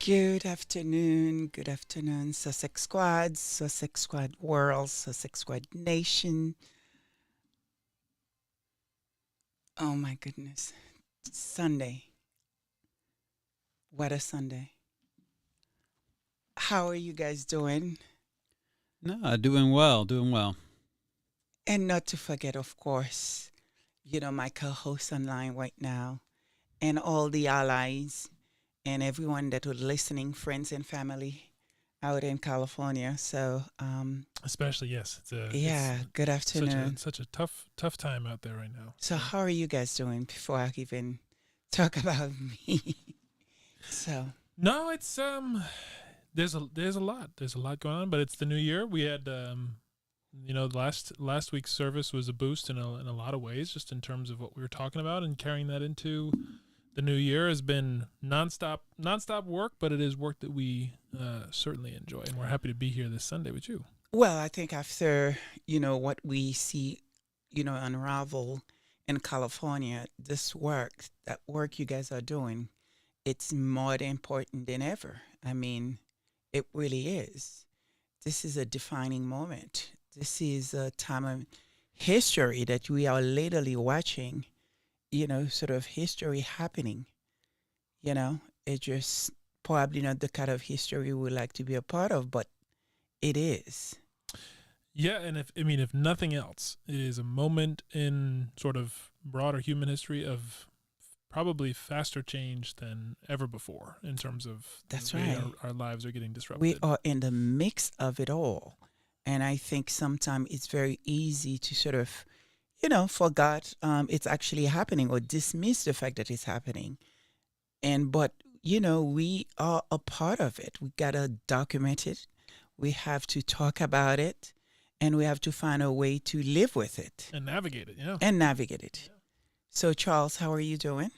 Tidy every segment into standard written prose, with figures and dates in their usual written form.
Good afternoon, Sussex Squad World, Sussex Squad Nation. Oh my goodness. Sunday. What a Sunday. How are you guys doing? No, doing well, doing well. And not to forget, of course, my co host online right now, and all the allies, and everyone that was listening, friends and family out in California. Especially, yes, it's Yeah, good such a afternoon. such a tough time out there right now. So, how are you guys doing before I even talk about me? So, No, it's there's a lot going on, but it's the new year. We had last week's service was a boost in a lot of ways, just in terms of what we were talking about, and carrying that into the new year has been nonstop work, but it is work that we certainly enjoy, and we're happy to be here this Sunday with you. well, I think after, what we see, unravel in California, that work you guys are doing, it's more important than ever. I mean, it really is. This is a defining moment. This is a time of history that we are literally watching, sort of history happening. It just probably not the kind of history we would like to be a part of, but it is. Yeah, and if nothing else, it is a moment in sort of broader human history of probably faster change than ever before in terms of That's the way right. our lives are getting We disrupted. are in the mix of it all. And I think sometimes it's very easy to sort of, forget it's actually happening or dismiss the fact that it's happening. But, we are a part of it. We got to document it. We have to talk about it. And we have to find a way to live with it And navigate it, yeah. and navigate it. So, Charles, how are you doing?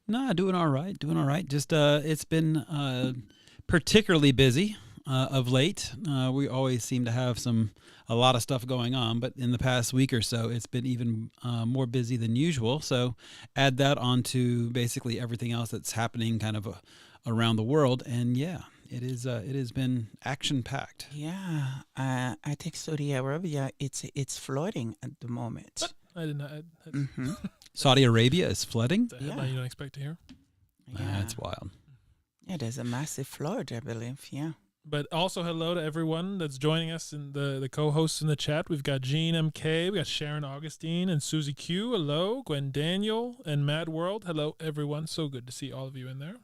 No, doing all right, doing all right. Just it's been particularly busy of late. We always seem to have a lot of stuff going on, but in the past week or so, it's been even more busy than usual. So add that onto basically everything else that's happening kind of around the world, and yeah, it has been action packed. Yeah, I think Saudi Arabia, it's flooding at the moment. I did not. That's Mm-hmm. Saudi Arabia is flooding. a Yeah. headline you don't expect to hear. Yeah. That's wild. Yeah, there's a massive flood, I believe. Yeah. But also hello to everyone that's joining us and the co-hosts in the chat. We've got Jean MK, we got Sharon Augustine and Susie Q. Hello, Gwen Daniel and Mad World. Hello everyone. So good to see all of you in there.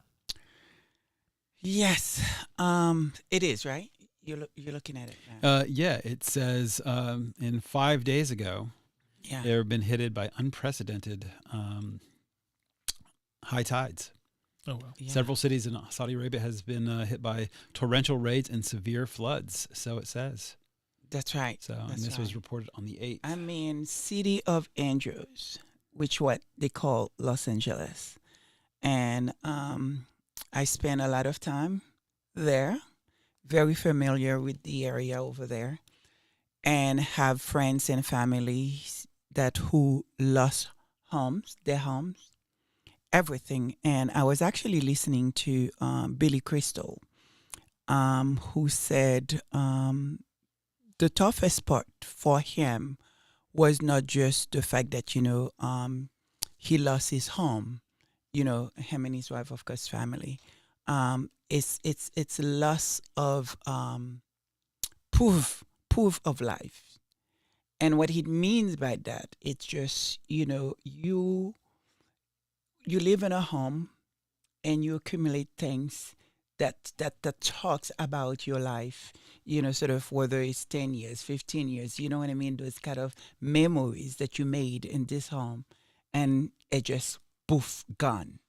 Yes. It is, right? You're looking at it now. Yeah, it says in 5 days ago, Yeah. they've been hit by unprecedented high tides. Oh well. Yeah. Several cities in Saudi Arabia has been hit by torrential rains and severe floods. So it says. That's right. So and That's this was right. reported on the 8th. I mean, City of Angels, which what they call Los Angeles. And I spent a lot of time there, very familiar with the area over there, and have friends and families that who lost their homes, everything. And I was actually listening to Billy Crystal, who said the toughest part for him was not just the fact that he lost his home, him and his wife, of course, family. It's loss of proof of life, and what he means by that, it's just you live in a home and you accumulate things that talks about your life, sort of whether it's 10 years, 15 years, you know what I mean? Those kind of memories that you made in this home, and it just poof, gone.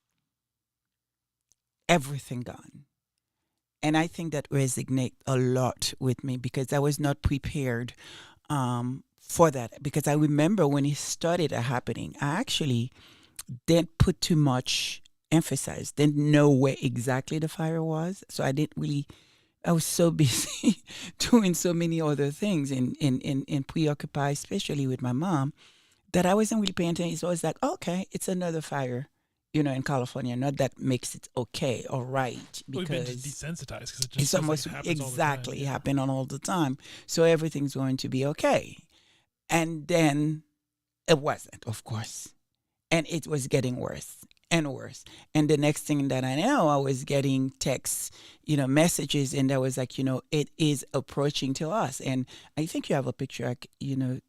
Everything gone. And I think that resonate a lot with me because I was not prepared for that. Because I remember when it started happening, I actually didn't put too much emphasis, didn't know where exactly the fire was. So I didn't really, I was so busy doing so many other things and preoccupied, especially with my mom, that I wasn't really paying attention. So I was like, okay, it's another fire, in California. Not that makes it okay or right, We've been just because desensitized because it just it's feels like almost it happens exactly all the time. happening all the time. So everything's going to be okay. And then it wasn't, of course. And it was getting worse and worse. And the next thing that I know, I was getting texts, messages, and that was like, it is approaching to us. And I think you have a picture, you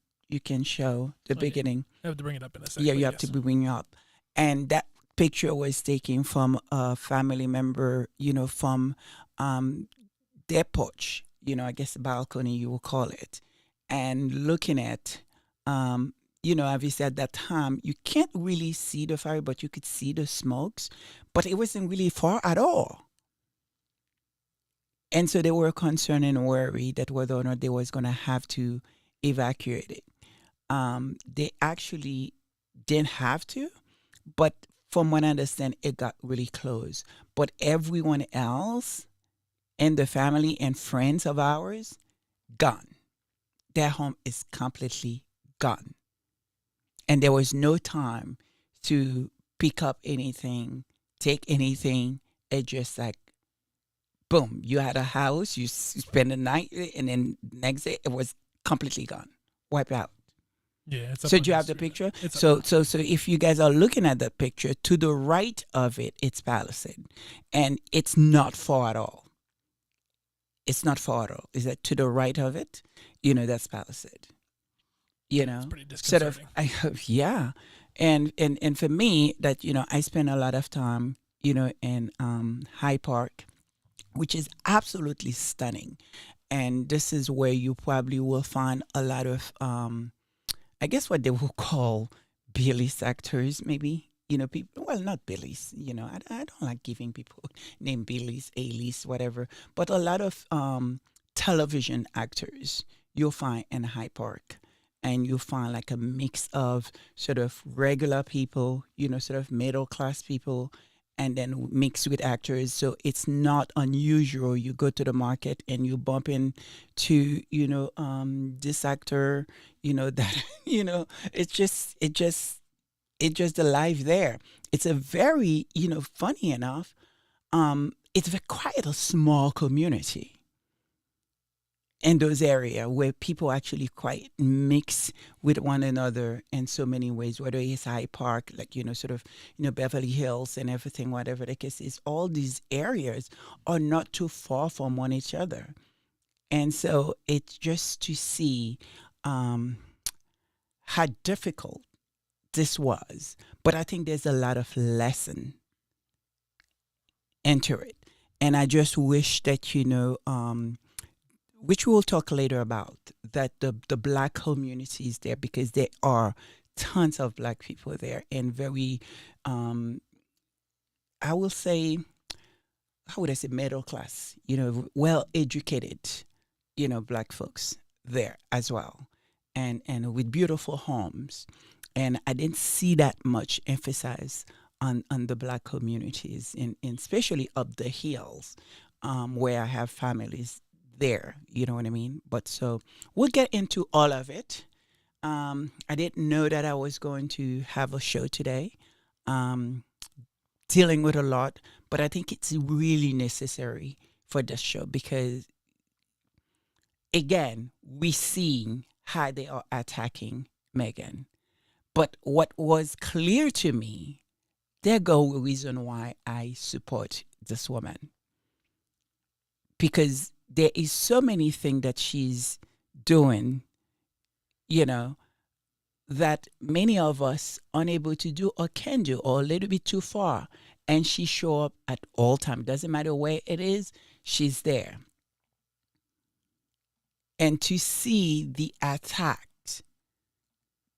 can show the Oh, yeah. beginning. I have to bring it up in a second. Yeah, but you have yes. to bring it up. And that picture was taken from a family member, from their porch, I guess balcony you will call it, and looking at, obviously at that time you can't really see the fire, but you could see the smokes, but it wasn't really far at all. And so they were concerned and worried that whether or not they was going to have to evacuate it. They actually didn't have to, but from what I understand, it got really close. But everyone else in the family and friends of ours, gone. Their home is completely gone. And there was no time to pick up anything, take anything. It just like, boom, you had a house, you spend the night, and then next day it was completely gone, wiped out. Yeah, it's up So on do you have the Instagram. picture? It's up So on so if you guys are looking at that picture, to the right of it, it's Palisade, and it's not far at all. It's not far at all. Is that to the right of it? That's Palisade. It's pretty Sort of. disconcerting. Yeah, and for me, that I spend a lot of time, in High Park, which is absolutely stunning, and this is where you probably will find a lot of I guess what they will call Billy sectors, maybe. People, well, not Billy's, I don't like giving people name Billy's, A-list, whatever, but a lot of television actors you'll find in High Park. And you'll find like a mix of sort of regular people, sort of middle class people, and then mixed with actors. So it's not unusual. You go to the market and you bump into, this actor, that, it's just alive there. It's a very, funny enough, it's quite a small community in those areas where people actually quite mix with one another in so many ways, whether it's High Park, like, sort of, Beverly Hills and everything, whatever the case is, all these areas are not too far from one each other. And so it's just to see how difficult this was. But I think there's a lot of lesson into it. And I just wish that, which we'll talk later about, that the black community is there, because there are tons of black people there, and very, I will say, how would I say, middle class, well educated, black folks there as well, and with beautiful homes. And I didn't see that much emphasis on the black communities, in especially up the hills, where I have families there, you know what I mean? But so we'll get into all of it. I didn't know that I was going to have a show today, dealing with a lot, but I think it's really necessary for this show, because, again, we see how they are attacking Megan. But what was clear to me, there go a reason why I support this woman. Because there is so many things that she's doing, that many of us unable to do or can do, or a little bit too far. And she show up at all time. Doesn't matter where it is, she's there. And to see the attacks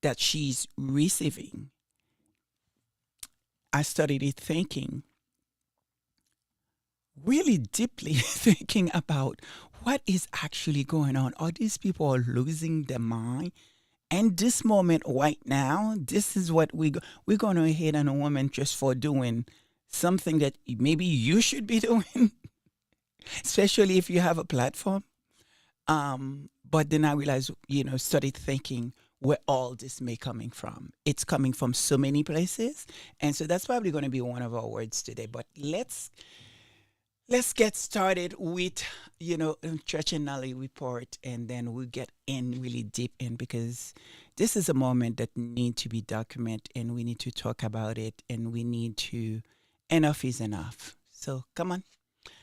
that she's receiving, I started thinking, really deeply thinking about what is actually going on. Are these people are losing their mind? And this moment right now, this is what we're going to hate on a woman just for doing something that maybe you should be doing, especially if you have a platform. But then I realized, started thinking, where all this may coming from. It's coming from so many places, and so that's probably going to be one of our words today. But let's get started with Church and Nolly report, and then we'll get in really deep in, because this is a moment that need to be documented, and we need to talk about it, and we need to. Enough is enough. So come on,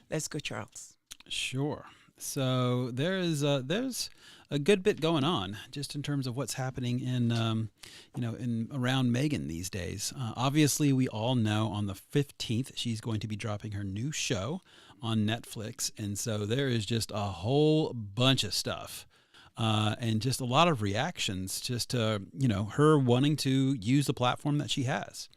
let's go, Charles. Sure. So there's a good bit going on just in terms of what's happening in around Meghan these days. Obviously, we all know on the 15th she's going to be dropping her new show on Netflix, and so there is just a whole bunch of stuff. And just a lot of reactions just to her wanting to use the platform that she has.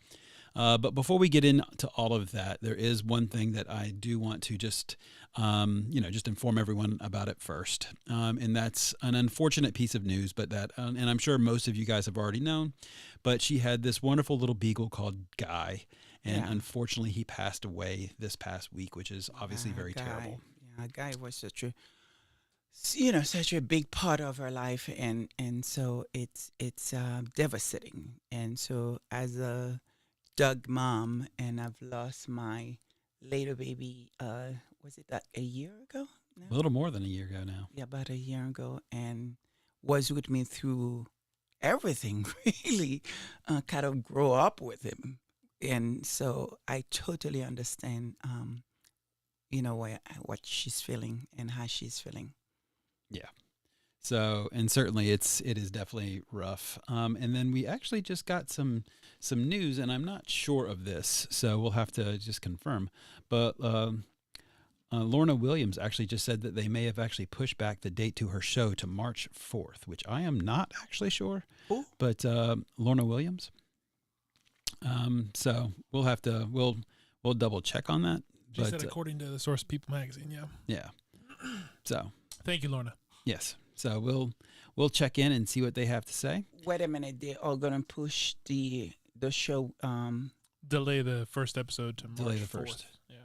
But before we get into all of that, there is one thing that I do want to just inform everyone about it first. And that's an unfortunate piece of news, but and I'm sure most of you guys have already known, but she had this wonderful little beagle called Guy. And unfortunately, he passed away this past week, which is obviously very terrible. Yeah, Guy was such a big part of her life, and so it's devastating. And so as a Doug mom, and I've lost my later baby, was it a year ago? No? A little more than a year ago now. Yeah, about a year ago, and was with me through everything, really, kind of grow up with him. And so I totally understand, what she's feeling and how she's feeling. Yeah. So, and certainly it is definitely rough. And then we actually just got some news, and I'm not sure of this, so we'll have to just confirm. But Lorna Williams actually just said that they may have actually pushed back the date to her show to March 4th, which I am not actually sure. Who? But Lorna Williams. So we'll have to we'll double check on that. She said according to the source People magazine. Yeah. Yeah. So thank you, Lorna. Yes. So we'll check in and see what they have to say. Wait a minute, they're all gonna push the show. Delay the first episode to March Delay the 4th. first. Yeah.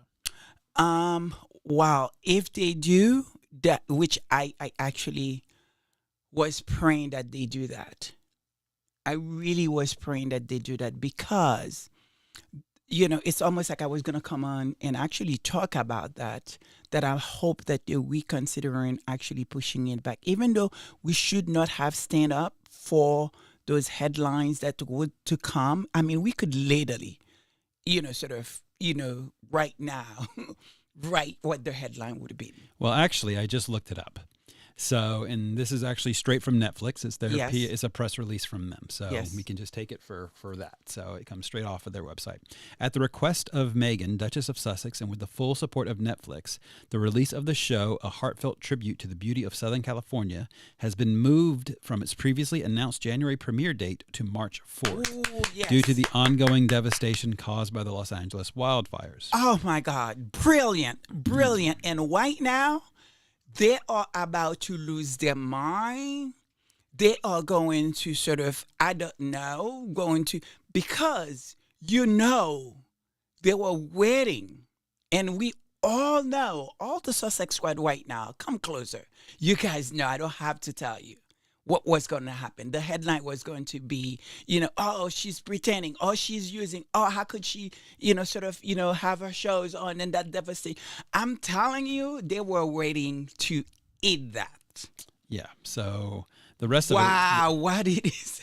Wow. If they do that, which I actually was praying that they do that. I really was praying that they do that, because it's almost like I was going to come on and actually talk about that I hope that they're reconsidering actually pushing it back, even though we should not have stand up for those headlines that would to come. I mean, we could literally, right now, write what the headline would be. Well, actually, I just looked it up. So, and this is actually straight from Netflix. It's their Yes. it's a press release from them. So Yes. we can just take it for that. So it comes straight off of their website. At the request of Meghan, Duchess of Sussex, and with the full support of Netflix, the release of the show, a heartfelt tribute to the beauty of Southern California, has been moved from its previously announced January premiere date to March 4th Ooh, yes. due to the ongoing devastation caused by the Los Angeles wildfires. Oh my God. Brilliant. Brilliant. And right now, they are about to lose their mind. They are going to because they were waiting. And we all know, all the Sussex squad right now, come closer. You guys know, I don't have to tell you what was going to happen. The headline was going to be, oh, she's pretending, oh, she's using, oh, how could she, have her shows on, and that devastating. I'm telling you, they were waiting to eat that. Yeah. So the rest of it. Wow, what it is.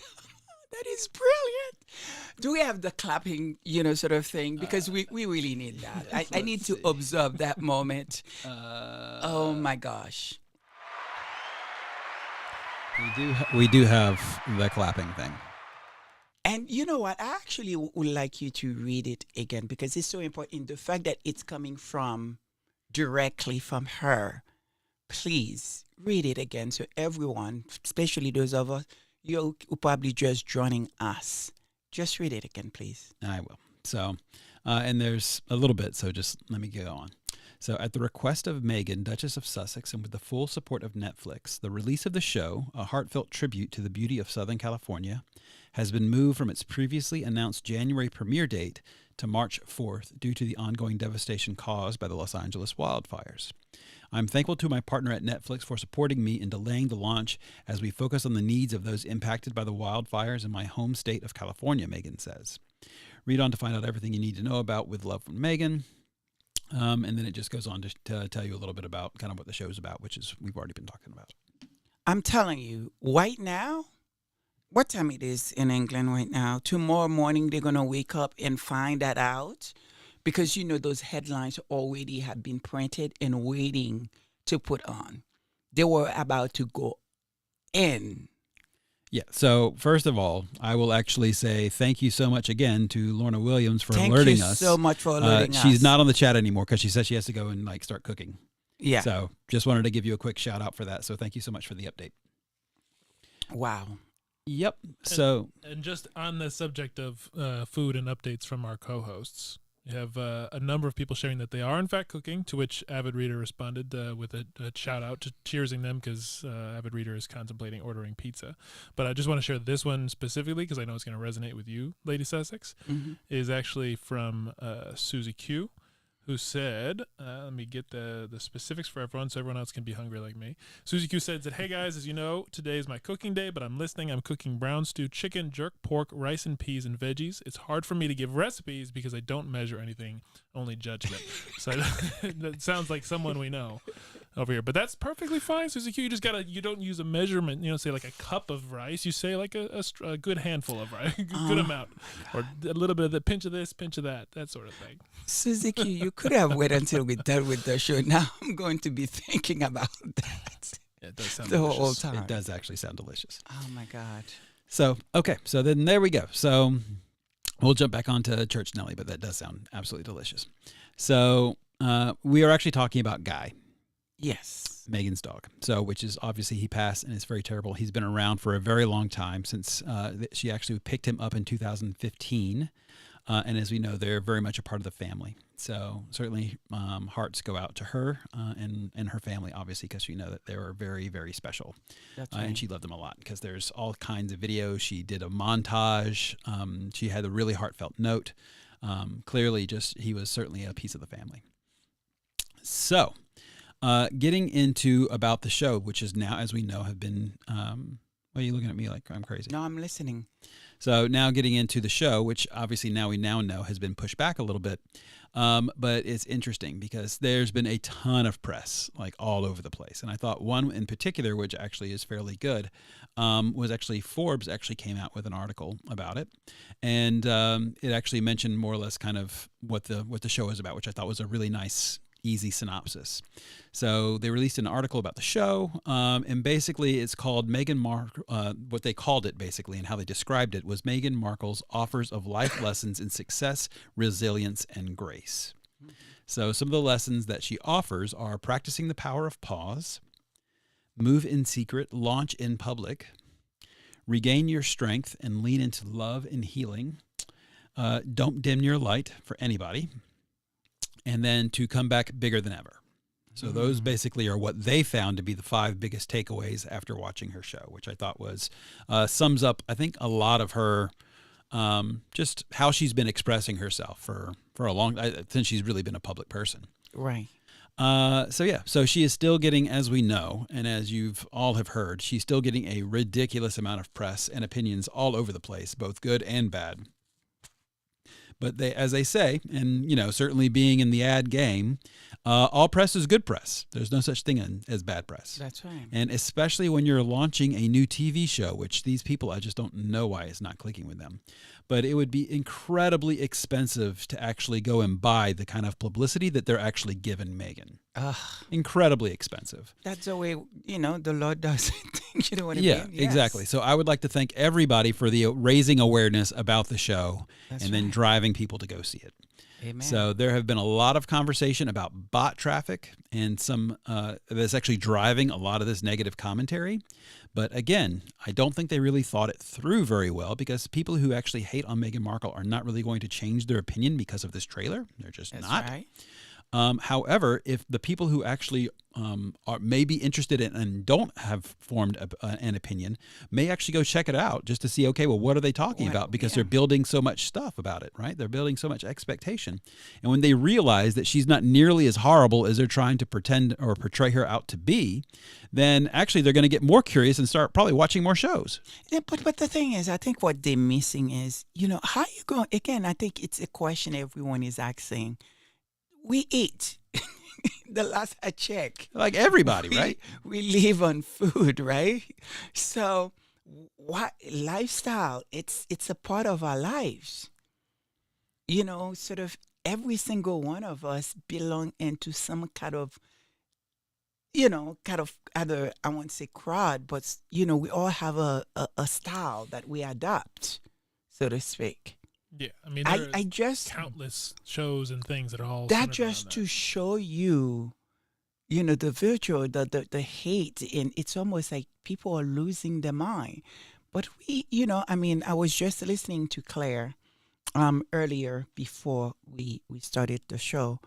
That is brilliant. Do we have the clapping, thing? Because we really need that. I need to observe that moment. Oh my gosh. We do have the clapping thing. And you know what? I actually would like you to read it again, because it's so important. The fact that it's coming directly from her. Please read it again, so everyone, especially those of us who probably just joining us, just read it again, please. I will. So, and there's a little bit, so just let me go on. So, at the request of Meghan, Duchess of Sussex, and with the full support of Netflix, the release of the show, a heartfelt tribute to the beauty of Southern California, has been moved from its previously announced January premiere date to March 4th due to the ongoing devastation caused by the Los Angeles wildfires. I'm thankful to my partner at Netflix for supporting me in delaying the launch as we focus on the needs of those impacted by the wildfires in my home state of California, Megan says. Read on to find out everything you need to know about With Love from Megan. And then it just goes on to tell you a little bit about kind of what the show's about, which is we've already been talking about. I'm telling you, right now, what time it is in England right now? Tomorrow morning, they're going to wake up and find that out because, those headlines already have been printed and waiting to put on. They were about to go in. Yeah. So first of all, I will actually say thank you so much again to Lorna Williams for alerting us. Thank you so much for alerting us. She's not on the chat anymore because she said she has to go and start cooking. Yeah. So just wanted to give you a quick shout out for that. So thank you so much for the update. Wow. Yep. So and just on the subject of food and updates from our co-hosts, we have a number of people sharing that they are in fact cooking, to which Avid Reader responded with a shout out to cheersing them because Avid Reader is contemplating ordering pizza. But I just want to share this one specifically because I know it's going to resonate with you, Lady Sussex. Is actually from Susie Q, who said, let me get the specifics for everyone so everyone else can be hungry like me. Susie Q said that, hey guys, as you know, today is my cooking day, but I'm listening. I'm cooking brown stew chicken, jerk pork, rice and peas, and veggies. It's hard for me to give recipes because I don't measure anything, only judgment. So that sounds like someone we know over here. But that's perfectly fine, Susie Q. You don't use a measurement, say like a cup of rice. You say like a good handful of rice, a good amount. Or a little bit of the pinch of this, pinch of that sort of thing. Susie Q, you could have waited until we're done with the show. Now I'm going to be thinking about that. Yeah, it does sound the delicious. whole time. it does actually sound delicious. Oh my God. So, okay. So then there we go. So we'll jump back onto Church Nelly, but that does sound absolutely delicious. So we are actually talking about Guy. Yes. Megan's dog. So, which is obviously he passed and it's very terrible. He's been around for a very long time since she actually picked him up in 2015. And as we know, they're very much a part of the family. So certainly hearts go out to her and her family, obviously, because we know that they were very, very special. That's right. And she loved them a lot because there's all kinds of videos. She did a montage. She had a really heartfelt note. Clearly, he was certainly a piece of the family. So getting into about the show, which is now, as we know, have been... why are you looking at me like I'm crazy? No, I'm listening. So now getting into the show, which obviously we now know has been pushed back a little bit. But it's interesting because there's been a ton of press like all over the place. And I thought one in particular, which actually is fairly good, was actually Forbes actually came out with an article about it. And it actually mentioned more or less kind of what the show is about, which I thought was a really nice, easy synopsis. So they released an article about the show, and basically it's called Meghan Markle. What they called it basically and how they described it was Meghan Markle's offers of life lessons in success, resilience, and grace. So some of the lessons that she offers are practicing the power of pause, move in secret, launch in public, regain your strength and lean into love and healing, don't dim your light for anybody, and then to come back bigger than ever. So those basically are what they found to be the 5 biggest takeaways after watching her show, which I thought was sums up, I think, a lot of her, just how she's been expressing herself for a long since she's really been a public person. Right. So she is still getting, as we know, and as you've all have heard, she's still getting a ridiculous amount of press and opinions all over the place, both good and bad. But as they say, and certainly being in the ad game, all press is good press. There's no such thing as bad press. That's right. And especially when you're launching a new TV show, which these people, I just don't know why it's not clicking with them. But it would be incredibly expensive to actually go and buy the kind of publicity that they're actually giving Meghan. Incredibly expensive. That's the way, the Lord does it. You know what I Yeah, mean? Yes. exactly. So I would like to thank everybody for the raising awareness about the show and then driving people to go see it. Amen. So there have been a lot of conversation about bot traffic and some that's actually driving a lot of this negative commentary. But again, I don't think they really thought it through very well because people who actually hate on Meghan Markle are not really going to change their opinion because of this trailer. They're just That's not. right. However, if the people who actually are maybe interested in and don't have formed an opinion may actually go check it out just to see, okay, well, what are they talking about? Because they're building so much stuff about it, right? They're building so much expectation. And when they realize that she's not nearly as horrible as they're trying to pretend or portray her out to be, then actually they're going to get more curious and start probably watching more shows. Yeah, but the thing is, I think what they're missing is, how you going, again, I think it's a question everyone is asking. We eat. The last I checked. Like everybody, right? We live on food, right? So what lifestyle, it's a part of our lives. Sort of every single one of us belong into some kind of, either, I won't say crowd, but, we all have a style that we adopt, so to speak. Yeah, I mean, I just countless shows and things that are all that centered just around to show you, the virtual, the hate, and it's almost like people are losing their mind. But I was just listening to Claire, earlier before we started the show,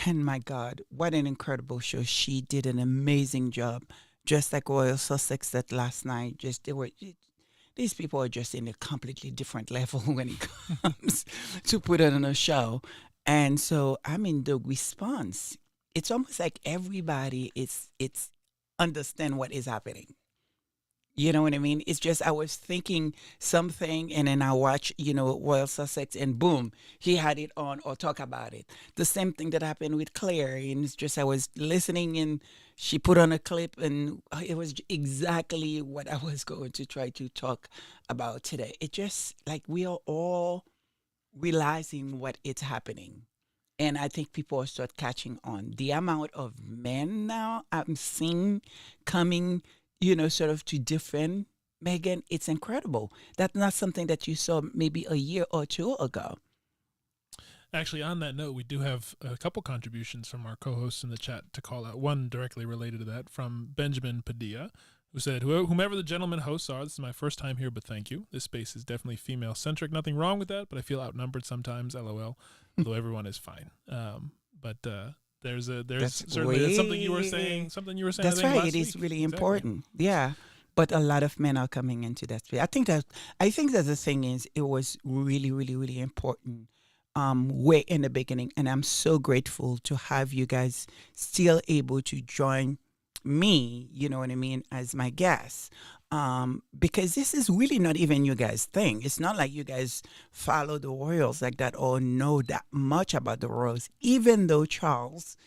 and my God, what an incredible show! She did an amazing job, just like Royal Sussex that last night. These people are just in a completely different level when it comes to put on a show. And so, the response, it's almost like everybody it's understand what is happening. You know what I mean? It's just I was thinking something, and then I watch, Royal Sussex, and boom, he had it on or talk about it. The same thing that happened with Claire, and it's just I was listening, and she put on a clip, and it was exactly what I was going to try to talk about today. It just like we are all realizing what is happening. And I think people are start catching on. The amount of men now I'm seeing coming, sort of to defend Megan, it's incredible. That's not something that you saw maybe a year or two ago. Actually, on that note, we do have a couple contributions from our co-hosts in the chat to call out. One directly related to that from Benjamin Padilla, who said, whomever the gentlemen hosts are, this is my first time here, but thank you. This space is definitely female-centric. Nothing wrong with that, but I feel outnumbered sometimes, LOL, although everyone is fine. But there's certainly that's something you were saying. That's right. It is really important. Yeah. But a lot of men are coming into that space. I think that the thing is, it was really, really, really important way in the beginning. And I'm so grateful to have you guys still able to join me, you know what I mean, as my guest. Because this is really not even you guys' thing. It's not like you guys follow the royals like that or know that much about the royals, even though Charles,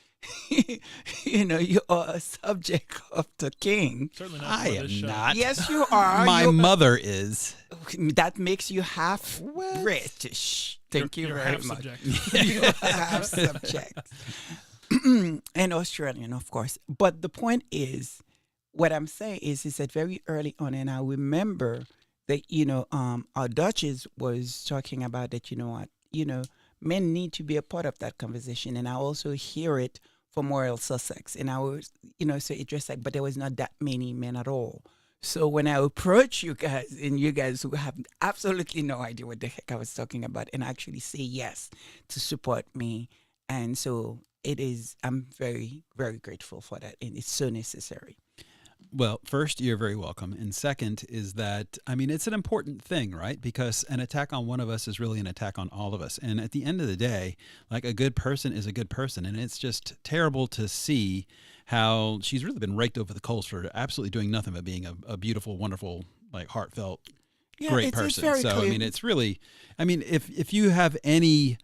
you are a subject of the king. Certainly not. I am not. Yes, you are. My mother is. That makes you half British. Thank you you're very half much. subject. You are half subject. And Australian, of course. But the point is, what I'm saying is that very early on, and I remember that, our Duchess was talking about that, men need to be a part of that conversation. And I also hear it from Royal Sussex. And I was, so it just like, but there was not that many men at all. So when I approach you guys, and you guys who have absolutely no idea what the heck I was talking about, and actually say yes to support me. And so I'm very, very grateful for that. And it's so necessary. Well, first, you're very welcome. And second is that, it's an important thing, right? Because an attack on one of us is really an attack on all of us. And at the end of the day, like, a good person is a good person. And it's just terrible to see how she's really been raked over the coals for absolutely doing nothing but being a beautiful, wonderful, like, heartfelt, great person. It's so, clear. it's really, if you have any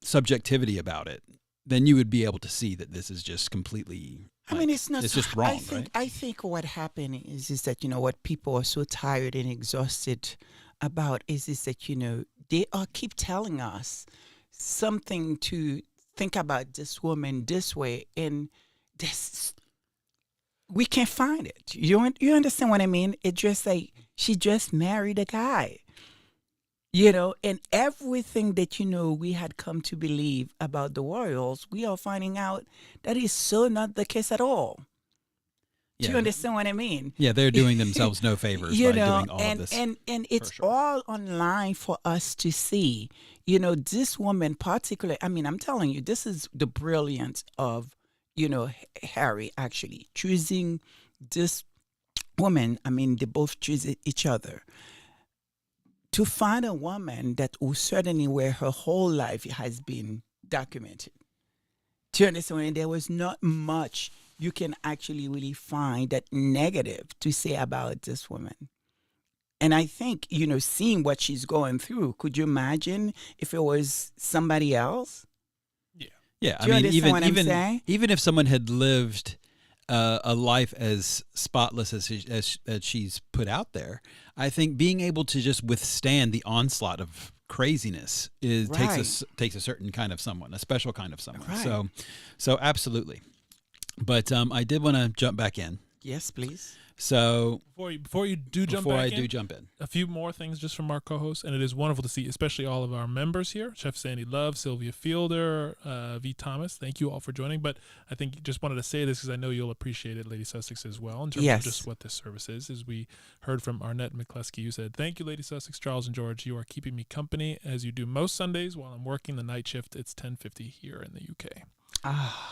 subjectivity about it, then you would be able to see that this is just completely... it's not. It's just wrong, right? I think what happened is that what people are so tired and exhausted about is that they keep telling us something to think about this woman this way, and this we can't find it. You understand what I mean? It's just like she just married a guy. And everything that, we had come to believe about the royals, we are finding out that is so not the case at all. Do you understand what I mean? Yeah, they're doing themselves no favors by doing all of this. And it's sure. all online for us to see. You know, this woman particularly, I mean, I'm telling you, this is the brilliance of, Harry actually choosing this woman. I mean, they both choose each other. To find a woman that will certainly where her whole life has been documented. Do you understand? There was not much you can actually really find that negative to say about this woman. And I think, seeing what she's going through, could you imagine if it was somebody else? Yeah. Do you understand what I'm saying? Even if someone had lived a life as spotless as she's put out there, I think being able to just withstand the onslaught of craziness takes a certain kind of someone, a special kind of someone. Right. So absolutely. But I did want to jump back in. Yes, please. So before I do jump in, a few more things just from our co-hosts, and it is wonderful to see, especially all of our members here: Chef Sandy Love, Sylvia Fielder, V. Thomas. Thank you all for joining. But I think just wanted to say this because I know you'll appreciate it, Lady Sussex, as well, in terms of just what this service is. As we heard from Arnett McCluskey, who said, "Thank you, Lady Sussex, Charles, and George. You are keeping me company as you do most Sundays while I'm working the night shift. It's 10:50 here in the UK."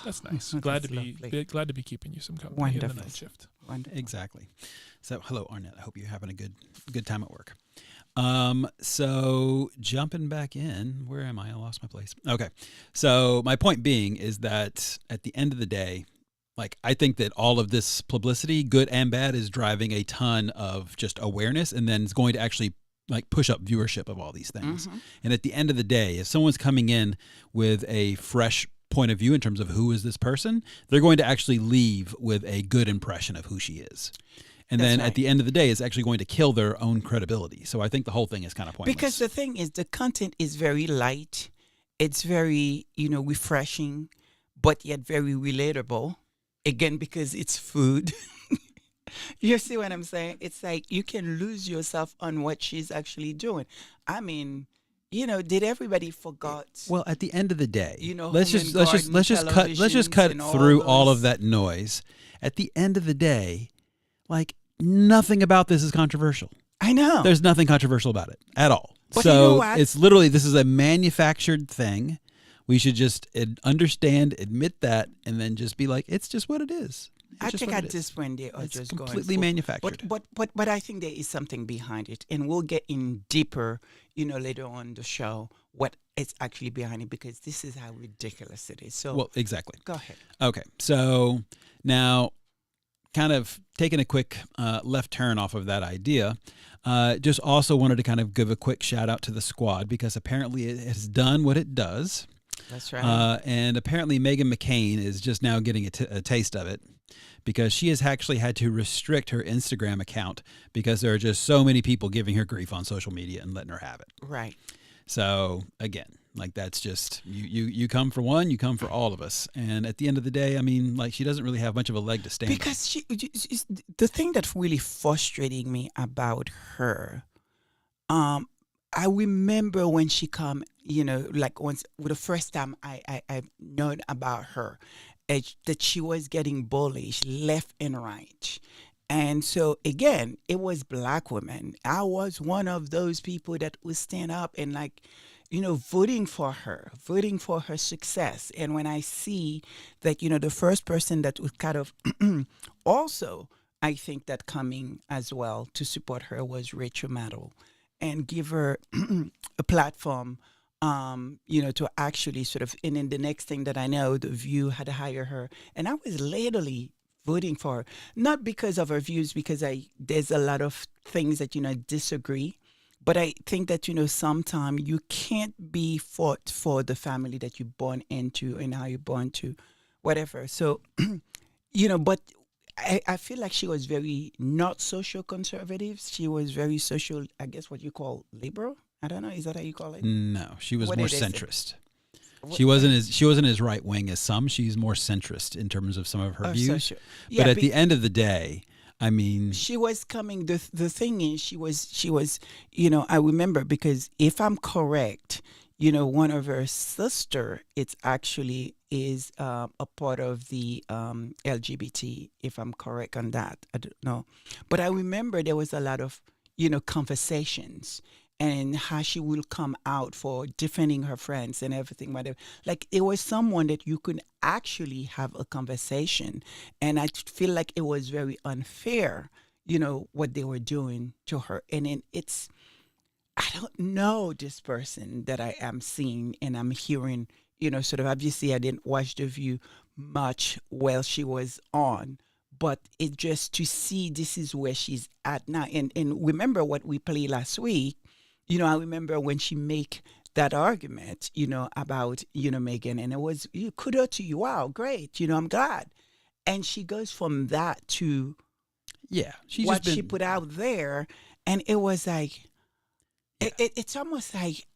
That's nice. Glad to be keeping you some company in the night shift. Wonderful. Exactly. So, hello, Arnett. I hope you're having a good time at work. So jumping back in, where am I? I lost my place. Okay. So my point being is that at the end of the day, like, I think that all of this publicity, good and bad, is driving a ton of just awareness, and then it's going to actually like push up viewership of all these things. Mm-hmm. And at the end of the day, if someone's coming in with a fresh point of view in terms of who is this person, they're going to actually leave with a good impression of who she is. And then at the end of the day, it's actually going to kill their own credibility. So I think the whole thing is kind of pointless. Because the thing is, the content is very light. It's very, refreshing, but yet very relatable. Again, because it's food. You see what I'm saying? It's like you can lose yourself on what she's actually doing. I mean, did everybody forgot? Well, at the end of the day, let's just cut all through all of that noise. At the end of the day, like, nothing about this is controversial. I know. There's nothing controversial about it at all. But so it's literally, this is a manufactured thing. We should just understand, admit that, and then just be like, it's just what it is. I think at this point they are it's just completely going manufactured. But I think there is something behind it, and we'll get in deeper, later on the show, what is actually behind it, because this is how ridiculous it is. So, well, exactly. Go ahead. Okay, so now, kind of taking a quick left turn off of that idea, just also wanted to kind of give a quick shout out to the squad, because apparently it has done what it does. That's right. And apparently Meghan McCain is just now getting a taste of it, because she has actually had to restrict her Instagram account because there are just so many people giving her grief on social media and letting her have it. Right. So again, like, that's just, you come for one, you come for all of us. And at the end of the day, I mean, like, she doesn't really have much of a leg to stand on. Because the thing that's really frustrating me about her, I remember when she come, like once, the first time I known about her, that she was getting bullied left and right. And so, again, it was Black women. I was one of those people that would stand up and, like, voting for her success. And when I see that, the first person that was kind of also, I think that coming as well to support her was Rachel Maddow, and give her a platform, to actually sort of, and then the next thing that I know, The View had to hire her. And I was literally voting for her, not because of her views, because there's a lot of things that, I disagree. But I think that, sometimes you can't be fought for the family that you're born into and how you're born to, whatever. So, but I feel like she was very not social conservative. She was very social, I guess what you call liberal. I don't know. Is that how you call it? No, she was more centrist. What- She wasn't as right wing as some. She's more centrist in terms of some of her views. social. Yeah, but at the end of the day, I mean, she was coming. The thing is, she was. I remember, because if I'm correct, one of her sister, it's actually is a part of the LGBT, if I'm correct on that. I don't know. But I remember there was a lot of, conversations and how she will come out for defending her friends and everything, whatever. Like it was someone that you could actually have a conversation. And I feel like it was very unfair, what they were doing to her. And then I don't know this person that I am seeing and I'm hearing, sort of obviously I didn't watch the view much while she was on, but it just to see this is where she's at now. And remember what we played last week, I remember when she make that argument, about, Megan, and it was kudos to you. Wow, great. I'm glad. And she goes from that to Yeah, she's what just been. she put out there. And it was like, it's almost like,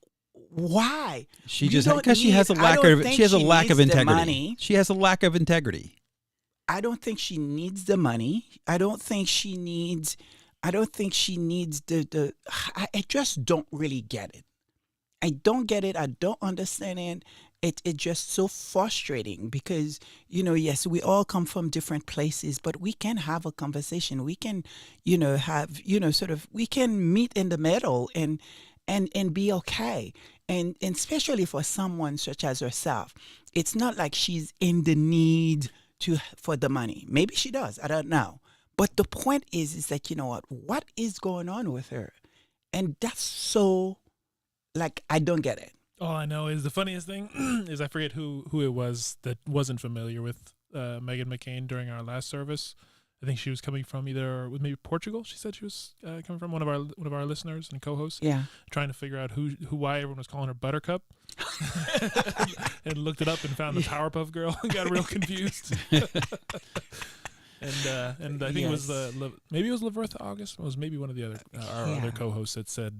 why? She You just don't because she has a need- I lack don't of think she has a she lack of needs the integrity. money. She has a lack of integrity. I don't think she needs the money. I don't think she needs. I don't think she needs the. I just don't really get it. I don't get it. I don't understand it. It's just so frustrating because yes, we all come from different places, but we can have a conversation. We can have sort of we can meet in the middle and be okay. And especially for someone such as herself, it's not like she's in the need for the money. Maybe she does. I don't know. But the point is that what is going on with her, and that's so like I don't get it. All I know is the funniest thing is I forget who it was that wasn't familiar with Megan McCain during our last service. I think she was coming from maybe Portugal. She said she was coming from one of our listeners and co-hosts. Yeah. Trying to figure out why everyone was calling her Buttercup, and looked it up and found the Powerpuff Girl and got real confused. And I think it was maybe it was Lavertha August. It was maybe one of the other our other co-hosts that said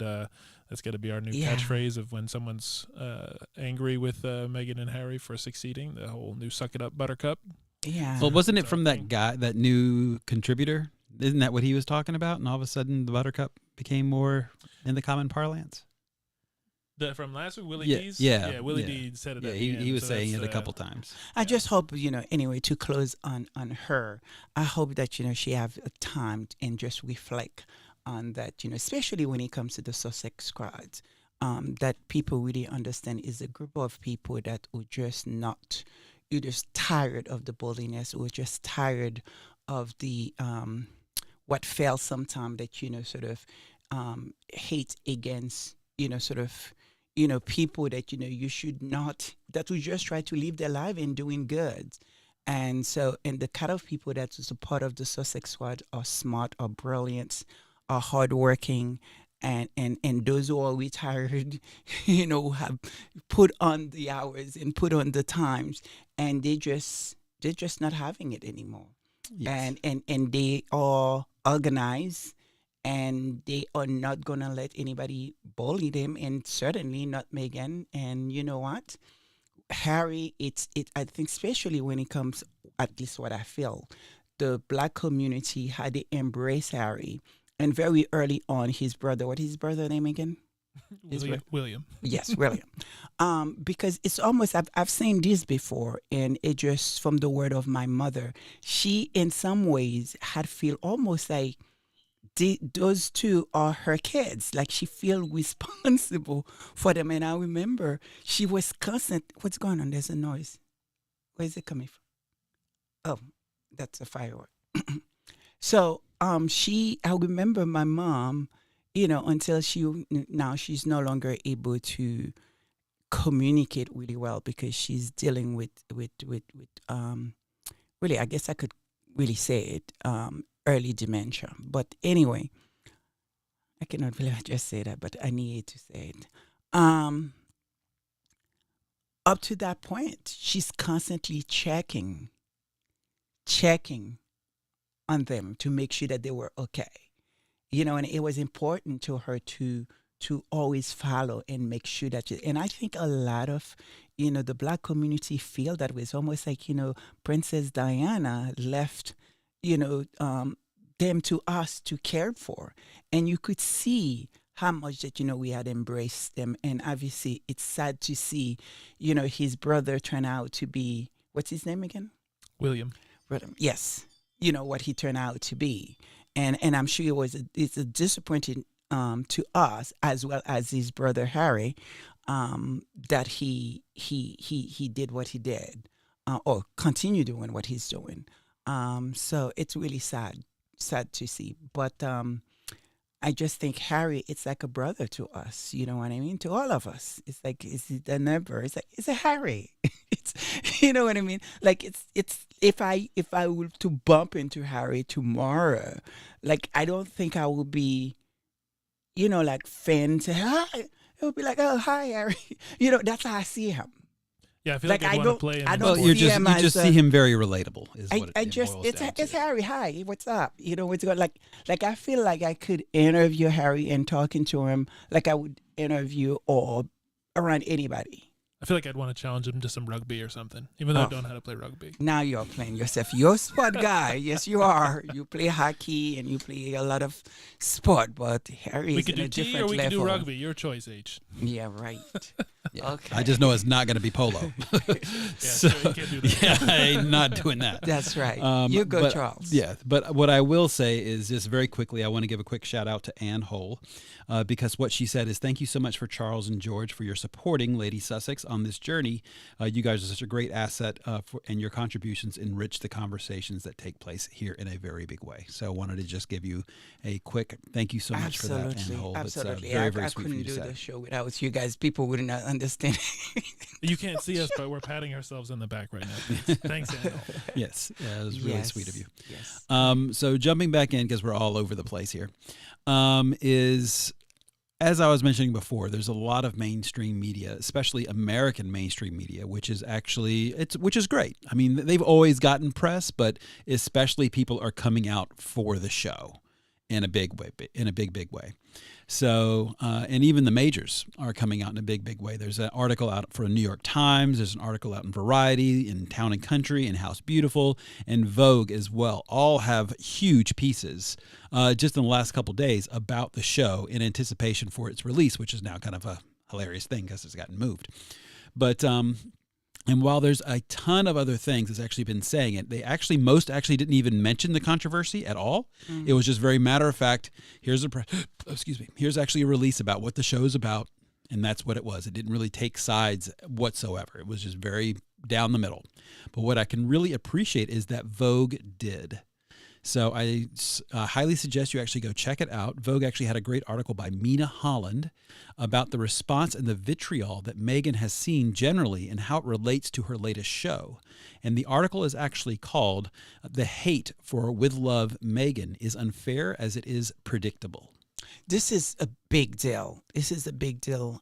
that's got to be our new catchphrase of when someone's angry with Meghan and Harry for succeeding. The whole new "suck it up, Buttercup." Yeah. Well, wasn't it from that guy, that new contributor? Isn't that what he was talking about? And all of a sudden, the Buttercup became more in the common parlance. From last week, Willie Yeah, D's? yeah, Willie yeah. D said it Yeah, at the end, he was so saying that's, it a couple times. I just hope, anyway, to close on her, I hope that, she have a time and just reflect on that, especially when it comes to the Sussex squad, that people really understand is a group of people that are just not, you're just tired of the bulliness or just tired of the, what fails sometimes that, sort of hate against, sort of, people that, you should not, that will just try to live their life and doing good. And so, and the kind of people that is a part of the Sussex squad are smart, are brilliant, are hardworking, and those who are retired, have put on the hours and put on the times, and they're just not having it anymore. Yes. And they are organized, and they are not gonna let anybody bully them, and certainly not Megan. And you know what, Harry, I think especially when it comes, at least what I feel, the black community had to embrace Harry, and very early on, his brother. What is his brother name again? William. Yes, William. Because it's almost I've seen this before, and it just from the word of my mother. She, in some ways, had feel almost like those two are her kids. Like she feel responsible for them. And I remember she was constant. What's going on? There's a noise. Where is it coming from? Oh, that's a firework. So I remember my mom, until now she's no longer able to communicate really well because she's dealing with really, I guess I could really say it, early dementia. But anyway, I cannot really just say that, but I need to say it. Up to that point, she's constantly checking on them to make sure that they were okay. And it was important to her to always follow and make sure that and I think a lot of the black community feel that way. It's almost like Princess Diana left them to us to care for, and you could see how much that, we had embraced them. And obviously, it's sad to see, his brother turn out to be, what's his name again? William. Yes. What he turned out to be. And I'm sure it's a disappointing to us as well as his brother Harry, that he did what he did, or continue doing what he's doing. So it's really sad to see. But I just think Harry, it's like a brother to us. You know what I mean? To all of us, it's like it's a neighbor. It's like it's a Harry. It's you know what I mean? Like it's if I were to bump into Harry tomorrow, like I don't think I would be, like fan to hi. It would be like, oh hi Harry. That's how I see him. Yeah, I feel like I want to play. I Well, don't you see him as just see him very relatable. Is what it boils down to. it's Harry. Hi, what's up? What's going like I feel like I could interview Harry and talking to him like I would interview or around anybody. I feel like I'd want to challenge him to some rugby or something, even though I don't know how to play rugby. Now you're playing yourself. You're a sport guy. Yes, you are. You play hockey and you play a lot of sport, but Harry is in a different level. Or we could do rugby. Your choice, H. Yeah, right. Yeah. Okay. I just know it's not going to be polo. So you can't do that. Yeah, I'm not doing that. That's right. You go, Charles. Yeah, but what I will say is just very quickly, I want to give a quick shout out to Ann Hole, because what she said is, thank you so much for Charles and George for your supporting Lady Sussex on this journey. You guys are such a great asset, and your contributions enrich the conversations that take place here in a very big way. So I wanted to just give you a quick thank you so much for that, Ann Hole. Absolutely. It's very, very I sweet for you couldn't to do say. the show without you guys. People would not understand. You can't see us, but we're patting ourselves on the back right now. Thanks, Anno. Yes, it was really sweet of you. Yes. So jumping back in, because we're all over the place here, is, as I was mentioning before, there's a lot of mainstream media, especially American mainstream media, which is great. I mean, they've always gotten press, but especially people are coming out for the show in a big way, big way. So, and even the majors are coming out in a big way. There's an article out for the New York Times. There's an article out in Variety, in Town and Country, in House Beautiful, and Vogue as well. All have huge pieces just in the last couple of days about the show in anticipation for its release, which is now kind of a hilarious thing because it's gotten moved. But and while there's a ton of other things that's actually been saying it, most didn't even mention the controversy at all. Mm-hmm. It was just very matter of fact. Here's actually a release about what the show's about, and that's what it was. It didn't really take sides whatsoever. It was just very down the middle. But what I can really appreciate is that Vogue did. So I highly suggest you actually go check it out. Vogue actually had a great article by Mina Holland about the response and the vitriol that Meghan has seen generally and how it relates to her latest show. And the article is actually called "The Hate for With Love Meghan is Unfair as It Is Predictable." This is a big deal.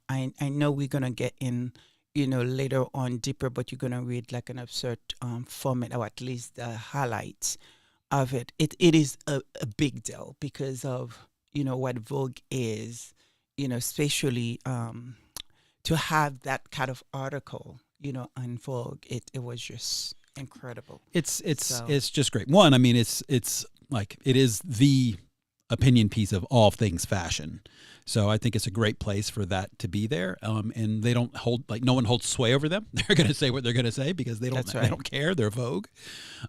I know we're going to get in, later on deeper, but you're going to read like an absurd format, or at least the highlights of it. It is a big deal because of what Vogue is, especially to have that kind of article on Vogue. It was just incredible. It's just great. One, I mean, it's like it is the opinion piece of all things fashion. So I think it's a great place for that to be there. And they don't hold, like, no one holds sway over them. They're going to say what they're going to say because they don't care. They're Vogue.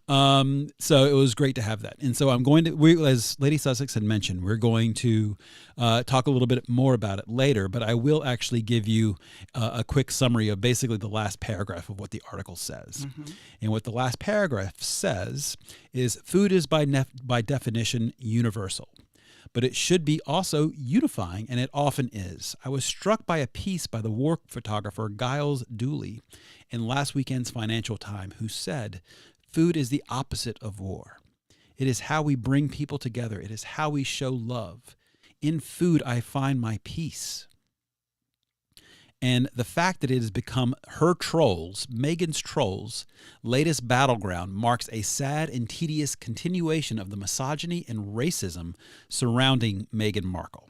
So it was great to have that. And so as Lady Sussex had mentioned, we're going to talk a little bit more about it later, but I will actually give you a quick summary of basically the last paragraph of what the article says. Mm-hmm. And what the last paragraph says is, food is by definition universal, but it should be also unifying, and it often is. I was struck by a piece by the war photographer Giles Dooley in last weekend's Financial Times, who said, "Food is the opposite of war. It is how we bring people together. It is how we show love. In food, I find my peace." And the fact that it has become Meghan's trolls' latest battleground, marks a sad and tedious continuation of the misogyny and racism surrounding Meghan Markle.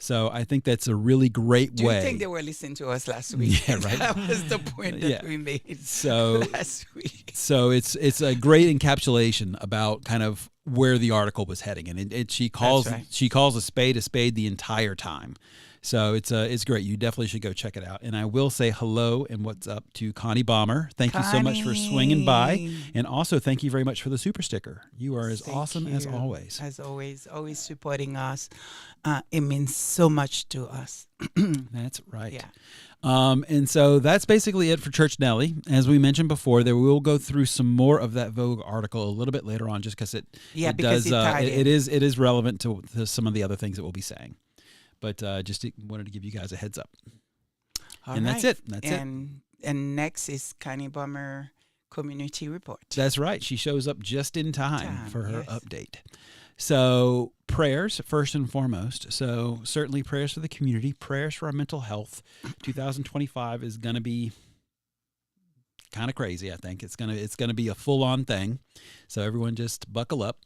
So I think that's a really great Do way. you think they were listening to us last week? Yeah, right. That was the point that we made last week. So it's a great encapsulation about kind of where the article was heading, and she calls a spade the entire time. So it's great. You definitely should go check it out. And I will say hello and what's up to Connie Bomber. Thank you so much for swinging by, and also thank you very much for the super sticker. You are as awesome as always. As always supporting us. It means so much to us. That's right. Yeah. And so that's basically it for Church Nelly. As we mentioned before, there we'll go through some more of that Vogue article a little bit later on, just because it is relevant to some of the other things that we'll be saying. But just wanted to give you guys a heads up. That's it. And next is Connie Bomber Community Report. That's right. She shows up just in time for her update. So prayers, first and foremost. So certainly prayers for the community, prayers for our mental health. 2025 is going to be kind of crazy, I think. It's gonna be a full-on thing. So everyone just buckle up.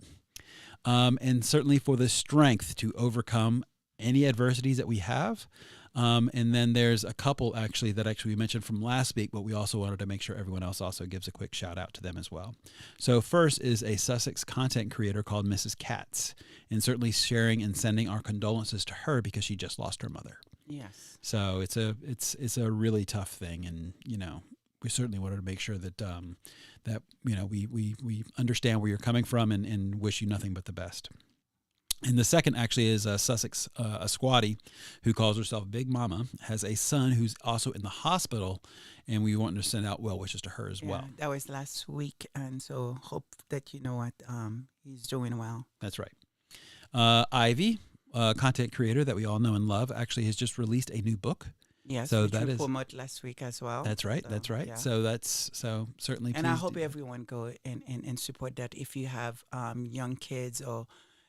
And certainly for the strength to overcome any adversities that we have. And then there's a couple actually we mentioned from last week, but we also wanted to make sure everyone else also gives a quick shout out to them as well. So first is a Sussex content creator called Mrs. Katz, and certainly sharing and sending our condolences to her because she just lost her mother. Yes. So it's a really tough thing, and we certainly wanted to make sure that we understand where you're coming from and wish you nothing but the best. And the second actually is Sussex, a squatty who calls herself Big Mama, has a son who's also in the hospital, and we want to send out well wishes to her as well. That was last week, and so hope that he's doing well. That's right. Ivy, content creator that we all know and love, actually has just released a new book. Yes, so which that we is promoted last week as well. That's right. Yeah. So certainly. And I hope everyone go and support that. If you have young kids or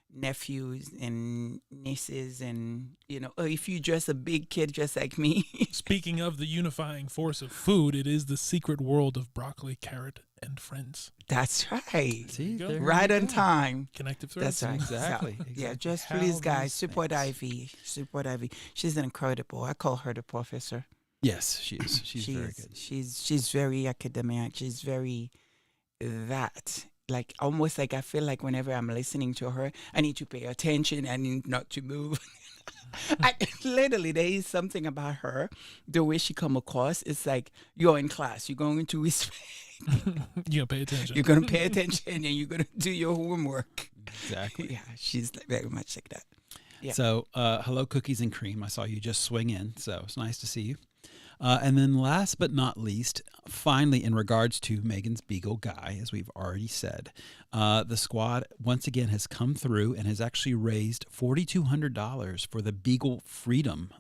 nephews and nieces, and or if you just a big kid just like me. Speaking of the unifying force of food, it is the secret world of broccoli, carrot, and friends. That's right. See, right on time. Connective threads. That's right. Exactly. Yeah, just please, guys, support Ivy. Support Ivy. She's incredible. I call her the professor. Yes, she is. She's very good. She's very academic. She's very like almost like I feel like whenever I'm listening to her, I need to pay attention. I need not to move. Literally, there is something about her, the way she come across. It's like you're in class. You're going to respect. You're gonna pay attention. You're gonna pay attention, and you're gonna do your homework. Exactly. Yeah, she's very much like that. Yeah. So, hello, Cookies and Cream. I saw you just swing in, so it's nice to see you. And then last but not least, finally, in regards to Megan's Beagle Guy, as we've already said, the squad once again has come through and has actually raised $4,200 for the Beagle Freedom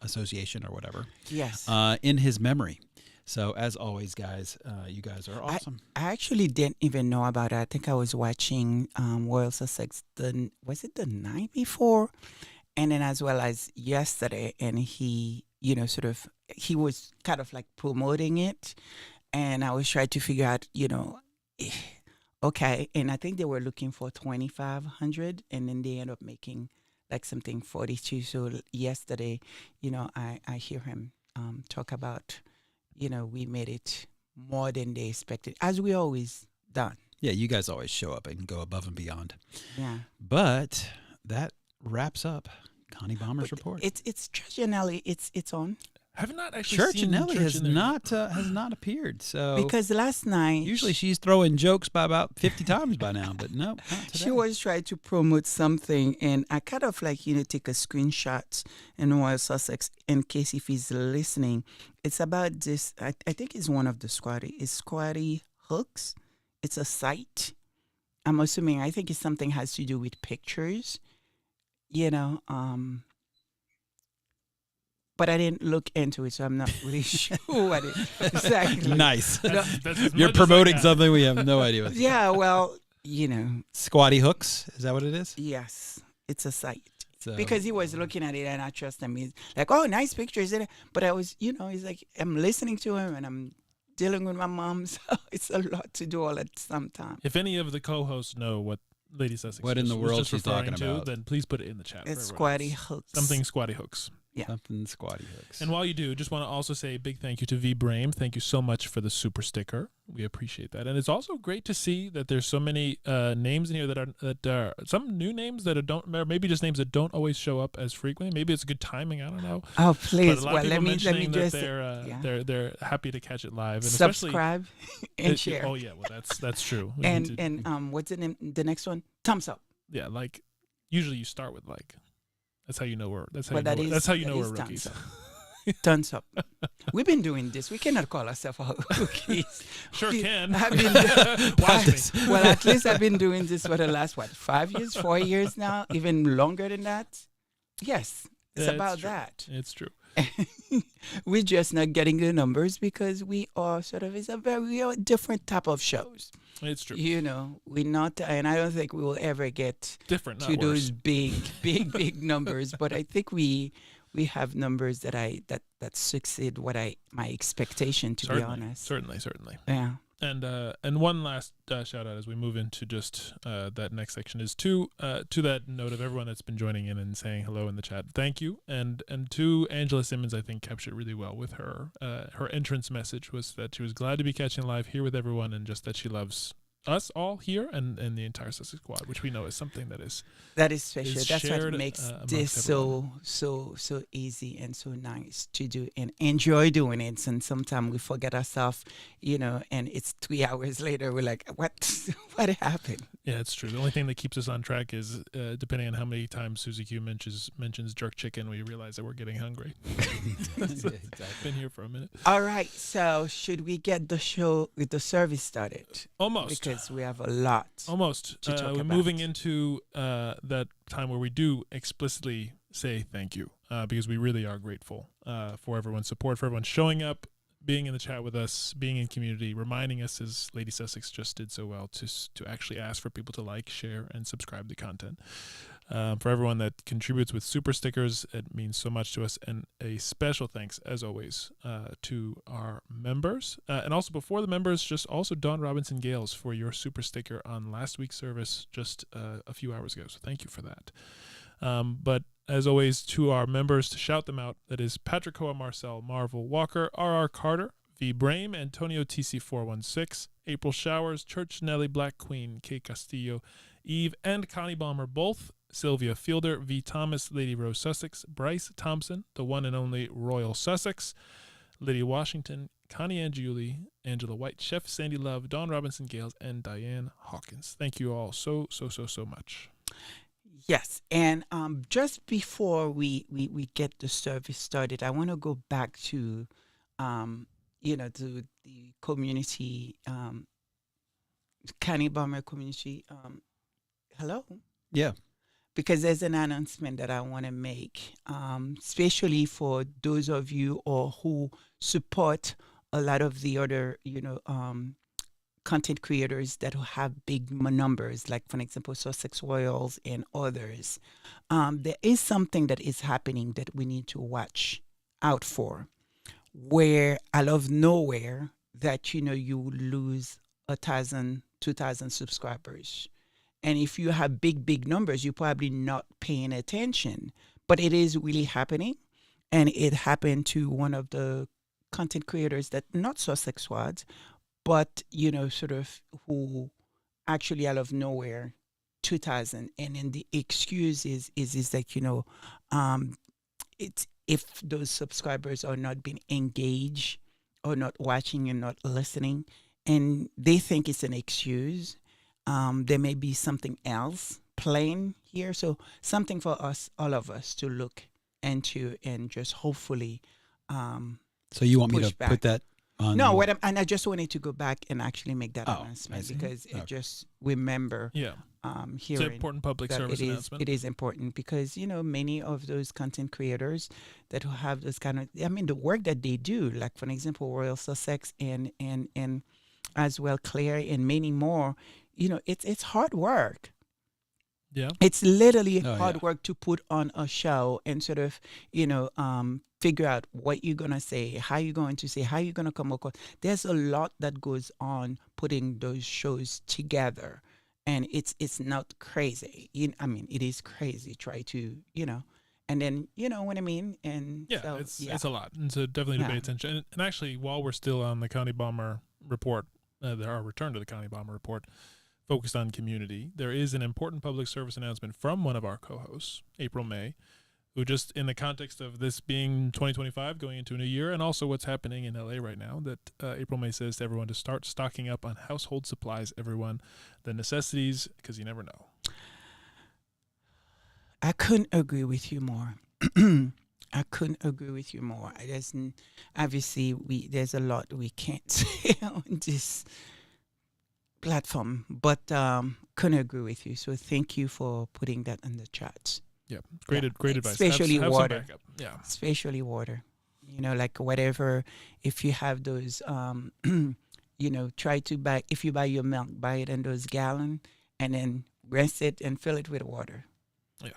Association or whatever. Yes. In his memory. So as always, guys, you guys are awesome. I actually didn't even know about it. I think I was watching Royal Sussex, was it the night before? And then as well as yesterday, and he, he was kind of like promoting it, and I was trying to figure out, okay, and I think they were looking for 2,500, and then they end up making like something 42. So yesterday, I hear him talk about, we made it more than they expected, as we always done. Yeah, you guys always show up and go above and beyond. Yeah, but that wraps up Connie Bomber's report. It's Church and Nelly. It's on. Have not actually Church seen and Nelly Church has in there. not appeared. So Because last night usually she's throwing jokes by about 50 times by now, but no, not today. she was trying to promote something, and I kind of like take a screenshot in Royal Sussex in case if he's listening. It's about this. I think it's one of the Squatty. It's Squatty Hooks. It's a site. I'm assuming. I think it's something has to do with pictures. But I didn't look into it, so I'm not really sure what it exactly. Nice. That's as You're much as promoting I got. something we have no idea what. Yeah, well, Squatty Hooks, is that what it is? yes, it's a site. So, Because he was looking at it and I trust him. He's like, oh, nice pictures. But I was, he's like, I'm listening to him and I'm dealing with my mom. So it's a lot to do all at some time. If any of the co-hosts know what Lady Sussex What in the was world just she's referring talking to, about. then please put it in the chat. It's for everyone squatty else. hooks. Something squatty hooks. Yeah. Something squatty hooks. And while you do, just want to also say a big thank you to V Brame. Thank you so much for the super sticker. We appreciate that. And it's also great to see that there's so many names in here that are some new names that don't, maybe just names that don't always show up as frequently. Maybe it's good timing. I don't know. Oh, But please. a lot Well, of people let me mentioning that just they're happy to catch it live, and subscribe and especially share. Oh yeah, well that's true. We need to- And what's the name? The next one? Thumbs up. yeah, like usually you start with like. That's how you know we're. That's how Well, you know. That's how you that know we're is rookies. thumbs up. Thumbs up. We've been doing this. We cannot call ourselves rookies. Sure can. I've been Watch me. well, at least I've been doing this for the last 5 years, 4 years now, even longer than that. Yes, it's Yeah, about true. that. It's true. We're just not getting the numbers because we are we are different type of shows. It's true. You know, we're not, and I don't think we will ever get Different, to not worse. those big numbers. But I think we have numbers that succeed what my expectation, to be honest. Certainly. Yeah. And one last shout out as we move into just that next section is to that note of everyone that's been joining in and saying hello in the chat. Thank you, and to Angela Simmons, I think captured really well with her entrance message was that she was glad to be catching live here with everyone, and just that she loves us all here and the entire Sussex squad, which we know is something that is special. is That's what shared, makes amongst this everyone. so easy and so nice to do and enjoy doing it. And sometimes we forget ourselves, you know, and it's 3 hours later we're like, what happened? Yeah, it's true. The only thing that keeps us on track is depending on how many times Susie Q mentions jerk chicken, we realize that we're getting hungry. Exactly. Been here for a minute. All right, so should we get the service started? Almost. Because we have a lot. Almost. to talk We're about. moving into that time where we do explicitly say thank you because we really are grateful for everyone's support, for everyone showing up, being in the chat with us, being in community, reminding us, as Lady Sussex just did so well, to actually ask for people to like, share, and subscribe to content. For everyone that contributes with super stickers, it means so much to us. And a special thanks, as always, to our members. And also before the members, just also Dawn Robinson Gales for your super sticker on last week's service just a few hours ago. So thank you for that. But as always, to our members, to shout them out, that is Patrick Hoa, Marcel, Marvel, Walker, R.R. Carter, V. Brame, Antonio TC416, April Showers, Church Nelly, Black Queen, K. Castillo, Eve, and Connie Balmer, both, Sylvia Fielder, V. Thomas, Lady Rose Sussex, Bryce Thompson, the one and only Royal Sussex, Lydia Washington, Connie and Julie, Angela White, Chef Sandy Love, Dawn Robinson Gales, and Diane Hawkins. Thank you all so much. Yes, and just before we get the service started, I want to go back to, to the community, Connie Balmer community. Hello? Yeah. Because there's an announcement that I want to make, especially for those of you who support a lot of the other, content creators that have big numbers, like, for example, Sussex Royals and others. There is something that is happening that we need to watch out for, where out of nowhere that, you lose 1,000, 2,000 subscribers. And if you have big numbers, you're probably not paying attention. But it is really happening. And it happened to one of the content creators that not Sussex Squads, but, sort of who actually out of nowhere, 2,000. And then the excuse is that, it's if those subscribers are not being engaged or not watching and not listening, and they think it's an excuse. There may be something else playing here. So something for us, all of us, to look into and just hopefully So you want me to put that on? No, and I just wanted to go back and actually make that announcement see. because Okay. it just remember Yeah. It's hearing an important public that service it is announcement. it is important because many of those content creators that have those kind of the work that they do, like for example Royal Sussex and as well Claire and many more, it's hard work. Yeah. It's literally Oh, hard yeah. work to put on a show and sort of, figure out what you're going to say, how you're going to say, how you're going to come across. There's a lot that goes on putting those shows together. and it's not crazy. I mean, it is crazy. Try to, and then you know what I mean. And Yeah, so, it's a lot, and so definitely to pay Yeah. attention. And actually, while we're still on the county bomber report, our return to the county bomber report, focused on community, there is an important public service announcement from one of our co-hosts, April May, who just in the context of this being 2025 going into a new year and also what's happening in LA right now, that April May says to everyone to start stocking up on household supplies, everyone, the necessities, because you never know. I couldn't agree with you more. I couldn't agree with you more. Obviously there's a lot we can't say on this platform, but couldn't agree with you. So thank you for putting that in the chat. Yeah, great advice. Especially have water. some backup. Yeah, Especially water. Like whatever. If you have those, try to buy. If you buy your milk, buy it in those gallon, and then rinse it and fill it with water. Yeah,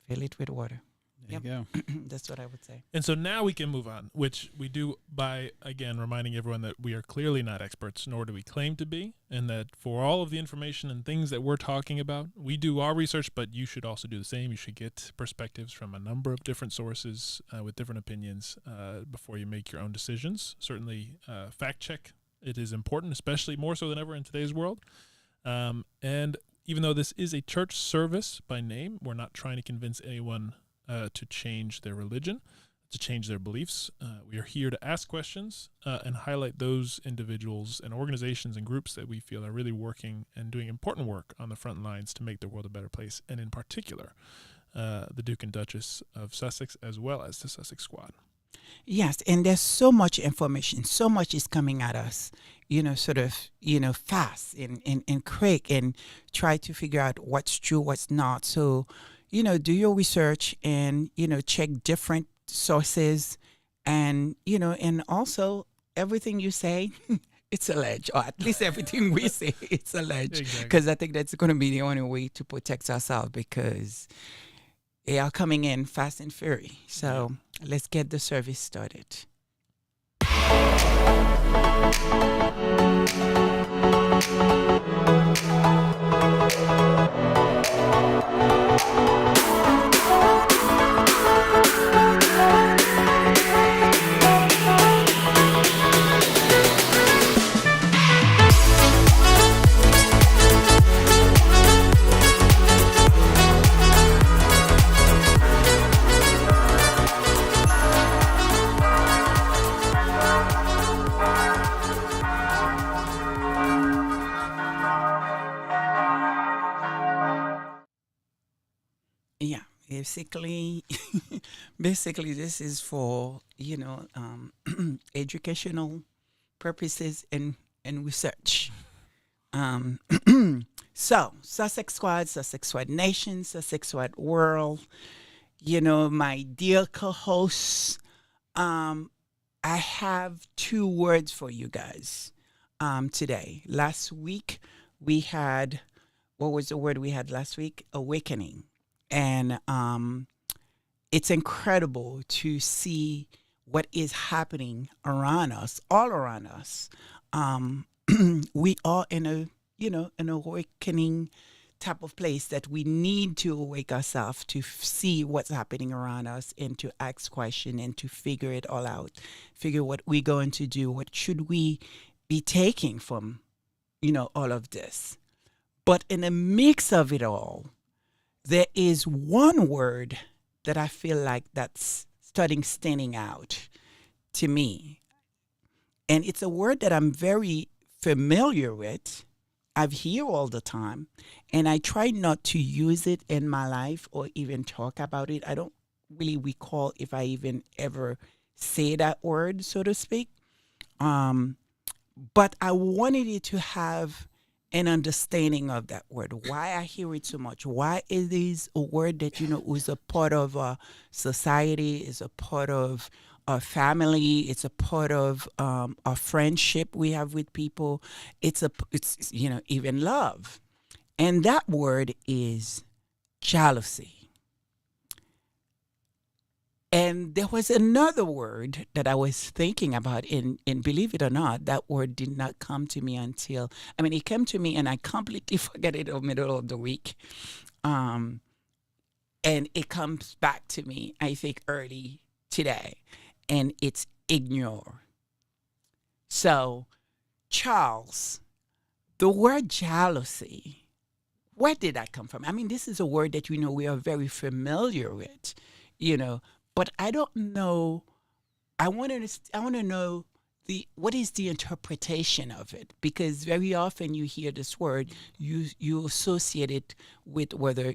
fill it with water. There you go. That's what I would say. And so now we can move on, which we do by, again, reminding everyone that we are clearly not experts, nor do we claim to be, and that for all of the information and things that we're talking about, we do our research, but you should also do the same. You should get perspectives from a number of different sources with different opinions before you make your own decisions. Certainly fact check. It is important, especially more so than ever in today's world. And even though this is a church service by name, we're not trying to convince anyone to change their religion, to change their beliefs. We are here to ask questions and highlight those individuals and organizations and groups that we feel are really working and doing important work on the front lines to make the world a better place, and in particular, the Duke and Duchess of Sussex, as well as the Sussex Squad. Yes, and there's so much information, so much is coming at us, fast and quick, and try to figure out what's true, what's not. So, do your research and, check different sources and, and also everything you say, it's alleged, or at least everything we say, it's alleged. Because I think that's going to be the only way to protect ourselves, because they are coming in fast and furious. So let's get the service started. Yeah, basically this is for, educational purposes and research. So Sussex Squad Nation, Sussex Squad World, my dear co-hosts, I have 2 words for you guys today. Last week we had, what was the word we had last week? Awakening. And it's incredible to see what is happening around us, all around us. We are in an awakening type of place that we need to awake ourselves to see what's happening around us and to ask questions and to figure it all out, figure what we're going to do, what should we be taking from, all of this. But in the mix of it all, there is one word that I feel like that's standing out to me. And it's a word that I'm very familiar with. I've heard all the time. And I try not to use it in my life or even talk about it. I don't really recall if I even ever say that word, so to speak. But I wanted you to have an understanding of that word, why I hear it so much, why it is a word that, is a part of a society, is a part of a family, it's a part of a friendship we have with people, it's even love. And that word is jealousy. And there was another word that I was thinking about, and believe it or not, that word did not come to me until, I mean, it came to me and I completely forget it in the middle of the week. Um, and it comes back to me, I think, early today, and it's ignore. So, Charles, the word jealousy, where did that come from? I mean, this is a word that we are very familiar with, but I don't know. I want to know what is the interpretation of it, because very often you hear this word, you associate it with whether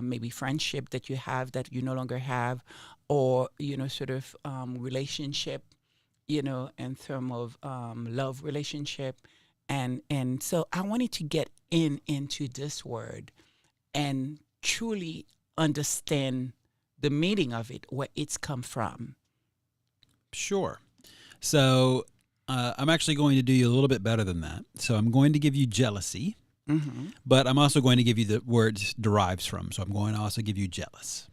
maybe friendship that you have that you no longer have, or sort of relationship, in terms of love relationship, and so I wanted to get into this word and truly understand the meaning of it, where it's come from. Sure. So I'm actually going to do you a little bit better than that. So I'm going to give you jealousy, but I'm also going to give you the word it derives from. So I'm going to also give you jealous.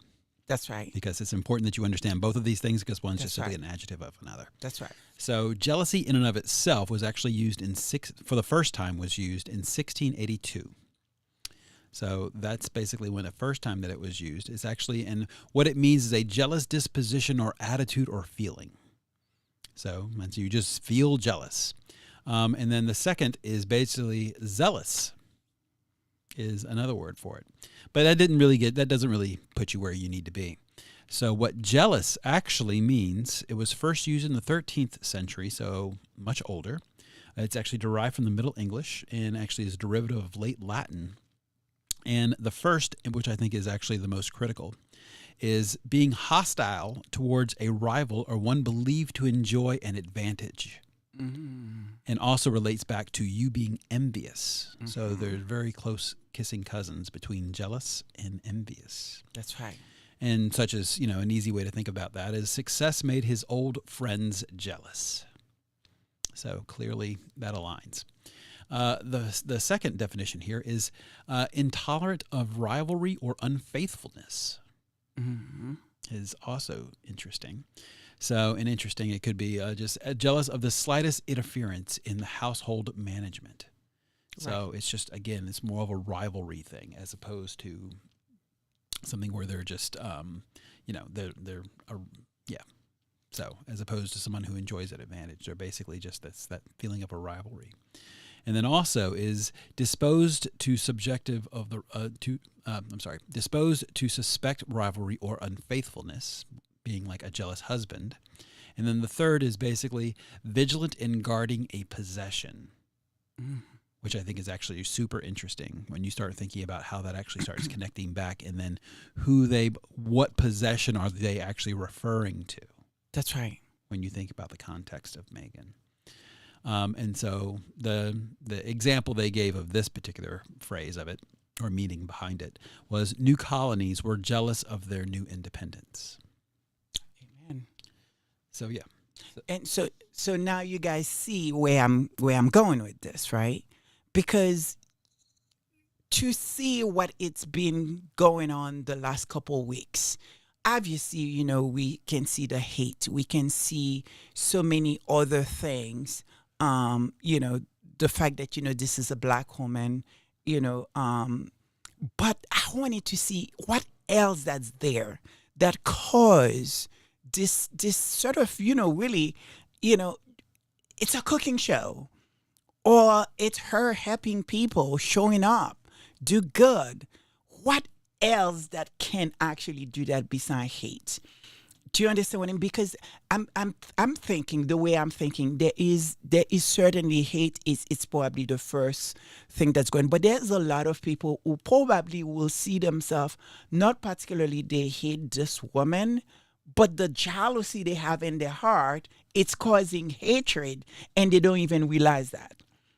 That's right. Because it's important that you understand both of these things, because one's That's just simply right. an adjective of another. That's right. So jealousy in and of itself was actually used for the first time was used in 1682. So that's basically when the first time that it was used. It's actually, and what it means is a jealous disposition or attitude or feeling. So you just feel jealous. And then the second is basically zealous is another word for it. But that doesn't really put you where you need to be. So what jealous actually means, it was first used in the 13th century, so much older. It's actually derived from the Middle English and actually is a derivative of late Latin. And the first, which I think is actually the most critical, is being hostile towards a rival or one believed to enjoy an advantage. And also relates back to you being envious. So there's very close kissing cousins between jealous and envious. That's right. And such as, an easy way to think about that is success made his old friends jealous. So clearly that aligns. The second definition here is intolerant of rivalry or unfaithfulness. Is also interesting. So, it could be just jealous of the slightest interference in the household management. So It's just, again, it's more of a rivalry thing as opposed to something where they're just, So as opposed to someone who enjoys that advantage, they're basically just that feeling of a rivalry. And then also is disposed to disposed to suspect rivalry or unfaithfulness, being like a jealous husband. And then the third is basically vigilant in guarding a possession, which I think is actually super interesting when you start thinking about how that actually starts connecting back, and then what possession are they actually referring to? That's right. When you think about the context of Megan. And so the example they gave of this particular phrase of it, or meaning behind it, was new colonies were jealous of their new independence. Amen. So yeah. And so now you guys see where I'm going with this, right? Because to see what it's been going on the last couple of weeks, obviously, we can see the hate. We can see so many other things. The fact that, this is a black woman, but I wanted to see what else that's there that cause this sort of, really, it's a cooking show, or it's her helping people, showing up, do good. What else that can actually do that besides hate? Do you understand what I mean? Because I'm thinking the way I'm thinking. There is certainly hate. It's probably the first thing that's going. But there's a lot of people who probably will see themselves not particularly they hate this woman, but the jealousy they have in their heart, it's causing hatred, and they don't even realize that.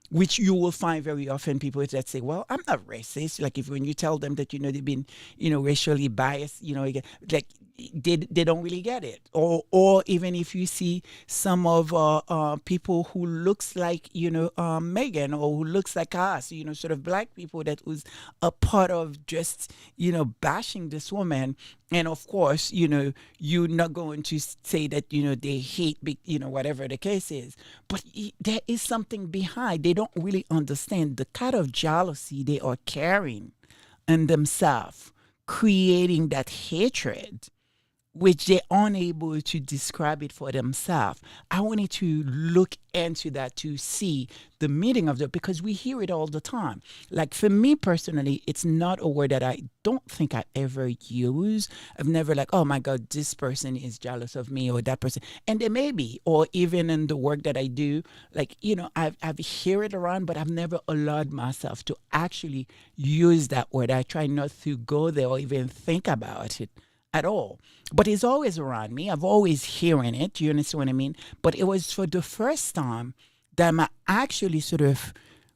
Which you will find very often people that say, well, I'm not racist. Like when you tell them that, they've been, racially biased, like they don't really get it. Or even if you see some of people who looks like Megan, or who looks like us, sort of black people that was a part of just bashing this woman. And of course, you're not going to say that they hate whatever the case is, but there is something behind. They don't really understand the kind of jealousy they are carrying in themselves, creating that hatred, which they're unable to describe it for themselves. I wanted to look into that to see the meaning of that, because we hear it all the time. Like for me personally, it's not a word that I don't think I ever use. I've never like, oh my God, this person is jealous of me, or that person. And they may be, or even in the work that I do, like, I've hear it around, but I've never allowed myself to actually use that word. I try not to go there or even think about it at all. But it's always around me. I've always hearing it. Do you understand what I mean? But it was for the first time that I actually sort of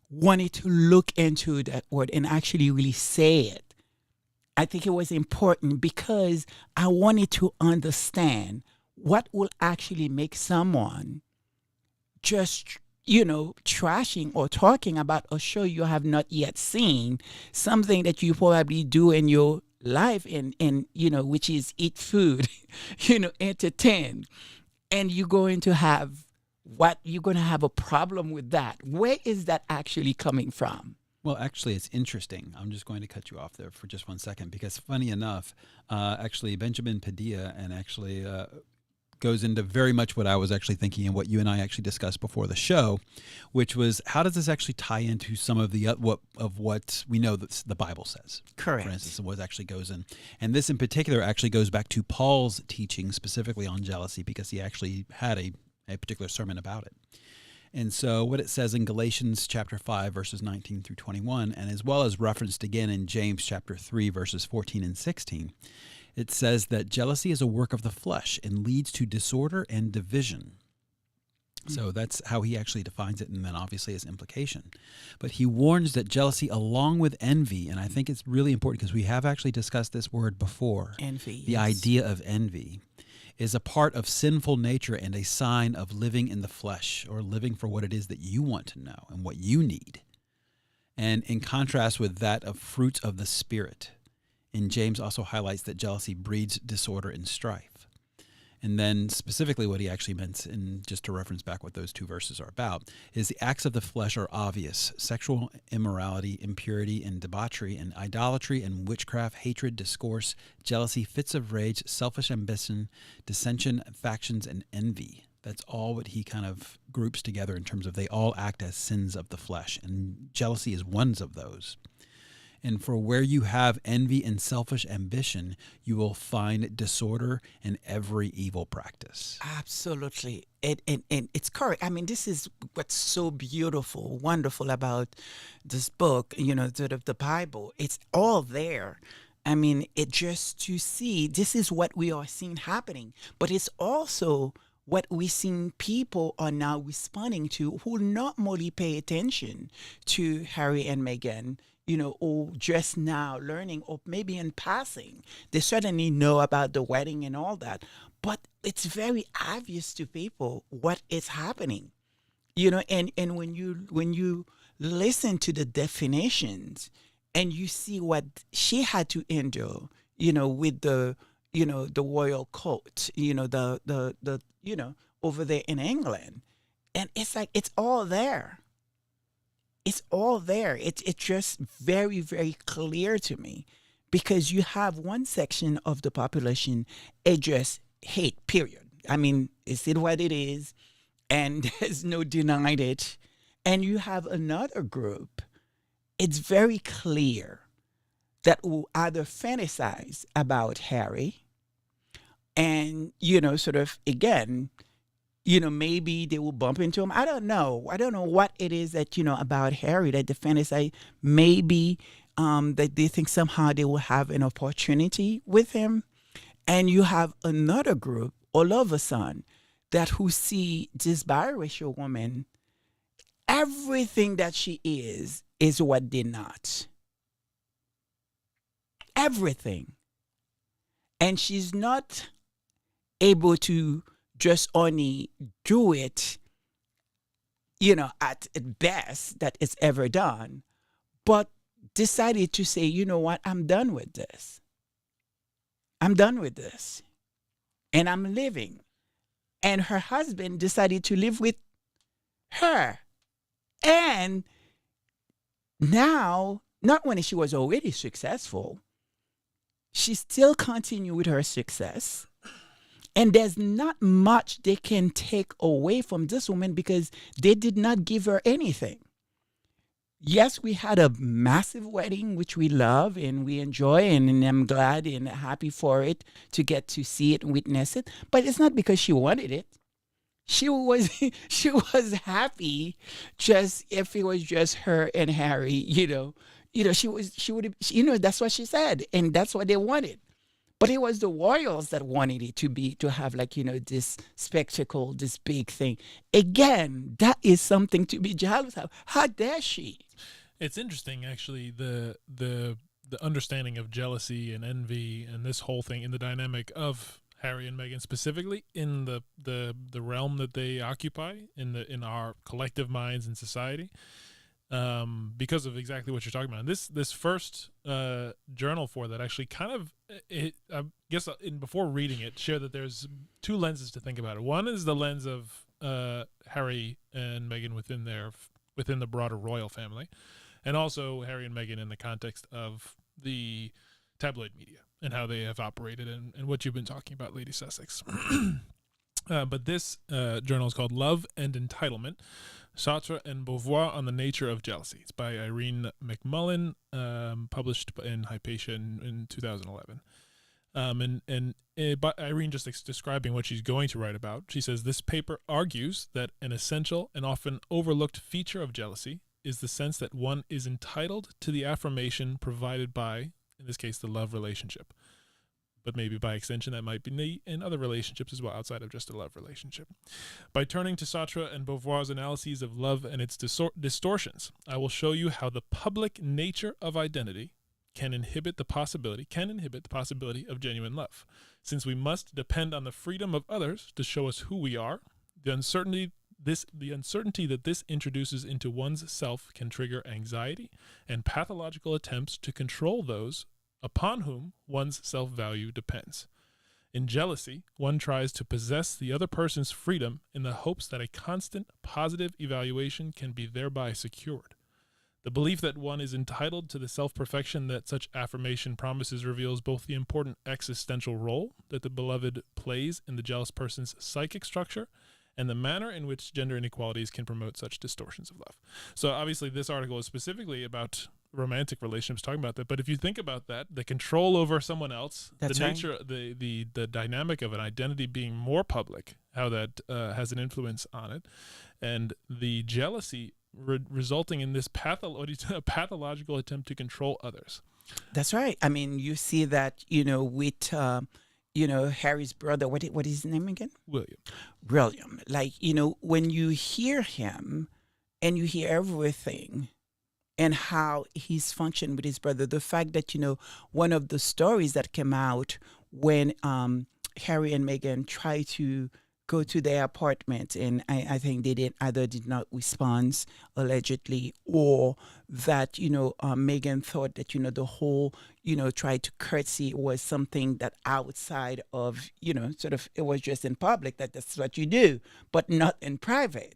wanted to look into that word and actually really say it. I think it was important because I wanted to understand what will actually make someone just trashing or talking about a show you have not yet seen, something that you probably do in your life, and which is eat food, entertain, and you're going to have a problem with that. Where is that actually coming from? Well, actually, it's interesting. I'm just going to cut you off there for just 1 second, because funny enough, actually Benjamin Padilla and actually goes into very much what I was actually thinking and what you and I actually discussed before the show, which was, how does this actually tie into some of the what we know that the Bible says? Correct. For instance, what actually goes in. And this in particular actually goes back to Paul's teaching specifically on jealousy, because he actually had a particular sermon about it. And so what it says in Galatians chapter 5, verses 19 through 21, and as well as referenced again in James chapter 3, verses 14 and 16, it says that jealousy is a work of the flesh and leads to disorder and division. So that's how he actually defines it, and then obviously his implication. But he warns that jealousy, along with envy, and I think it's really important because we have actually discussed this word before. Envy. The idea of envy is a part of sinful nature and a sign of living in the flesh, or living for what it is that you want to know and what you need. And in contrast with that of fruits of the Spirit. And James also highlights that jealousy breeds disorder and strife. And then specifically what he actually meant, and just to reference back what those two verses are about, is the acts of the flesh are obvious: sexual immorality, impurity, and debauchery, and idolatry, and witchcraft, hatred, discourse, jealousy, fits of rage, selfish ambition, dissension, factions, and envy. That's all what he kind of groups together in terms of they all act as sins of the flesh. And jealousy is one of those. And for where you have envy and selfish ambition, you will find disorder in every evil practice. Absolutely. And it's correct. I mean, this is what's so beautiful, wonderful about this book, sort of the Bible. It's all there. I mean, it just to see, this is what we are seeing happening. But it's also what we're seeing people are now responding to, who normally pay attention to Harry and Meghan, or just now learning, or maybe in passing. They certainly know about the wedding and all that, but it's very obvious to people what is happening. And when you listen to the definitions and you see what she had to endure, with the royal court, the over there in England, and it's like it's all there. It's all there. It's just very, very clear to me, because you have one section of the population, it just hate, period. I mean, is it what it is? And there's no denying it. And you have another group, it's very clear, that will either fantasize about Harry and, sort of, again, maybe they will bump into him. I don't know what it is that, about Harry that the fantasize. Maybe that they think somehow they will have an opportunity with him. And you have another group, all of a sudden, that who see this biracial woman, everything that she is what they're not. Everything. And she's not able to just only do it, at best that it's ever done, but decided to say, you know what, I'm done with this. I'm done with this. And I'm living. And her husband decided to live with her. And now, not when she was already successful, she still continued with her success. And there's not much they can take away from this woman because they did not give her anything. Yes, we had a massive wedding, which we love and we enjoy, and I'm glad and happy for it to get to see it and witness it. But it's not because she wanted it. She was she was happy just if it was just her and Harry, she would have, that's what she said, and that's what they wanted. But it was the royals that wanted it to have this spectacle, this big thing. Again, that is something to be jealous of. How dare she? It's interesting, actually, the understanding of jealousy and envy and this whole thing in the dynamic of Harry and Meghan, specifically in the realm that they occupy in our collective minds and society, because of exactly what you're talking about. And this first journal for that actually kind of, I guess before reading it, share that there's two lenses to think about it. One is the lens of Harry and Meghan within the broader royal family, and also Harry and Meghan in the context of the tabloid media and how they have operated and what you've been talking about, Lady Sussex. But this journal is called Love and Entitlement, Sartre and Beauvoir on the Nature of Jealousy. It's by Irene McMullen, published in Hypatia in 2011. But Irene just describing what she's going to write about. She says, this paper argues that an essential and often overlooked feature of jealousy is the sense that one is entitled to the affirmation provided by, in this case, the love relationship. But maybe by extension, that might be in other relationships as well, outside of just a love relationship. By turning to Sartre and Beauvoir's analyses of love and its distortions, I will show you how the public nature of identity can inhibit the possibility of genuine love. Since we must depend on the freedom of others to show us who we are, the uncertainty that this introduces into one's self can trigger anxiety and pathological attempts to control those upon whom one's self-value depends. In jealousy, one tries to possess the other person's freedom in the hopes that a constant positive evaluation can be thereby secured. The belief that one is entitled to the self-perfection that such affirmation promises reveals both the important existential role that the beloved plays in the jealous person's psychic structure and the manner in which gender inequalities can promote such distortions of love. So obviously this article is specifically about romantic relationships, talking about that. But if you think about that, the control over someone else, That's the right. nature, the dynamic of an identity being more public, how that has an influence on it, and the jealousy resulting in this pathological attempt to control others. That's right. I mean, you see that, with, Harry's brother. What is his name again? William. Like, when you hear him and you hear everything and how he's functioned with his brother, the fact that, one of the stories that came out when Harry and Meghan tried to go to their apartment, and I think they did not respond, allegedly, or that, Meghan thought that, the whole, try to curtsy was something that outside of, sort of, it was just in public, that's what you do, but not in private.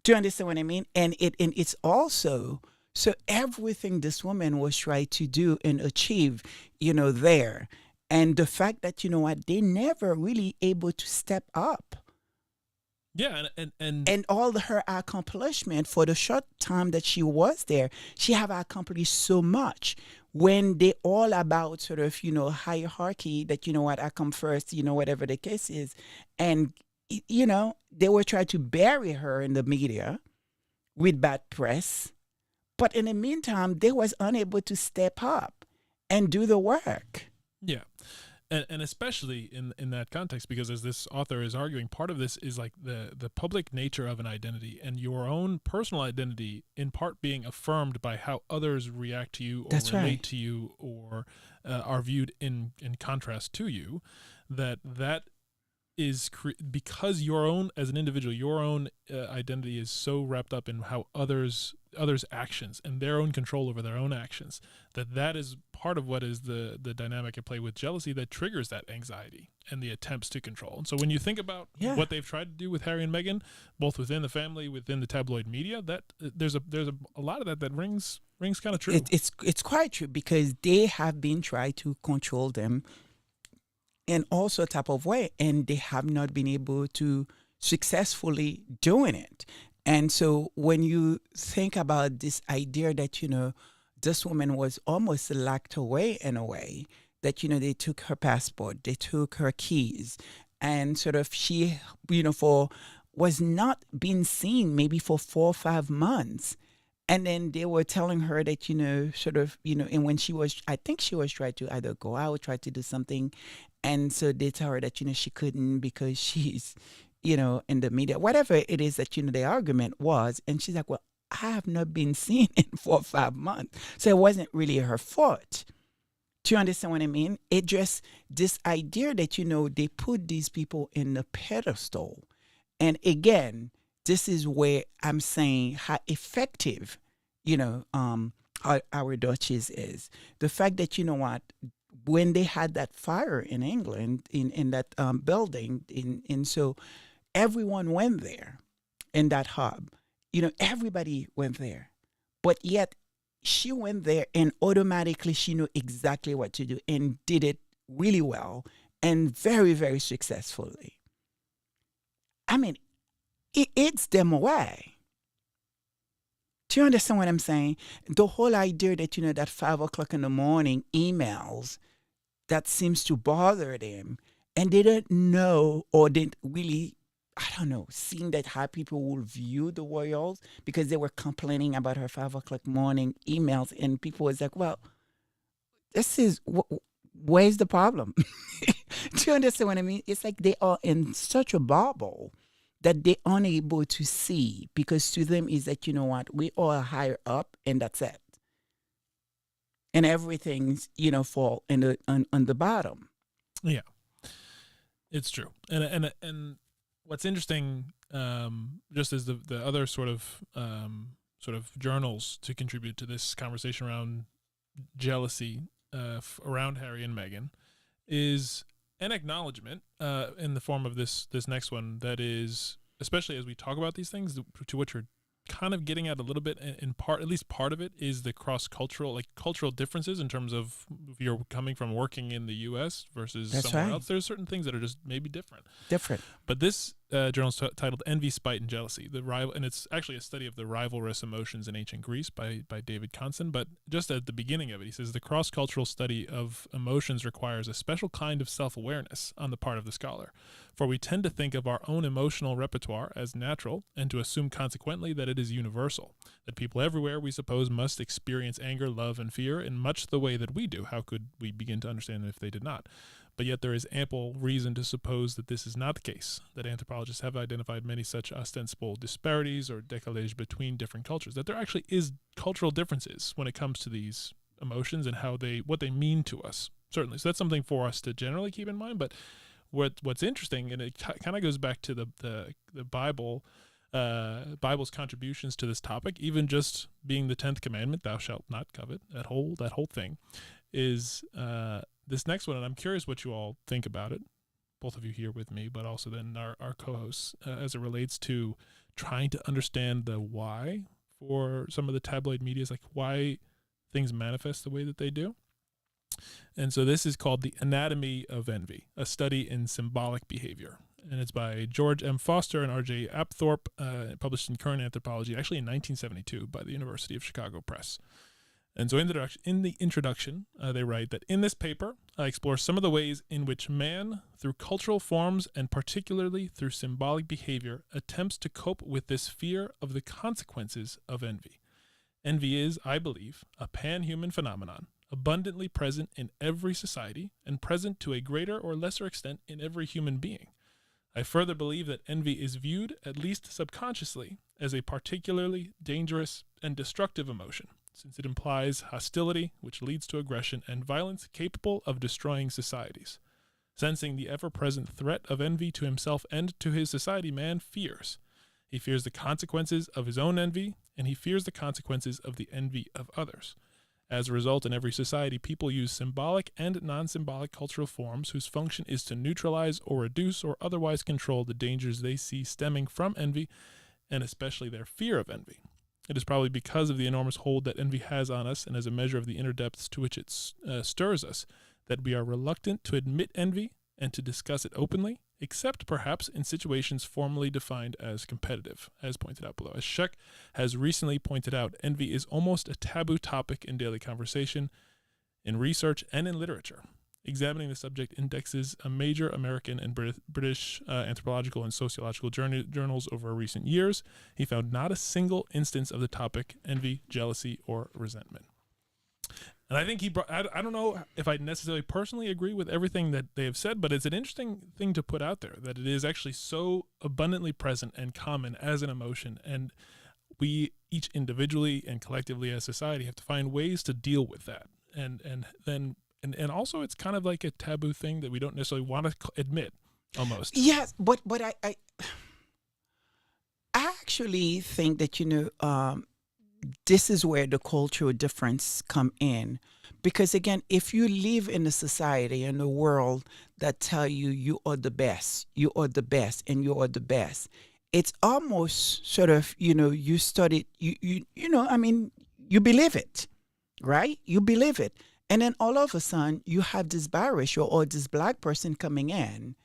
Do you understand what I mean? And it's also, so everything this woman was trying to do and achieve, there. And the fact that, they never really able to step up. Yeah, and all her accomplishment for the short time that she was there, she have accomplished so much. When they all about sort of, hierarchy that, I come first, whatever the case is. And, they were trying to bury her in the media with bad press. But in the meantime, they was unable to step up and do the work. Yeah. And especially in that context, because as this author is arguing, part of this is like the public nature of an identity and your own personal identity in part being affirmed by how others react to you or That's relate right. to you or are viewed in contrast to you, that is because your own, as an individual, your own identity is so wrapped up in how others actions and their own control over their own actions, that is part of what is the dynamic at play with jealousy that triggers that anxiety and the attempts to control. And so when you think about what they've tried to do with Harry and Meghan, both within the family, within the tabloid media, that there's a lot of that rings kind of true. It's quite true, because they have been trying to control them in all sorts of way, and they have not been able to successfully doing it. And so when you think about this idea that, this woman was almost locked away in a way, that, they took her passport, they took her keys, and sort of she, was not being seen maybe for 4 or 5 months. And then they were telling her that, and when I think she was trying to either go out, try to do something. And so they tell her that, she couldn't because she's, in the media, whatever it is that, the argument was. And she's like, well, I have not been seen in 4 or 5 months. So it wasn't really her fault. Do you understand what I mean? It just, this idea that, they put these people in the pedestal. And again, this is where I'm saying how effective, our Duchess is. The fact that, when they had that fire in England, in that building, and so everyone went there in that hub. Everybody went there. But yet she went there and automatically she knew exactly what to do and did it really well and very, very successfully. I mean, it eats them away. Do you understand what I'm saying? The whole idea that, that 5 o'clock in the morning emails, that seems to bother them, and they don't know, or didn't really, I don't know, seeing that how people will view the royals, because they were complaining about her 5 o'clock morning emails, and people was like, well, this is, where's the problem? Do you understand what I mean? It's like they are in such a bubble that they're unable to see, because to them is that, we all higher up and that's it. And everything's, fall on the bottom. Yeah, it's true. And what's interesting, just as the other sort of journals to contribute to this conversation around jealousy around Harry and Meghan, is an acknowledgement in the form of this next one that is, especially as we talk about these things, to what you're kind of getting at a little bit in part, at least part of it, is the cross-cultural, like cultural differences in terms of if you're coming from working in the U.S. versus somewhere else. There's certain things that are just maybe different. But this journal is titled Envy, Spite, and Jealousy, and it's actually a study of the rivalrous emotions in ancient Greece by David Conson. But just at the beginning of it, he says the cross-cultural study of emotions requires a special kind of self-awareness on the part of the scholar, for we tend to think of our own emotional repertoire as natural and to assume consequently that it is universal, that people everywhere, we suppose, must experience anger, love, and fear in much the way that we do. How could we begin to understand if they did not? But yet there is ample reason to suppose that this is not the case, that anthropologists have identified many such ostensible disparities or décalage between different cultures, that there actually is cultural differences when it comes to these emotions and what they mean to us, certainly. So that's something for us to generally keep in mind. But what's interesting, and it kind of goes back to the Bible, Bible's contributions to this topic, even just being the 10th commandment, thou shalt not covet, that whole thing, is this next one. And I'm curious what you all think about it, both of you here with me, but also then our co-hosts, as it relates to trying to understand the why for some of the tabloid medias, like why things manifest the way that they do. And so this is called The Anatomy of Envy, a study in symbolic behavior. And it's by George M. Foster and R.J. Apthorpe, published in Current Anthropology, actually in 1972 by the University of Chicago Press. And so in the introduction, they write that in this paper, I explore some of the ways in which man, through cultural forms and particularly through symbolic behavior, attempts to cope with this fear of the consequences of envy. Envy is, I believe, a pan-human phenomenon, abundantly present in every society and present to a greater or lesser extent in every human being. I further believe that envy is viewed, at least subconsciously, as a particularly dangerous and destructive emotion, since it implies hostility, which leads to aggression, and violence capable of destroying societies. Sensing the ever-present threat of envy to himself and to his society, man fears. He fears the consequences of his own envy, and he fears the consequences of the envy of others. As a result, in every society, people use symbolic and non-symbolic cultural forms whose function is to neutralize or reduce or otherwise control the dangers they see stemming from envy, and especially their fear of envy. It is probably because of the enormous hold that envy has on us, and as a measure of the inner depths to which it stirs us, that we are reluctant to admit envy and to discuss it openly, except perhaps in situations formally defined as competitive, as pointed out below. As Sheck has recently pointed out, envy is almost a taboo topic in daily conversation, in research, and in literature. Examining the subject indexes a major American and British anthropological and sociological journals over recent years, he found not a single instance of the topic envy, jealousy, or resentment. And I think he brought, I don't know if I necessarily personally agree with everything that they have said, but it's an interesting thing to put out there, that it is actually so abundantly present and common as an emotion. And we each individually and collectively as society have to find ways to deal with that. And also it's kind of like a taboo thing that we don't necessarily want to admit almost. Yes, but I actually think that, this is where the cultural difference come in, because again, if you live in a society in a world that tell you you are the best, and you are the best, it's almost sort of you study you believe it, right? You believe it, and then all of a sudden you have this biracial or this black person coming in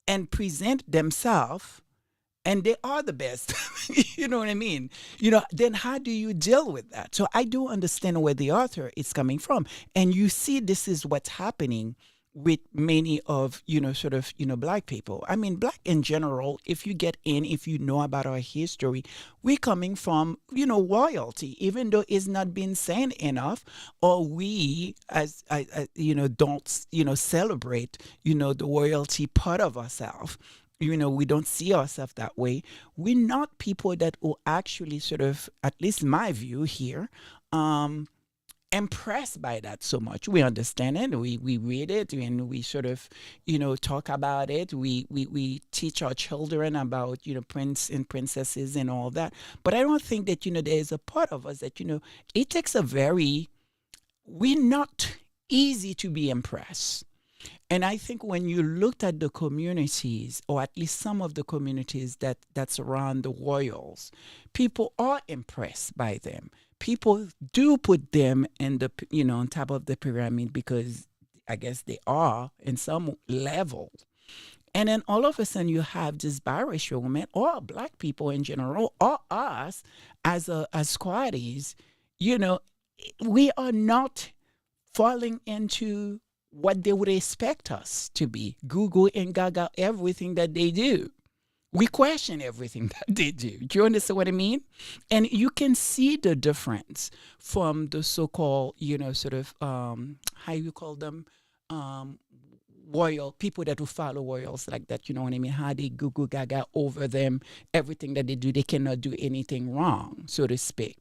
and present themselves. And they are the best. You know what I mean? Then how do you deal with that? So I do understand where the author is coming from. And you see, this is what's happening with many of, black people. I mean, black in general, if you get in, if you know about our history, we're coming from, royalty, even though it's not been said enough, or we don't, celebrate, the royalty part of ourselves. We don't see ourselves that way. We're not people that will actually sort of, at least my view here, impressed by that so much. We understand it, we read it, and we sort of, talk about it. We teach our children about, prince and princesses and all that. But I don't think that, there is a part of us that, it takes we're not easy to be impressed. And I think when you looked at the communities, or at least some of the communities that's around the royals, people are impressed by them. People do put them in the, on top of the pyramid, because I guess they are in some level. And then all of a sudden you have this biracial woman, or black people in general, or us as squatties, we are not falling into what they would expect us to be. Google and Gaga everything that they do. We question everything that they do. Do you understand what I mean? And you can see the difference from the so-called, how you call them, royal people that will follow royals like that. You know what I mean? How they Google Gaga over them, everything that they do, they cannot do anything wrong, so to speak.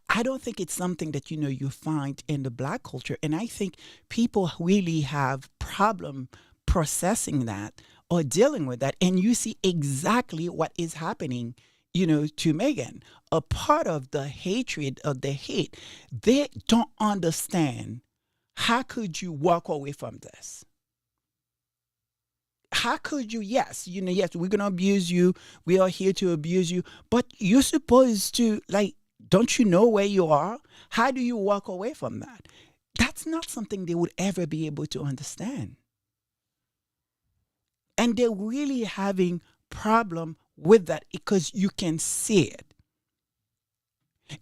I don't think it's something that, you find in the black culture. And I think people really have problem processing that or dealing with that. And you see exactly what is happening, to Meghan. A part of the hatred, of the hate, they don't understand. How could you walk away from this? How could you? Yes, yes, we're going to abuse you. We are here to abuse you. But you're supposed to, don't you know where you are? How do you walk away from that? That's not something they would ever be able to understand. And they're really having problem with that because you can see it.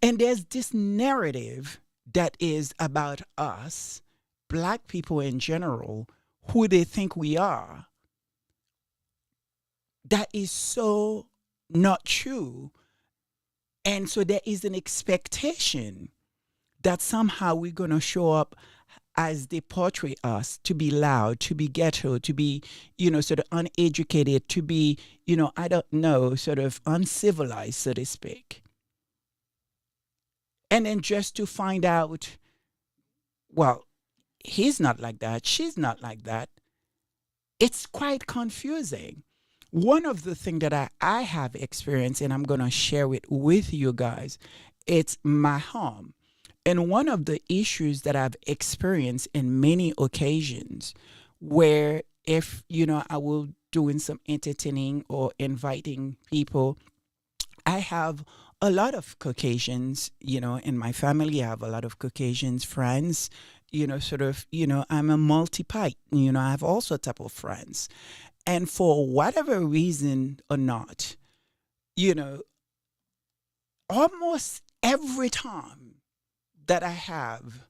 And there's this narrative that is about us, black people in general, who they think we are, that is so not true. And so there is an expectation that somehow we're going to show up as they portray us, to be loud, to be ghetto, to be, sort of uneducated, to be, I don't know, sort of uncivilized, so to speak. And then just to find out, well, he's not like that, she's not like that. It's quite confusing. One of the things that I have experienced, and I'm going to share it with you guys, it's my home. And one of the issues that I've experienced in many occasions where if, I will doing some entertaining or inviting people, I have a lot of Caucasians, in my family. I have a lot of Caucasians friends, I'm a multi-pite, I have all sorts of friends. And for whatever reason or not, you know, almost every time that I have,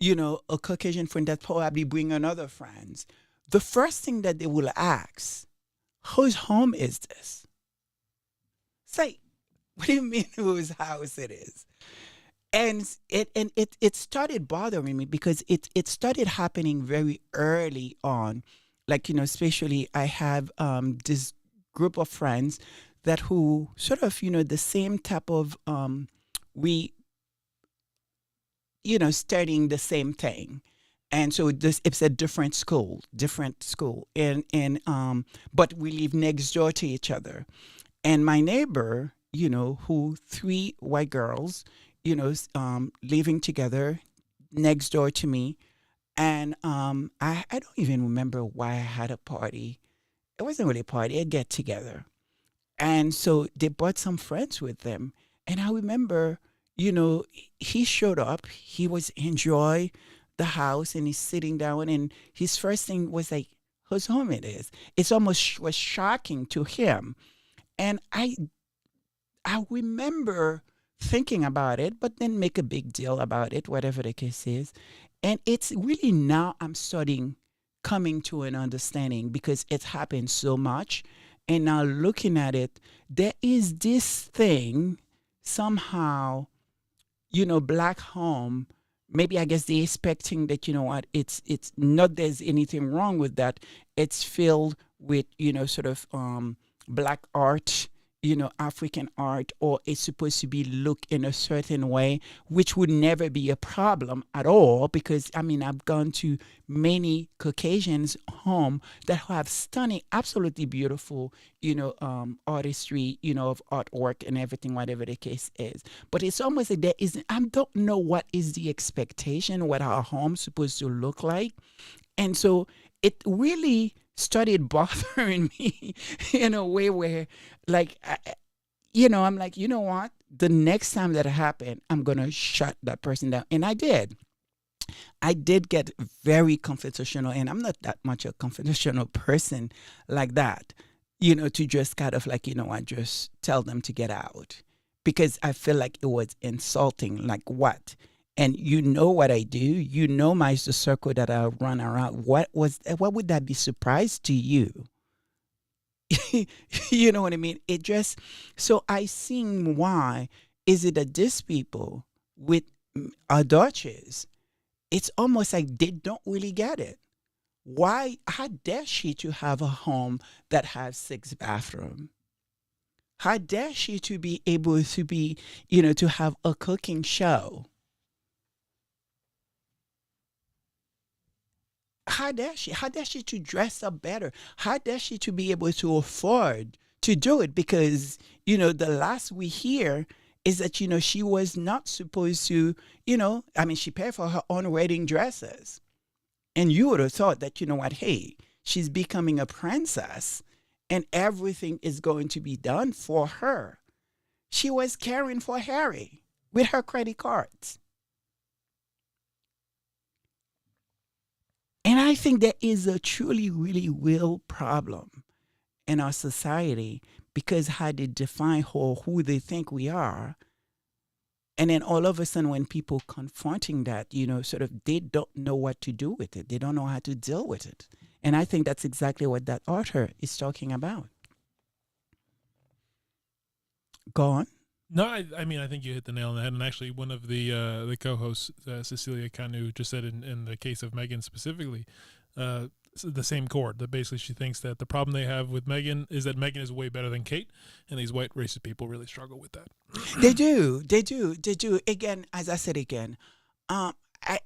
a Caucasian friend that probably bring another friends, the first thing that they will ask, whose home is this? Say, what do you mean whose house it is? And it started bothering me because it started happening very early on. Like, especially I have this group of friends that who sort of, the same type of we studying the same thing. And so this it's a different school. And but we live next door to each other. And my neighbor, who three white girls, living together next door to me. And I don't even remember why I had a party. It wasn't really a party, a get together. And so they brought some friends with them. And I remember, he showed up, he was enjoy the house and he's sitting down and his first thing was like, whose home it is. It's almost was shocking to him. And I remember thinking about it, but then make a big deal about it, whatever the case is. And it's really now I'm starting coming to an understanding because it's happened so much. And now looking at it, there is this thing somehow, black home. Maybe I guess they're expecting that, what, it's not there's anything wrong with that. It's filled with, sort of black art, African art, or it's supposed to be look in a certain way, which would never be a problem at all. Because I mean, I've gone to many Caucasians' home that have stunning, absolutely beautiful, artistry, of artwork and everything, whatever the case is. But it's almost like there isn't. I don't know what is the expectation, what our home's supposed to look like, and so it really started bothering me in a way where, like, I'm like, you know what? The next time that happened, I'm going to shut that person down. And I did. I did get very confrontational, and I'm not that much a confrontational person like that, to just kind of like, I just tell them to get out because I feel like it was insulting. Like, what? And you know what I do. You know my the circle that I run around. What would that be surprise to you? You know what I mean? It just so I seen why is it that these people with adulteries, it's almost like they don't really get it. Why? How dare she to have a home that has 6 bathrooms? How dare she to be able to be, to have a cooking show? How dare she? How dare she to dress up better? How dare she to be able to afford to do it? Because, the last we hear is that, she was not supposed to, I mean, she paid for her own wedding dresses. And you would have thought that, what, hey, she's becoming a princess and everything is going to be done for her. She was caring for Harry with her credit cards. And I think there is a truly, really real problem in our society because how they define who they think we are. And then all of a sudden, when people confronting that, sort of, they don't know what to do with it. They don't know how to deal with it. And I think that's exactly what that author is talking about. Go on. No, I mean, I think you hit the nail on the head. And actually, one of the co-hosts, Cecilia Kanu, just said in the case of Megan specifically, the same chord. That basically she thinks that the problem they have with Meghan is that Meghan is way better than Kate, and these white racist people really struggle with that. They do. They do. They do. Again, as I said again,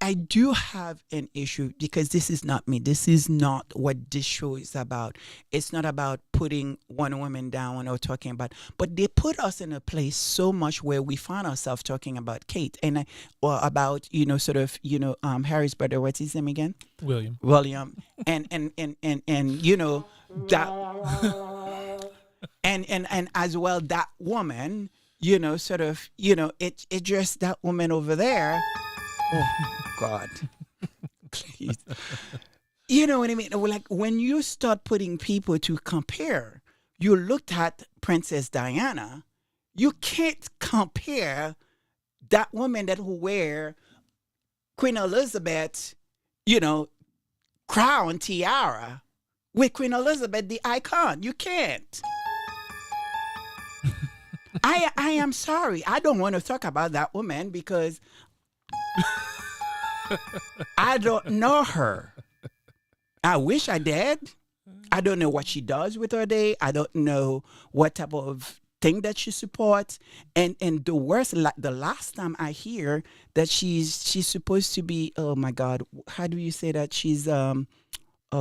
I do have an issue because this is not me. This is not what this show is about. It's not about putting one woman down or talking about, but they put us in a place so much where we find ourselves talking about Kate and or about, sort of, Harry's brother. What's his name again? William. And that, and as well, that woman, it just that woman over there. Oh, God. Please. You know what I mean? Like when you start putting people to compare, you looked at Princess Diana, you can't compare that woman that will wear Queen Elizabeth, crown tiara with Queen Elizabeth, the icon. You can't. I am sorry. I don't want to talk about that woman because I don't know her. I wish I did. I don't know what she does with her day. I don't know what type of thing that she supports. And the worst, the last time I hear that she's supposed to be, oh my God, how do you say that? She's oh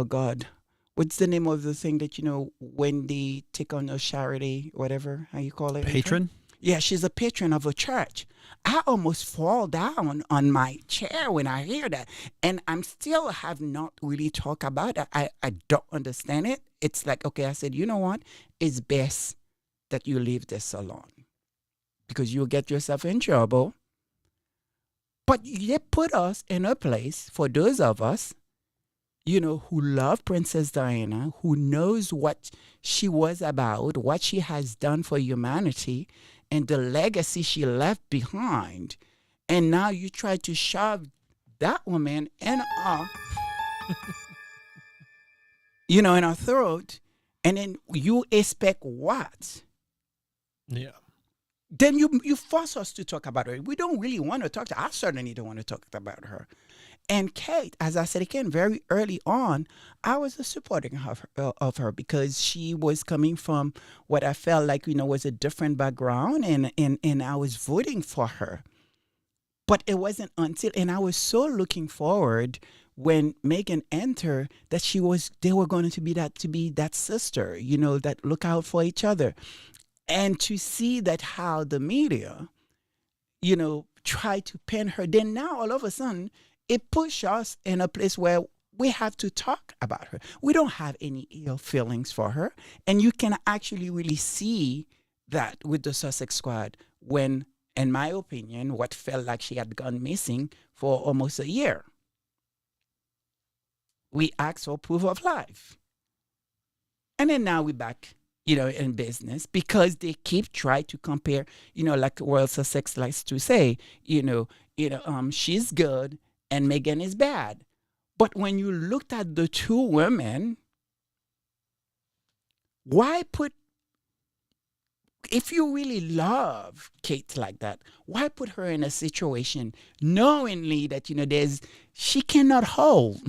God, what's the name of the thing that when they take on a charity, whatever, how you call it? Patron? Yeah, she's a patron of a church. I almost fall down on my chair when I hear that. And I'm still have not really talked about it. I don't understand it. It's like, okay, I said, you know what? It's best that you leave this alone because you'll get yourself in trouble. But they put us in a place for those of us, who love Princess Diana, who knows what she was about, what she has done for humanity, and the legacy she left behind. And now you try to shove that woman in our throat, and then you expect what? Yeah. Then you force us to talk about her. We don't really want to talk to her. I certainly don't want to talk about her. And Kate, as I said again, very early on, I was a supporting of her because she was coming from what I felt like, was a different background, and I was voting for her. But it wasn't until, and I was so looking forward when Meghan entered that they were going to be that sister, that look out for each other. And to see that how the media, try to pin her, then now all of a sudden, it pushed us in a place where we have to talk about her. We don't have any ill feelings for her. And you can actually really see that with the Sussex Squad when, in my opinion, what felt like she had gone missing for almost a year. We asked for proof of life. And then now we're back, in business because they keep trying to compare, like Royal Sussex likes to say, she's good and Meghan is bad. But when you looked at the two women, if you really love Kate like that, why put her in a situation knowingly that, she cannot hold,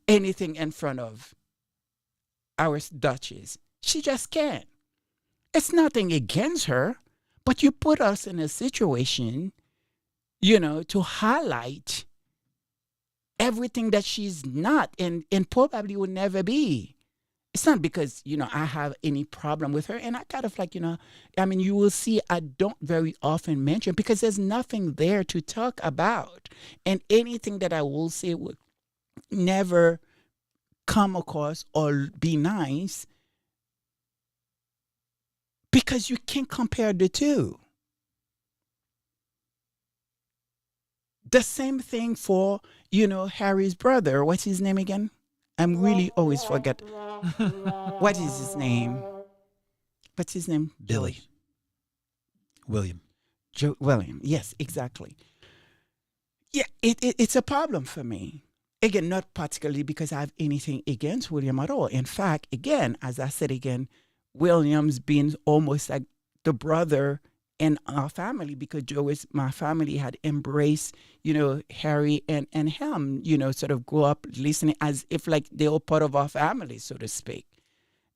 anything in front of our Duchess. She just can't. It's nothing against her, but you put us in a situation to highlight everything that she's not and probably will never be. It's not because, I have any problem with her. And I kind of like, you will see I don't very often mention because there's nothing there to talk about. And anything that I will say would never come across or be nice because you can't compare the two. The same thing for, Harry's brother. What's his name again? I'm really always forget. What is his name? What's his name? Billy. William. William. Yes, exactly. Yeah, it's a problem for me. Again, not particularly because I have anything against William at all. In fact, again, as I said again, William's being almost like the brother in our family, because my family had embraced, Harry and him, sort of grew up listening as if like they were part of our family, so to speak.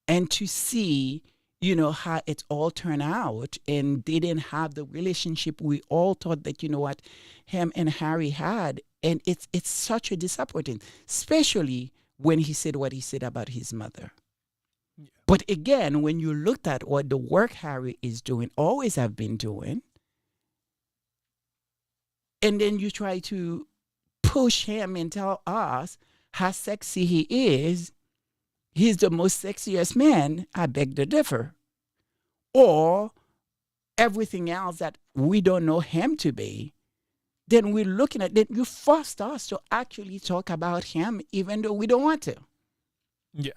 And to see, how it all turned out, and they didn't have the relationship we all thought that, what him and Harry had. And it's such a disappointing, especially when he said what he said about his mother. But again, when you looked at what the work Harry is doing, always have been doing, and then you try to push him and tell us how sexy he is, he's the most sexiest man, I beg to differ. Or everything else that we don't know him to be, then we're looking at, then you forced us to actually talk about him even though we don't want to. Yeah.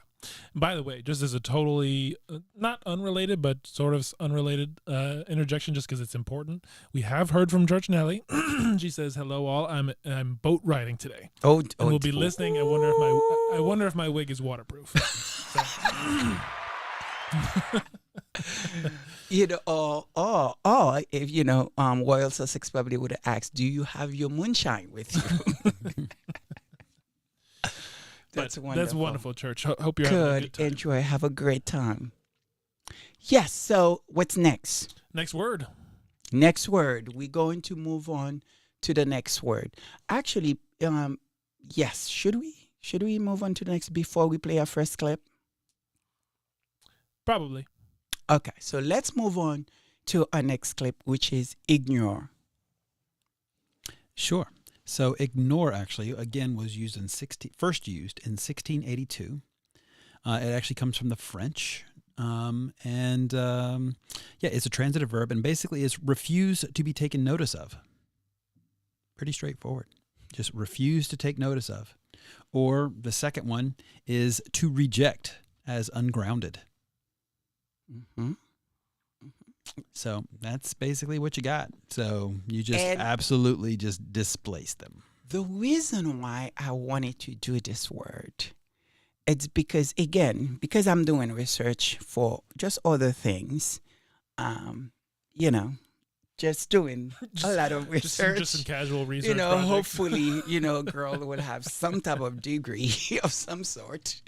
By the way, just as a totally not unrelated, but sort of unrelated interjection, just because it's important, we have heard from Church Nelly. She says, "Hello, all. I'm boat riding today. And we'll be listening. I wonder if my wig is waterproof." Or if Royal Sussex probably would have asked, "Do you have your moonshine with you?" That's wonderful. That's wonderful, Church. Hope you're having a good time. Enjoy. Have a great time. Yes. So what's next? Next word. Next word. We're going to move on to the next word. Actually, yes. Should we move on to the next before we play our first clip? Probably. Okay. So let's move on to our next clip, which is ignore. Sure. So ignore actually, again, was first used in 1682. It actually comes from the French. It's a transitive verb, and basically is refuse to be taken notice of. Pretty straightforward. Just refuse to take notice of. Or the second one is to reject as ungrounded. Mm-hmm. So that's basically what you got. So you just absolutely just displace them. The reason why I wanted to do this word, it's because, again, because I'm doing research for just other things, just doing a lot of research. Just some casual research projects. Hopefully, girl will have some type of degree of some sort.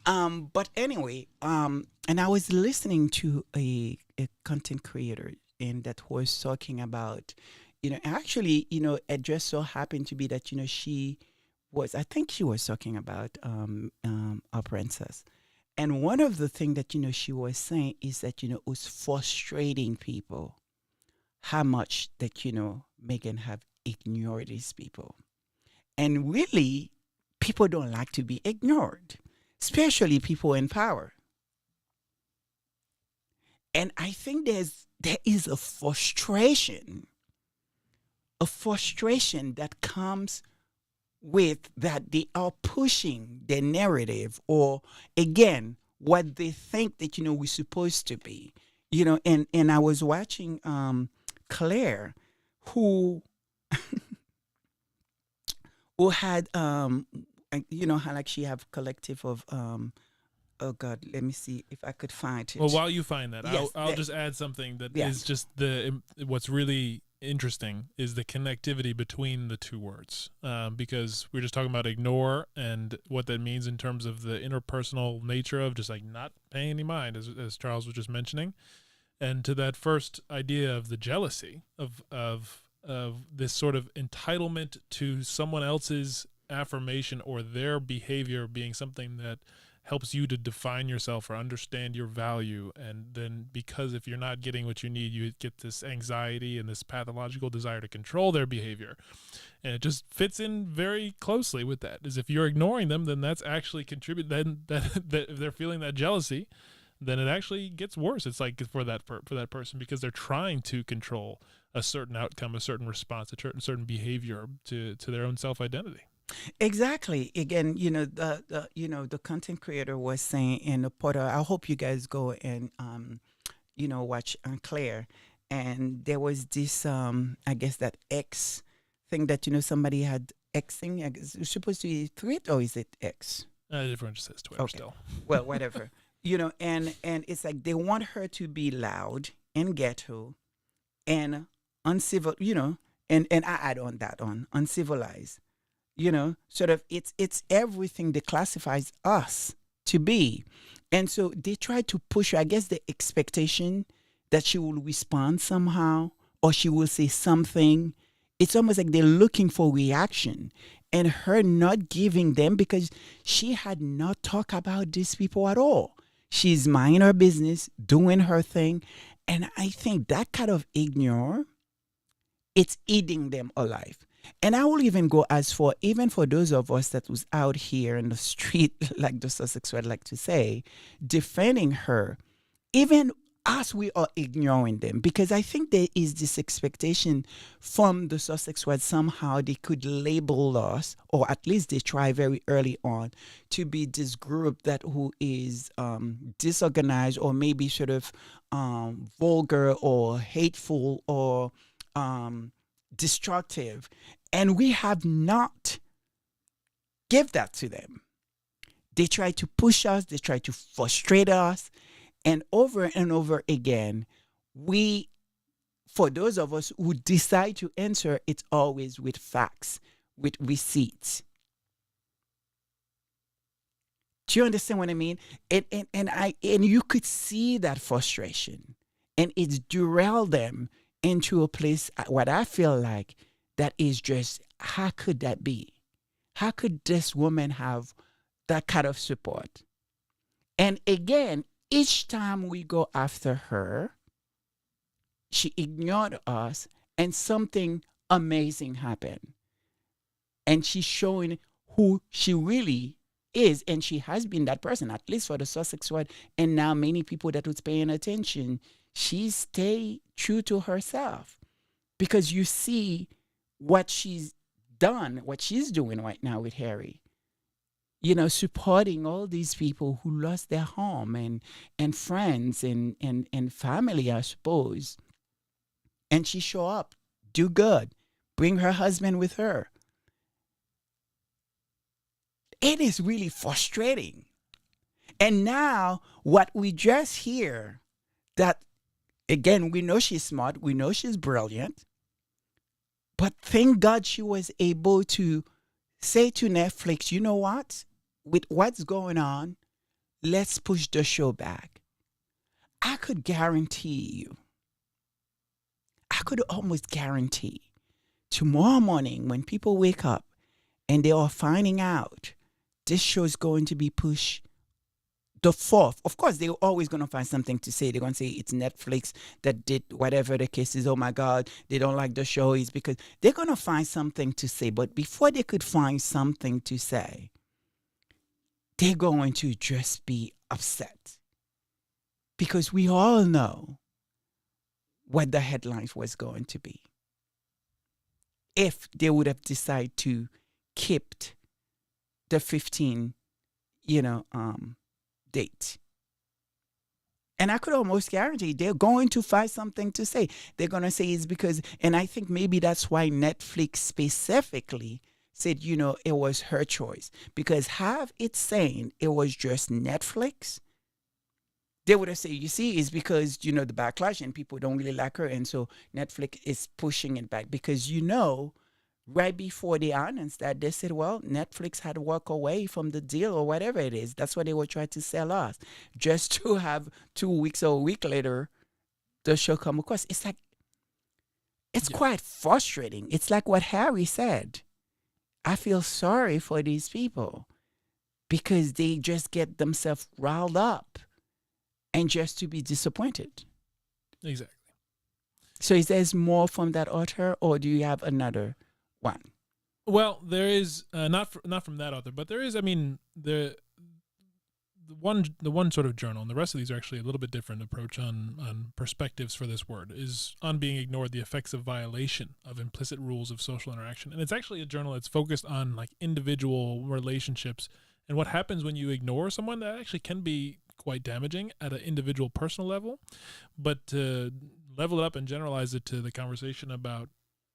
But anyway, and I was listening to a content creator and that was talking about, actually, it just so happened to be that, she was talking about our princess. And one of the things that, she was saying is that, it was frustrating people how much that, Meghan have ignored these people. And really, people don't like to be ignored, especially people in power. And I think there is a frustration that comes with that they are pushing their narrative, or again, what they think that, we're supposed to be. And I was watching Claire, who had how like she have collective of oh God, let me see if I could find it. Well, while you find that, Yes, I'll just add something that Yeah. is just what's really interesting is the connectivity between the two words, because we're just talking about ignore and what that means in terms of the interpersonal nature of just like not paying any mind, as Charles was just mentioning, and to that first idea of the jealousy of this sort of entitlement to someone else's affirmation or their behavior being something that helps you to define yourself or understand your value. And then because if you're not getting what you need, you get this anxiety and this pathological desire to control their behavior. And it just fits in very closely with that. Is if you're ignoring them, then that's actually contributing. That if they're feeling that jealousy, then it actually gets worse. It's like for that person, because they're trying to control a certain outcome, a certain response, a certain behavior to their own self-identity. Exactly. Again, the content creator was saying in the portal. I hope you guys go and watch Claire. And there was this I guess that X thing that somebody had Xing. I guess it's supposed to be tweet, or is it X? Everyone just says Twitter still. Well, whatever. And it's like they want her to be loud and ghetto and uncivil, and I add on that on uncivilized, sort of it's everything that classifies us to be. And so they try to push her, I guess the expectation that she will respond somehow or she will say something. It's almost like they're looking for reaction and her not giving them because she had not talked about these people at all. She's minding her business, doing her thing. And I think that kind of ignore, it's eating them alive. And I will even go as for even for those of us that was out here in the street, like the Sussex would like to say, defending her, even us, we are ignoring them because I think there is this expectation from the Sussex word somehow they could label us, or at least they try very early on to be this group that who is disorganized or maybe sort of vulgar or hateful or destructive, and we have not give that to them. They try to push us, they try to frustrate us, and over again, we, for those of us who decide to answer, it's always with facts, with receipts. Do you understand what I mean? And you could see that frustration, and it's derailed them into a place. What I feel like that is just, how could that be? How could this woman have that kind of support? And again, each time we go after her, she ignored us, and something amazing happened. And she's showing who she really is, and she has been that person, at least for the Sussex word. And now many people that was paying attention, she stayed true to herself because you see what she's done, what she's doing right now with Harry. Supporting all these people who lost their home and friends and family, I suppose. And she show up, do good, bring her husband with her. It is really frustrating. And now what we just hear, that again, we know she's smart, we know she's brilliant, but thank God she was able to say to Netflix, you know what? With what's going on, let's push the show back. I could guarantee you, I could almost guarantee tomorrow morning when people wake up and they are finding out this show is going to be pushed the fourth. Of course, they're always going to find something to say. They're going to say it's Netflix that did whatever the case is. Oh my God, they don't like the show. It's because they're going to find something to say. But before they could find something to say, they're going to just be upset. Because we all know what the headlines was going to be. If they would have decided to keep the 15, date. And I could almost guarantee they're going to find something to say. They're going to say it's because, and I think maybe that's why Netflix specifically said, it was her choice. Because have it saying it was just Netflix, they would have said, you see, it's because, the backlash and people don't really like her. And so Netflix is pushing it back because, right before they announced that, they said, well, Netflix had to walk away from the deal or whatever it is. That's what they were trying to sell us. Just to have 2 weeks or a week later, the show come across. It's like, it's quite frustrating. It's like what Harry said. I feel sorry for these people because they just get themselves riled up and just to be disappointed. Exactly. So is there more from that author, or do you have another one? Well, there is not from that author, but there is. I mean, the one sort of journal, and the rest of these are actually a little bit different approach on perspectives for this word, is on being ignored, the effects of violation of implicit rules of social interaction. And it's actually a journal that's focused on like individual relationships and what happens when you ignore someone. That actually can be quite damaging at an individual personal level. But to level it up and generalize it to the conversation about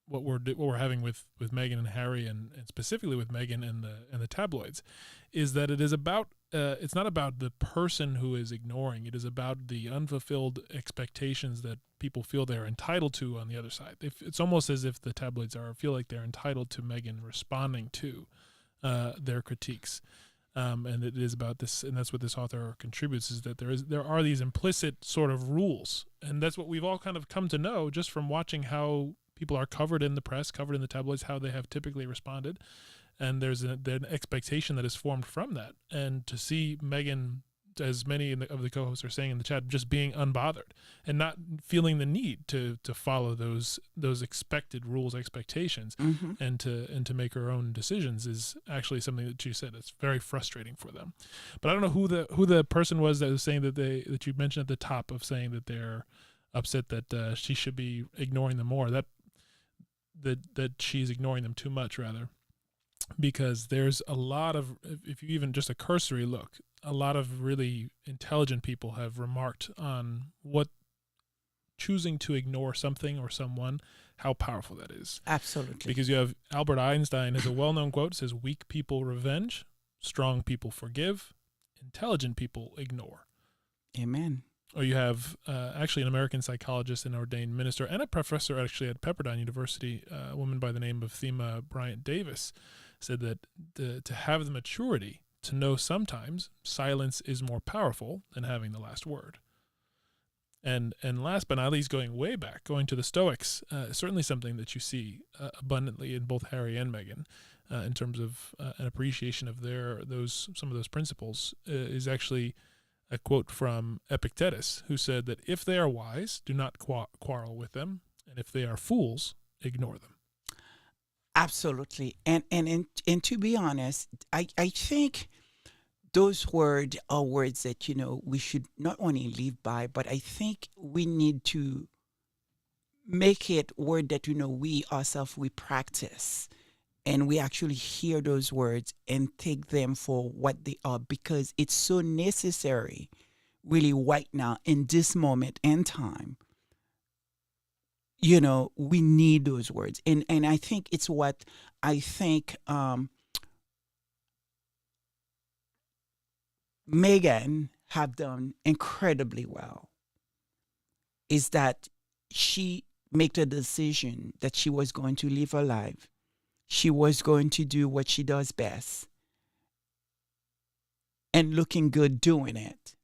what we're having with Meghan and Harry, and specifically with Meghan and the tabloids, is that it is about it's not about the person who is ignoring. It is about the unfulfilled expectations that people feel they're entitled to on the other side. It's almost as if the tabloids feel like they're entitled to Meghan responding to their critiques. And it is about this, and that's what this author contributes, is that there are these implicit sort of rules, and that's what we've all kind of come to know just from watching how people are covered in the press, covered in the tabloids, how they have typically responded, and there's an expectation that is formed from that. And to see Meghan, as many of the co-hosts are saying in the chat, just being unbothered and not feeling the need to follow those expected rules, expectations, and to make her own decisions is actually something that you said that's very frustrating for them. But I don't know who the person was that was saying that you mentioned at the top of saying that they're upset that she should be ignoring them more. That she's ignoring them too much, rather, because there's a lot of, if you even just a cursory look, a lot of really intelligent people have remarked on what choosing to ignore something or someone, how powerful that is. Absolutely. Because you have Albert Einstein has a well-known quote, says, "Weak people revenge, strong people forgive, intelligent people ignore." Amen. Or you have actually an American psychologist and ordained minister and a professor actually at Pepperdine University, a woman by the name of Thema Bryant Davis, said that to have the maturity to know sometimes silence is more powerful than having the last word. And last but not least, going way back, going to the Stoics, certainly something that you see abundantly in both Harry and Meghan, in terms of an appreciation of some of those principles, is actually a quote from Epictetus, who said that if they are wise, do not quarrel with them, and if they are fools, ignore them. Absolutely. And to be honest, I think those words are words that, we should not only live by, but I think we need to make it word that, we ourselves, we practice. And we actually hear those words and take them for what they are, because it's so necessary, really, right now, in this moment and time. We need those words. And I think it's what I think Meghan have done incredibly well, is that she made a decision that she was going to live her life. She was going to do what she does best, and looking good doing it.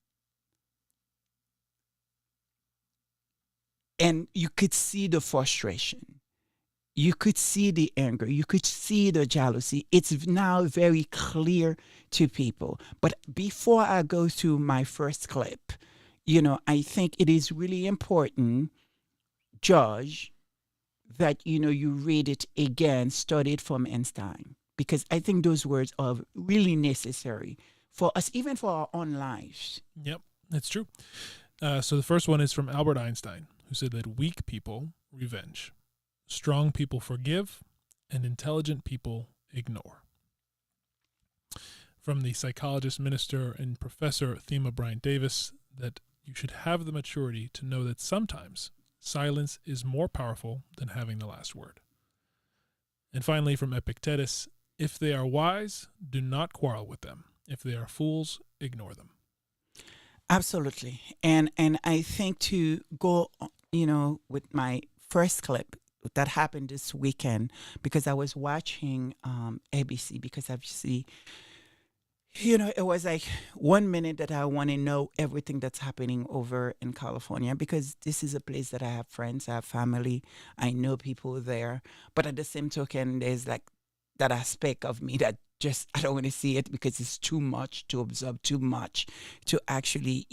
And you could see the frustration. You could see the anger. You could see the jealousy. It's now very clear to people. But before I go to my first clip, I think it is really important, Judge, that you read it again, study it from Einstein, because I think those words are really necessary for us, even for our own lives. Yep, that's true. So the first one is from Albert Einstein, who said that weak people revenge, strong people forgive, and intelligent people ignore. From the psychologist, minister, and professor Thema Bryant Davis, that you should have the maturity to know that sometimes silence is more powerful than having the last word. And finally, from Epictetus, if they are wise, do not quarrel with them. If they are fools, ignore them. Absolutely. And I think to go, with my first clip that happened this weekend, because I was watching ABC, because obviously, it was like 1 minute that I want to know everything that's happening over in California, because this is a place that I have friends, I have family, I know people there. But at the same token, there's like that aspect of me that just, I don't want to see it, because it's too much to absorb, too much to actually,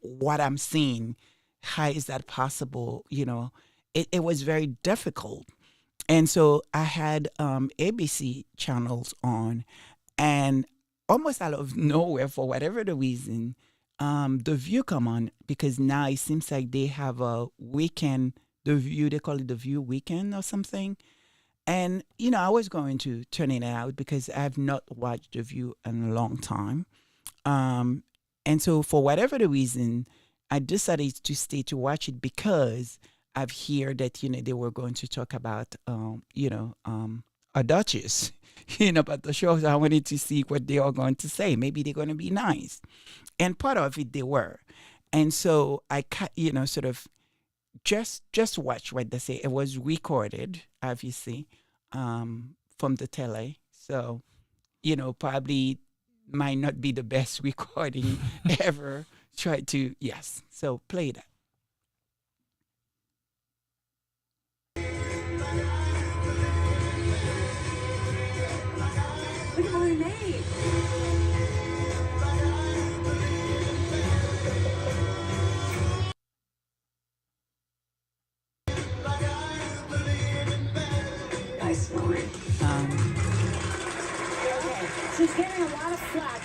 what I'm seeing. How is that possible? It was very difficult. And so I had ABC channels on, and almost out of nowhere, for whatever the reason, The View come on, because now it seems like they have a weekend, The View, they call it The View Weekend or something. And, I was going to turn it out because I have not watched The View in a long time. And so for whatever the reason, I decided to stay to watch it, because I've heard that, they were going to talk about, a duchess, about the show. So I wanted to see what they are going to say. Maybe they're going to be nice. And part of it, they were. And so I, sort of just watch what they say. It was recorded, obviously, from the tele. So, probably might not be the best recording ever. Try to, yes. So play that. Look at what we made. Nice line. Okay, she's getting a lot of flack.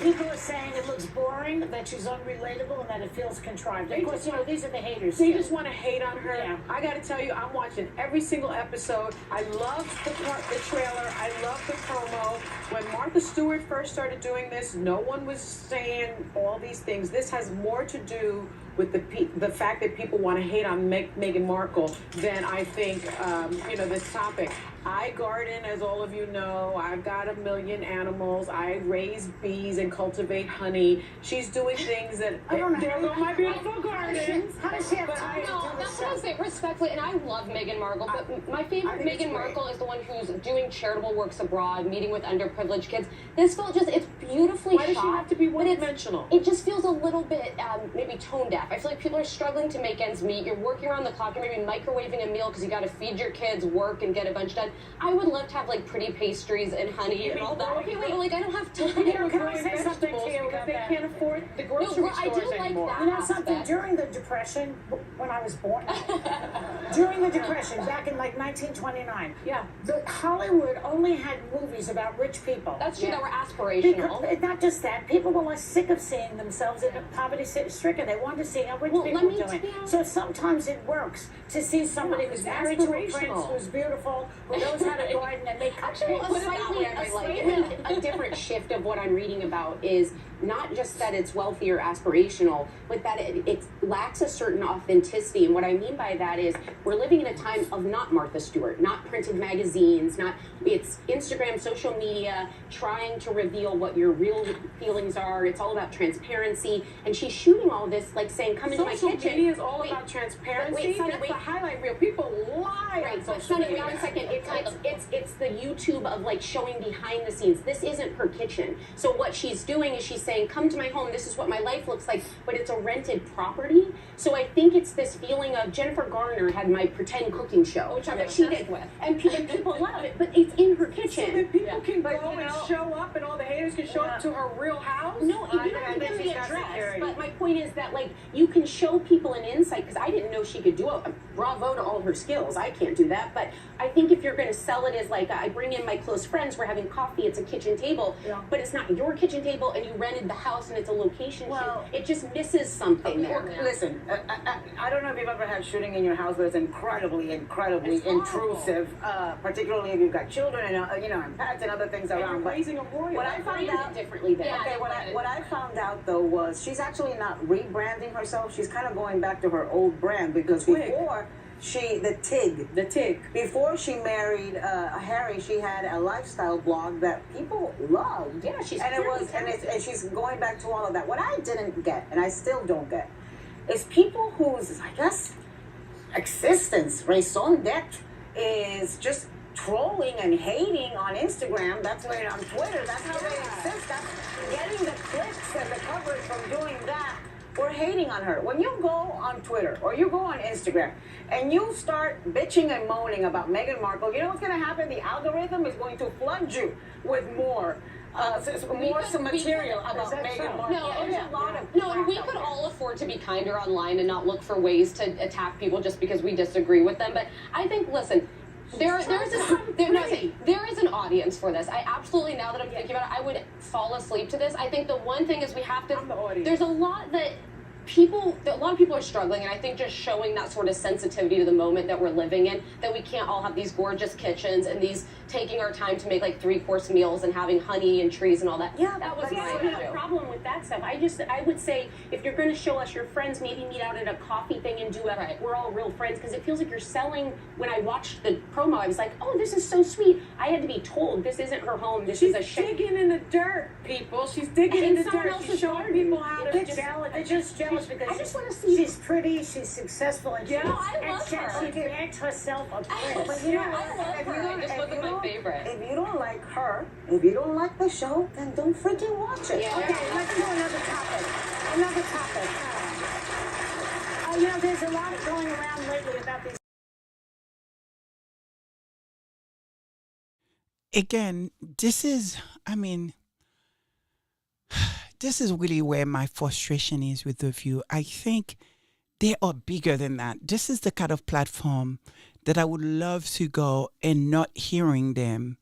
People are saying it looks boring, that she's unrelatable, and that it feels contrived. Of course, these are the haters. They just want to hate on her. Yeah. I got to tell you, I'm watching every single episode. I love the trailer. I love the promo. When Martha Stewart first started doing this, no one was saying all these things. This has more to do with the fact that people want to hate on Meghan Markle than I think, this topic. I garden, as all of you know. I've got 1 million animals. I raise bees and cultivate honey. She's doing things that... I don't know. There go my beautiful garden. How does she have time to No, do this that's what I stuff? say respectfully, and I love Meghan Markle, but my favorite think it's Meghan great. Markle is the one who's doing charitable works abroad, meeting with underprivileged kids. This felt it's beautifully Why does she shot. have to be but it's- one-dimensional? It just feels a little bit maybe tone deaf. I feel like people are struggling to make ends meet. You're working around the clock. You're maybe microwaving a meal because you got to feed your kids, work, and get a bunch done. I would love to have like pretty pastries and honey and all that. Okay, wait, like I don't have time. Can I say something to you because about they that? can't afford the grocery I do stores like anymore. that. You know something? aspect. During the Depression, when I was born, during the Depression, back in like 1929, Yeah. Hollywood only had movies about rich people. That's true. Yeah. That were aspirational. Because, not just that, people were like sick of seeing themselves in poverty-stricken. They wanted to see how rich Well, people let were me doing. tell you- So sometimes it works to see somebody Yeah, who's it's married to a prince, aspirational. who's beautiful, who knows how to garden and make Actually, cupcakes. put it that way, I like it. A different shift of what I'm reading about is not just that it's wealthy or aspirational, but that it lacks a certain authenticity. And what I mean by that is we're living in a time of not Martha Stewart, not printed magazines, it's Instagram, social media, trying to reveal what your real feelings are. It's all about transparency. And she's shooting all this, like saying, come into my Social kitchen. media is all Wait, about transparency. wait, Sonny, That's wait. the highlight reel. People lie Right, on but social Sonny, media. wait 1 second. It's the YouTube of like showing behind the scenes. This isn't her kitchen. So what she's doing is she's saying, come to my home, this is what my life looks like, but it's a rented property. So I think it's this feeling of Jennifer Garner had my pretend cooking show. Which I'm that she obsessed did with. And people love it, but it's in her So kitchen. that people can But, go you and know- show up and all the haters can show Yeah. up to her real house? No, you don't I have to think give me she's the got address. security. But my point is that like you can show people an insight because I didn't know she could do it. Bravo to all her skills. I can't do that. But I think if you're going to sell it as like I bring in my close friends, we're having coffee, it's a kitchen table, Yeah. but it's not your kitchen table and you rented the house and it's a location Well- shoot. It just misses something there. Listen, I don't know if you've ever had shooting in your house, but it's incredibly It's horrible. intrusive, particularly if you've got children and and pets and other things And around. you're But raising a royal. what I found Branded out differently there. Yeah. Okay, what I found out though was she's actually not rebranding herself. She's kind of going back to her old brand because Twig. before the TIG. Before she married Harry, she had a lifestyle blog that people loved. Yeah, she's and it was and she's going back to all of that. What I didn't get, and I still don't get, is people whose I guess existence, raison d'être, is just trolling and hating on Instagram. That's why on Twitter. That's how they exist. That's getting the clicks and the coverage from doing that. We're hating on her. When you go on Twitter or you go on Instagram and you start bitching and moaning about Meghan Markle, you know what's going to happen? The algorithm is going to flood you with more some material about that Meghan so? Markle. No, There's yeah. a lot of No, and crap we out could there. all afford to be kinder online and not look for ways to attack people just because we disagree with them. But I think, listen, there is an audience for this. I absolutely, now that I'm thinking about it, I would fall asleep to this. I think the one thing is we have to. I'm the audience. There's a lot that a lot of people are struggling, and I think just showing that sort of sensitivity to the moment that we're living in, that we can't all have these gorgeous kitchens and these taking our time to make like 3-course meals and having honey and trees and all that. Yeah, that was but my I don't have a issue. problem with that stuff. I would say if you're going to show us your friends, maybe meet out at a coffee thing and do a Right. we're all real friends, because it feels like you're selling. When I watched the promo, I was like, oh, this is so sweet. I had to be told this isn't her home. This is a digging in the dirt, people. She's digging in the dirt. She's showing people how They're just jealous because I just want to see. she's pretty, she's successful, and Yeah. No, I love she her. grants herself a prince. But you know, I love if you her. don't- It just if wasn't you my don't- favorite. If you don't like her, if you don't like the show, then don't freaking watch it. Yeah. Okay, let's do another topic. Another topic. There's a lot going around lately about these. Again, this is really where my frustration is with the View. I think they are bigger than that. This is the kind of platform that I would love to go and not hearing them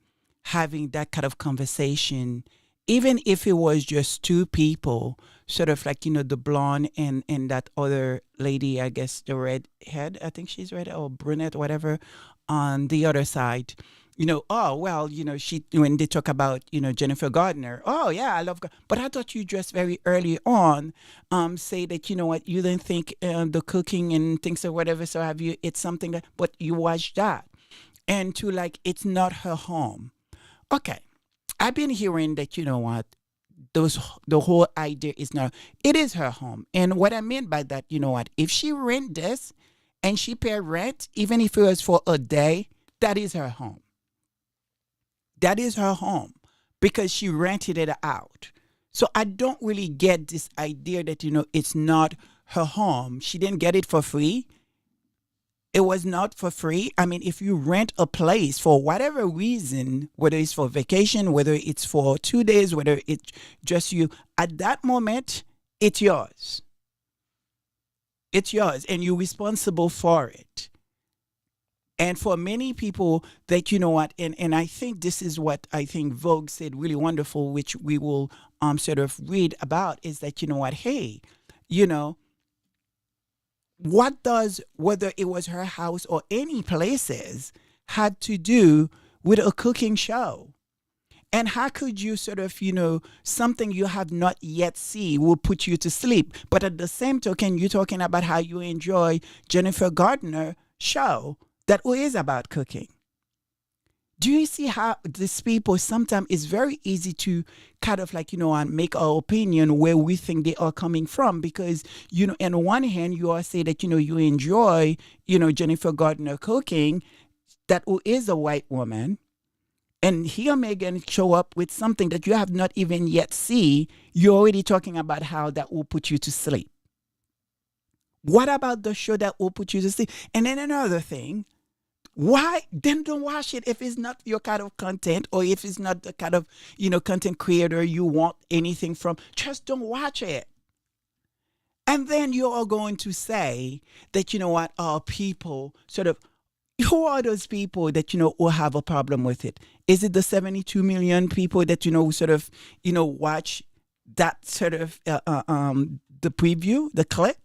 having that kind of conversation, even if it was just two people, sort of like, the blonde and that other lady, I guess the redhead, I think she's red or brunette, whatever, on the other side. Oh, well, she, when they talk about, Jennifer Gardner, oh, yeah, I love, but I thought you just very early on say that, you didn't think the cooking and things or whatever, so have you, it's something that, but you watched that. And to like, it's not her home. Okay, I've been hearing that, the whole idea is not, it is her home. And what I mean by that, if she rent this and she pay rent, even if it was for a day, that is her home. That is her home because she rented it out. So I don't really get this idea that, it's not her home. She didn't get it for free. It was not for free. I mean, if you rent a place for whatever reason, whether it's for vacation, whether it's for 2 days, whether it's just you, at that moment, it's yours. It's yours and you're responsible for it. And for many people that, and I think this is what I think Vogue said really wonderful, which we will sort of read about, is that, hey, what does, whether it was her house or any places, had to do with a cooking show? And how could you sort of, something you have not yet seen will put you to sleep? But at the same token, you're talking about how you enjoy Jennifer Gardner show that is about cooking. Do you see how these people sometimes it's very easy to kind of like, and make our opinion where we think they are coming from? Because, on one hand, you are saying that, you enjoy, Jennifer Gardner cooking, that is a white woman. And here Megan show up with something that you have not even yet see. You're already talking about how that will put you to sleep. What about the show that will put you to sleep? And then another thing, why then don't watch it if it's not your kind of content, or if it's not the kind of content creator you want anything from? Just don't watch it. And then you are going to say that people sort of, who are those people that will have a problem with it? Is it the 72 million people that who sort of watch that sort of the preview, the clip?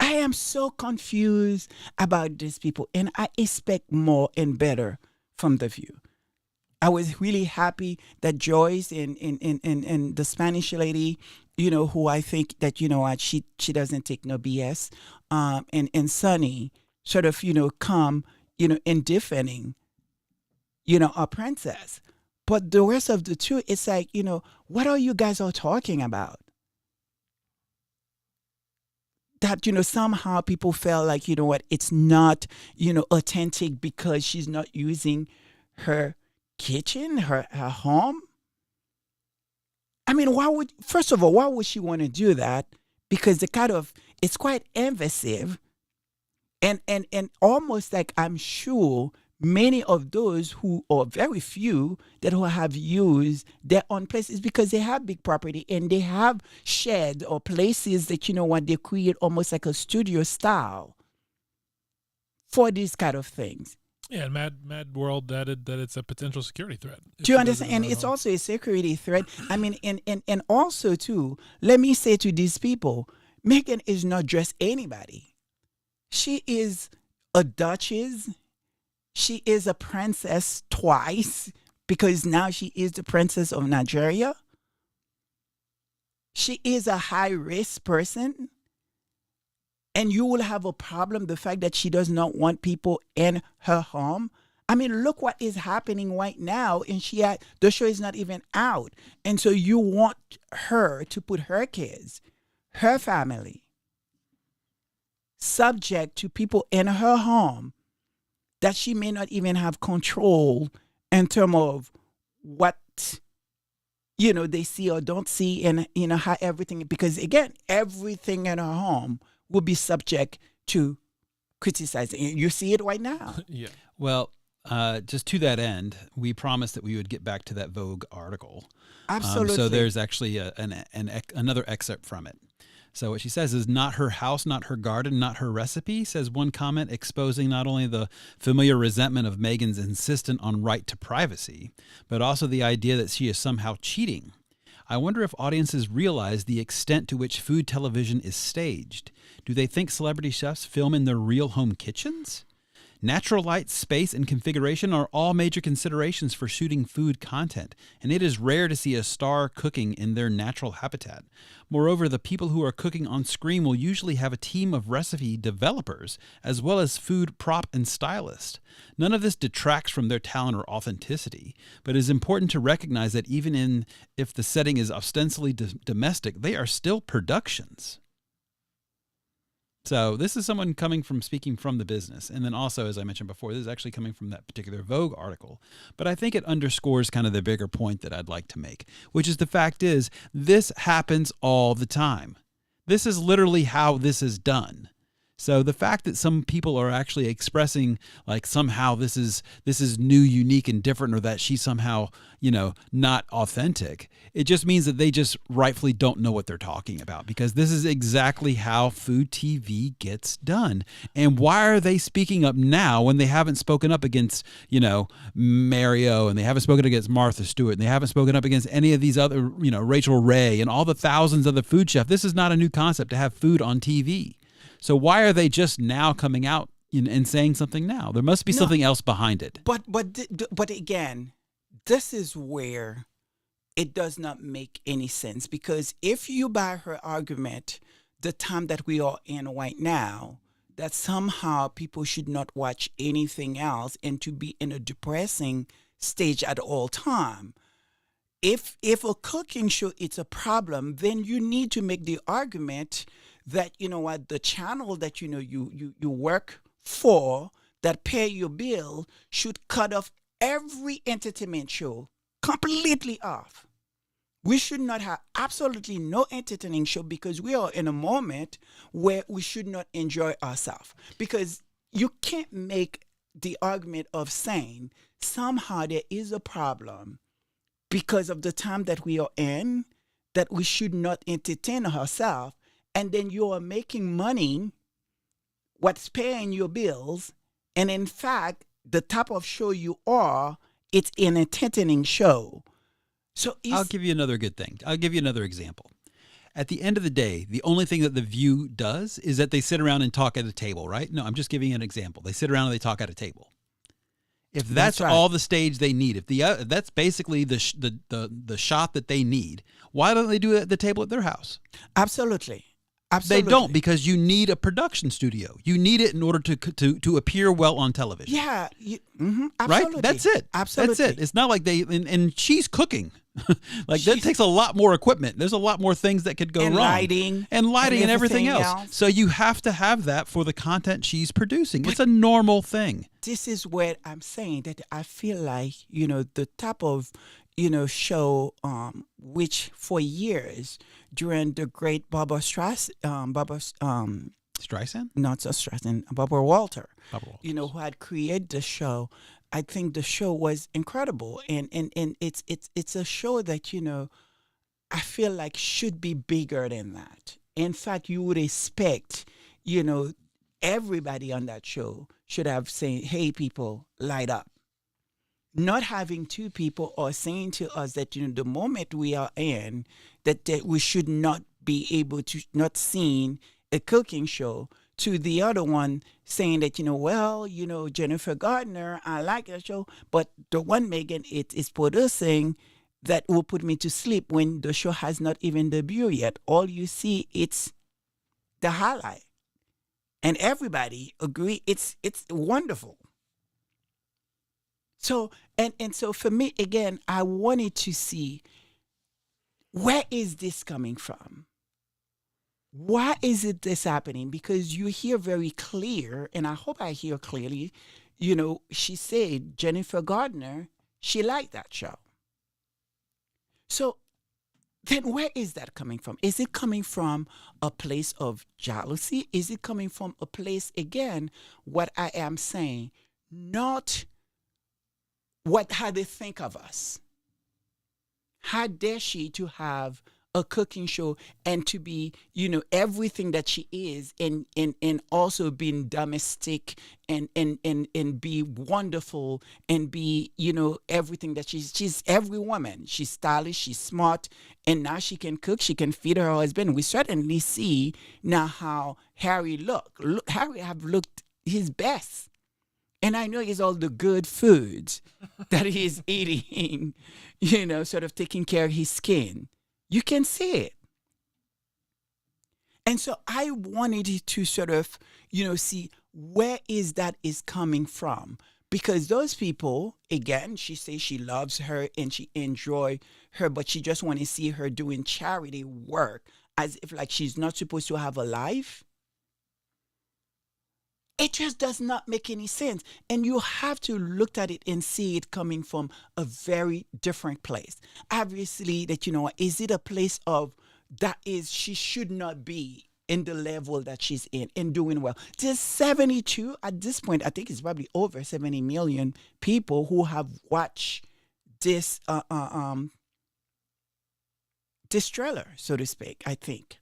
I am so confused about these people, and I expect more and better from The View. I was really happy that Joyce and the Spanish lady, who I think that, she doesn't take no BS, and Sunny sort of, come, in defending, our princess. But the rest of the two, it's like, what are you guys all talking about? That, somehow people felt like, it's not, authentic because she's not using her kitchen, her home. I mean, first of all, why would she want to do that? Because it's quite invasive and almost like, I'm sure many of those who, or very few, that who have used their own places because they have big property and they have shed or places that, they create almost like a studio style for these kind of things. Yeah, and Mad World added that it's a potential security threat. if Do you she does it understand? in And her it's home. also a security threat. I mean, and also too, let me say to these people, Megan is not just anybody. She is a duchess. She is a princess twice because now she is the princess of Nigeria. She is a high risk person. And you will have a problem the fact that she does not want people in her home. I mean, look what is happening right now, and the show is not even out, and so you want her to put her kids, her family, subject to people in her home that she may not even have control in terms of what they see or don't see, and how everything, because again, everything in her home will be subject to criticizing. You see it right now. Yeah. Well, just to that end, we promised that we would get back to that Vogue article. Absolutely. So there's actually another excerpt from it. So what she says is, not her house, not her garden, not her recipe, says one comment, exposing not only the familiar resentment of Meghan's insistent on right to privacy, but also the idea that she is somehow cheating. I wonder if audiences realize the extent to which food television is staged. Do they think celebrity chefs film in their real home kitchens? Natural light, space, and configuration are all major considerations for shooting food content, and it is rare to see a star cooking in their natural habitat. Moreover, the people who are cooking on screen will usually have a team of recipe developers, as well as food prop and stylists. None of this detracts from their talent or authenticity, but it is important to recognize that even if the setting is ostensibly domestic, they are still productions. So this is someone speaking from the business. And then also, as I mentioned before, this is actually coming from that particular Vogue article. But I think it underscores kind of the bigger point that I'd like to make, which is the fact is this happens all the time. This is literally how this is done. So the fact that some people are actually expressing like somehow this is new, unique, and different, or that she's somehow, not authentic, it just means that they just rightfully don't know what they're talking about, because this is exactly how food TV gets done. And why are they speaking up now when they haven't spoken up against, Mario, and they haven't spoken against Martha Stewart, and they haven't spoken up against any of these other, Rachel Ray and all the thousands of the food chefs? This is not a new concept to have food on TV. So why are they just now coming out and saying something now? There must be something else behind it. But again, this is where it does not make any sense, because if you buy her argument, the time that we are in right now, that somehow people should not watch anything else and to be in a depressing stage at all time. If a cooking show is a problem, then you need to make the argument that the channel that you work for, that pay your bill, should cut off every entertainment show completely off. We should not have absolutely no entertaining show, because we are in a moment where we should not enjoy ourselves. Because you can't make the argument of saying somehow there is a problem because of the time that we are in, that we should not entertain ourselves. And then you are making money, what's paying your bills, and in fact, the type of show you are, it's an entertaining show. So I'll give you another good thing. I'll give you another example. At the end of the day, the only thing that The View does is that they sit around and talk at a table, right? No, I'm just giving you an example. They sit around and they talk at a table. If that's right. all the stage they need, if that's basically the shot that they need, why don't they do it at the table at their house? Absolutely. They don't, because you need a production studio. You need it in order to appear well on television. Yeah. Absolutely. Right? That's it. Absolutely. That's it. It's not like and she's cooking. That takes a lot more equipment. There's a lot more things that could go wrong. Lighting. And everything else. So you have to have that for the content she's producing. It's a normal thing. This is where I'm saying that I feel like, the type of, show, which for years during the great Barbara Streisand? Not so Streisand, Barbara Walter. Who had created the show. I think the show was incredible, and it's a show that I feel like should be bigger than that. In fact, you would expect everybody on that show should have said, hey, people, light up. Not having two people or saying to us that, the moment we are in, that we should not be able to, not seeing a cooking show, to the other one saying that, Jennifer Gardner, I like that show, but the one Megan it is producing that will put me to sleep when the show has not even debuted yet. All you see, it's the highlight. And everybody agree it's wonderful. So, and so for me, again, I wanted to see, where is this coming from? Why is it this happening? Because you hear very clear, and I hope I hear clearly, she said, Jennifer Gardner, she liked that show. So then where is that coming from? Is it coming from a place of jealousy? Is it coming from a place, again, what I am saying, not how they think of us? How dare she to have a cooking show and to be, everything that she is, and also being domestic and be wonderful and be, everything that she's every woman. She's stylish, she's smart, and now she can cook, she can feed her husband. We certainly see now how Harry Harry have looked his best. And I know it's all the good foods that he's eating, sort of taking care of his skin. You can see it. And so I wanted to sort of, see where is coming from. Because those people, again, she says she loves her and she enjoy her, but she just want to see her doing charity work as if like she's not supposed to have a life. It just does not make any sense. And you have to look at it and see it coming from a very different place. Obviously, that, is it a place of she should not be in the level that she's in and doing well. There's 72, at this point, I think it's probably over 70 million people who have watched this, this trailer, so to speak, I think.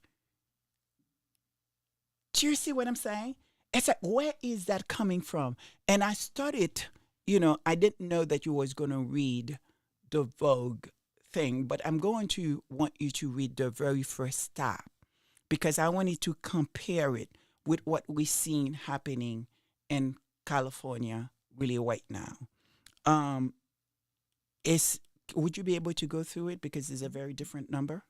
Do you see what I'm saying? It's like, where is that coming from? And I started, I didn't know that you was going to read the Vogue thing, but I'm going to want you to read the very first stop, because I wanted to compare it with what we're seeing happening in California really right now. Would you be able to go through it, because it's a very different number?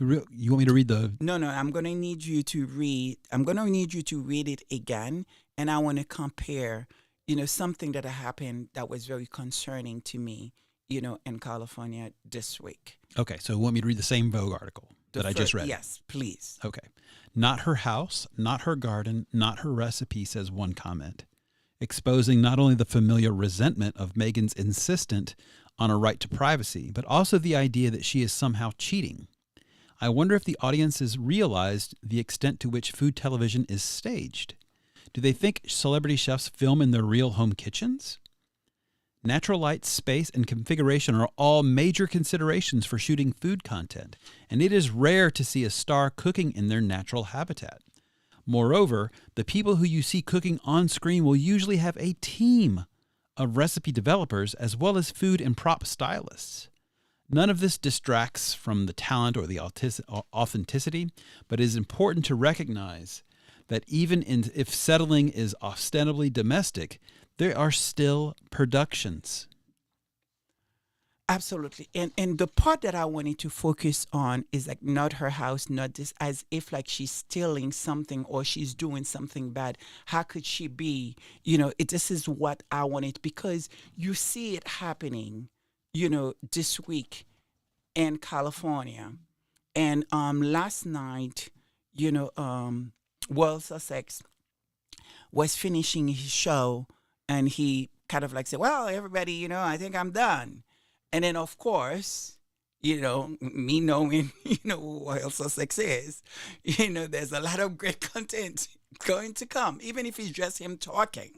You want me to read the? No. I'm going to need you to read. I'm going to need you to read it again, and I want to compare, something that happened that was very concerning to me, in California this week. Okay, so you want me to read the same Vogue article that I just read? Yes, please. Okay. Not her house, not her garden, not her recipe, says one comment, exposing not only the familiar resentment of Meghan's insistence on a right to privacy, but also the idea that she is somehow cheating. I wonder if the audiences realized the extent to which food television is staged. Do they think celebrity chefs film in their real home kitchens? Natural light, space, and configuration are all major considerations for shooting food content, and it is rare to see a star cooking in their natural habitat. Moreover, the people who you see cooking on screen will usually have a team of recipe developers as well as food and prop stylists. None of this distracts from the talent or the authenticity, but it is important to recognize that even if settling is ostensibly domestic, there are still productions. Absolutely. And the part that I wanted to focus on is like not her house, not this, as if like she's stealing something or she's doing something bad. How could she be? This is what I wanted, because you see it happening, this week in California. And last night, Will Sussex was finishing his show, and he kind of like said, well, everybody, I think I'm done. And then, of course, me knowing, who Will Sussex is, there's a lot of great content going to come, even if it's just him talking.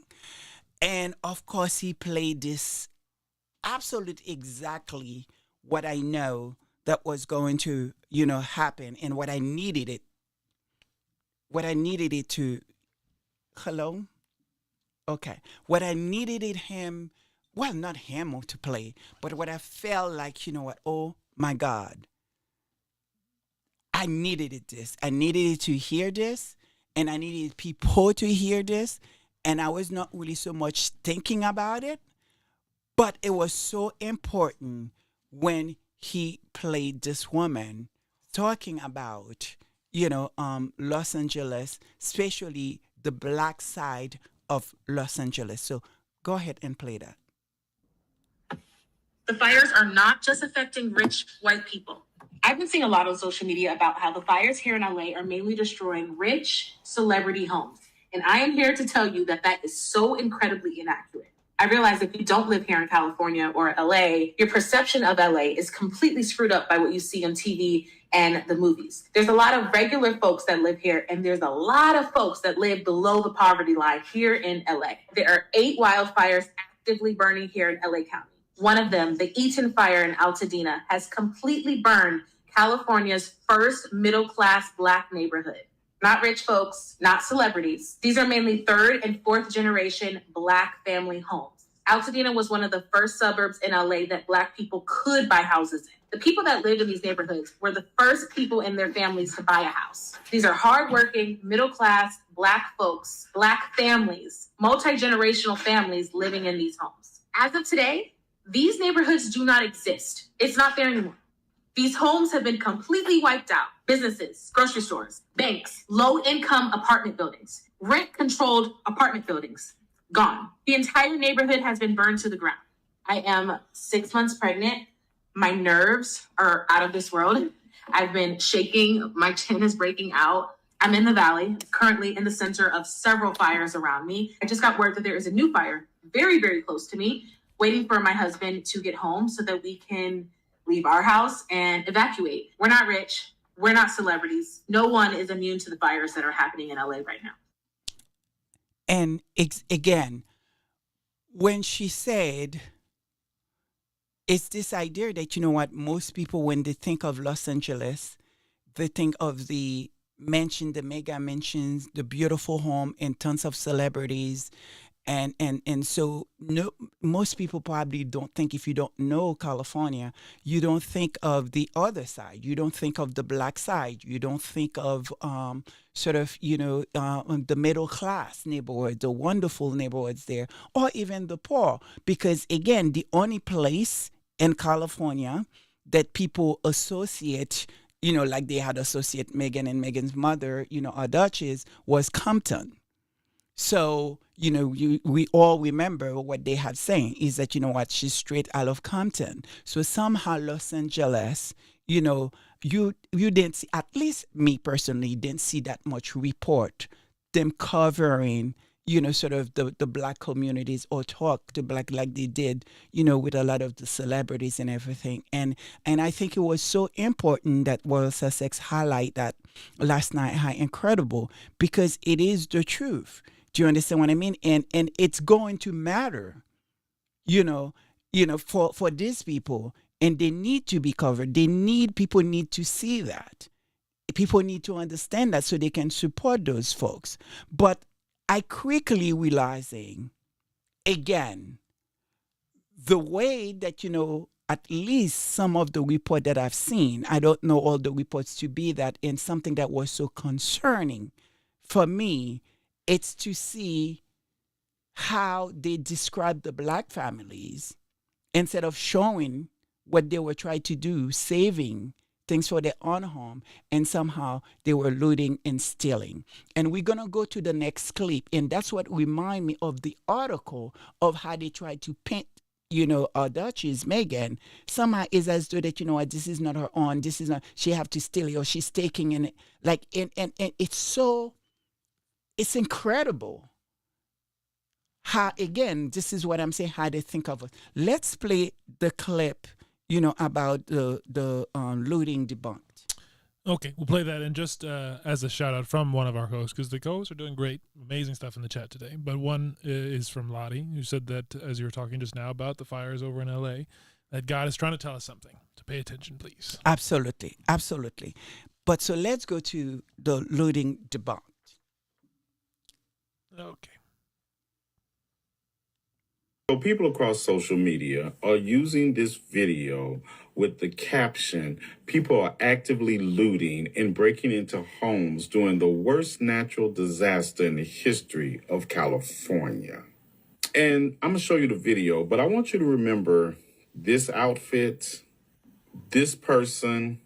And, of course, he played this absolute exactly what I know that was going to, happen, and what I needed it to. Hello? Okay. What I needed him, well, not him to play, but what I felt like, oh my God, I needed this. I needed it to hear this, and I needed people to hear this. And I was not really so much thinking about it, but it was so important when he played this woman talking about, Los Angeles, especially the black side of Los Angeles. So go ahead and play that. The fires are not just affecting rich white people. I've been seeing a lot on social media about how the fires here in LA are mainly destroying rich celebrity homes. And I am here to tell you that that is so incredibly inaccurate. I realize if you don't live here in California or LA, your perception of LA is completely screwed up by what you see on TV and the movies. There's a lot of regular folks that live here, and there's a lot of folks that live below the poverty line here in LA. There are 8 wildfires actively burning here in LA County. One of them, the Eaton Fire in Altadena, has completely burned California's first middle-class Black neighborhood. Not rich folks, not celebrities. These are mainly 3rd and 4th generation Black family homes. Altadena was one of the first suburbs in LA that Black people could buy houses in. The people that lived in these neighborhoods were the first people in their families to buy a house. These are hardworking, middle-class Black folks, Black families, multi-generational families living in these homes. As of today, these neighborhoods do not exist. It's not there anymore. These homes have been completely wiped out. Businesses, grocery stores, banks, low-income apartment buildings, rent-controlled apartment buildings, gone. The entire neighborhood has been burned to the ground. I am 6 months pregnant. My nerves are out of this world. I've been shaking. My chin is breaking out. I'm in the valley, currently in the center of several fires around me. I just got word that there is a new fire very, very close to me, waiting for my husband to get home so that we can leave our house and evacuate. We're not rich. We're not celebrities. No one is immune to the fires that are happening in LA right now. And again, when she said, it's this idea that, most people, when they think of Los Angeles, they think of the mega mansions, the beautiful home, and tons of celebrities. And so no, most people probably don't think, if you don't know California, you don't think of the other side. You don't think of the Black side. You don't think of the middle class neighborhoods, the wonderful neighborhoods there, or even the poor. Because again, the only place in California that people associate, like they had associate Meghan and Meghan's mother, our Duchess, was Compton. So, we all remember what they had saying is that, she's straight out of Compton. So somehow Los Angeles, you didn't see, at least me personally, didn't see that much report, them covering, sort of the Black communities or talk to Black like they did, with a lot of the celebrities and everything. And I think it was so important that Royal Sussex highlight that last night, how incredible, because it is the truth. Do you understand what I mean? And it's going to matter, for these people, and they need to be covered. People need to see that. People need to understand that so they can support those folks. But I quickly realizing, again, the way that, at least some of the report that I've seen, I don't know all the reports to be that, in something that was so concerning for me, it's to see how they describe the Black families instead of showing what they were trying to do, saving things for their own home, and somehow they were looting and stealing. And we're going to go to the next clip, and that's what remind me of the article of how they tried to paint, our Duchess, Meghan, somehow is as though that, this is not her own, this is not, she have to steal it, or she's taking in it. Like, and it's so, it's incredible how, again, this is what I'm saying, how they think of it. Let's play the clip, about the looting debunked. Okay, we'll play that. And just as a shout out from one of our hosts, because the co-hosts are doing great, amazing stuff in the chat today. But one is from Lottie, who said that, as you were talking just now about the fires over in LA, that God is trying to tell us something. To pay attention, please. Absolutely. Absolutely. But so let's go to the looting debunked. Okay. So people across social media are using this video with the caption, people are actively looting and breaking into homes during the worst natural disaster in the history of California. And I'm going to show you the video, but I want you to remember this outfit, this person,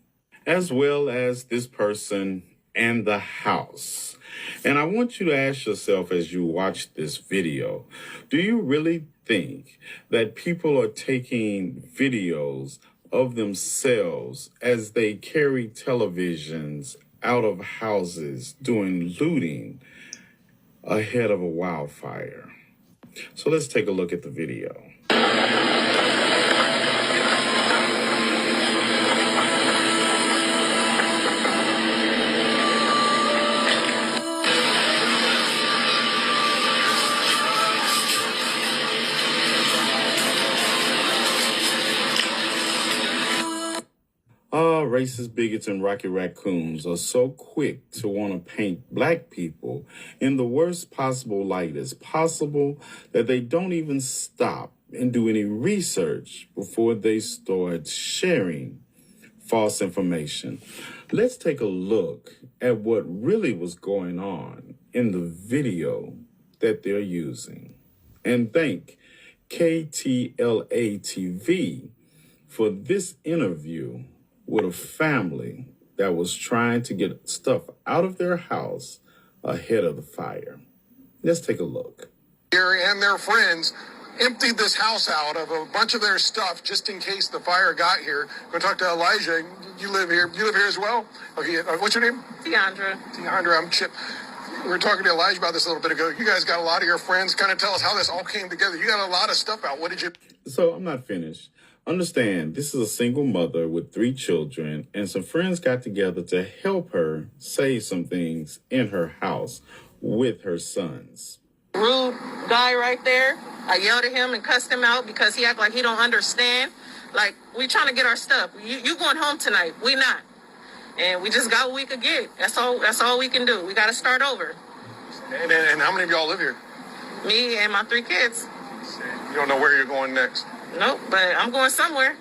as well as this person and the house. And I want you to ask yourself as you watch this video, do you really think that people are taking videos of themselves as they carry televisions out of houses doing looting ahead of a wildfire? So let's take a look at the video. Racist bigots and Rocky Raccoons are so quick to want to paint black people in the worst possible light as possible that they don't even stop and do any research before they start sharing false information. Let's take a look at what really was going on in the video that they're using. And thank KTLA TV for this interview with a family that was trying to get stuff out of their house ahead of the fire. Let's take a look. Gary and their friends emptied this house out of a bunch of their stuff just in case the fire got here. I'm going to talk to Elijah. You live here. You live here as well? Okay. What's your name? Deandra. Deandra, I'm Chip. We were talking to Elijah about this a little bit ago. You guys got a lot of your friends. Kind of tell us how this all came together. You got a lot of stuff out. What did you... So I'm not finished. Understand, this is a single mother with 3 children, and some friends got together to help her save some things in her house with her sons. Rude guy right there. I yelled at him and cussed him out because he act like he don't understand. Like, we trying to get our stuff. You going home tonight. We not. And we just got what we could get. That's all we can do. We got to start over. And how many of y'all live here? Me and my 3 kids. You don't know where you're going next? Nope, but I'm going somewhere.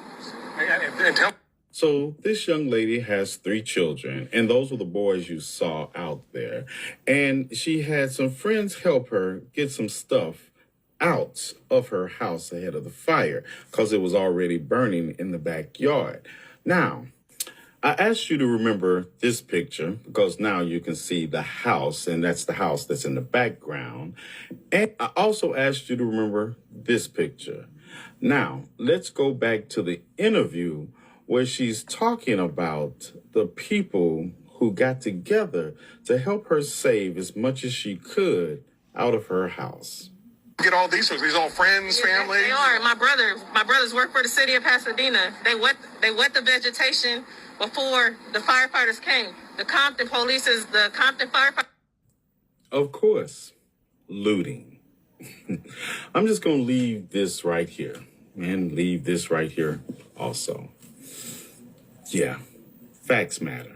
So this young lady has 3 children, and those were the boys you saw out there. And she had some friends help her get some stuff out of her house ahead of the fire because it was already burning in the backyard. Now, I asked you to remember this picture because now you can see the house, and that's the house that's in the background. And I also asked you to remember this picture. Now, let's go back to the interview where she's talking about the people who got together to help her save as much as she could out of her house. Get all these folks. These all friends, family. They are. My brothers work for the city of Pasadena. They wet the vegetation before the firefighters came. The Compton police is the Compton firefighters. Of course, looting. I'm just going to leave this right here and leave this right here also. Yeah, facts matter.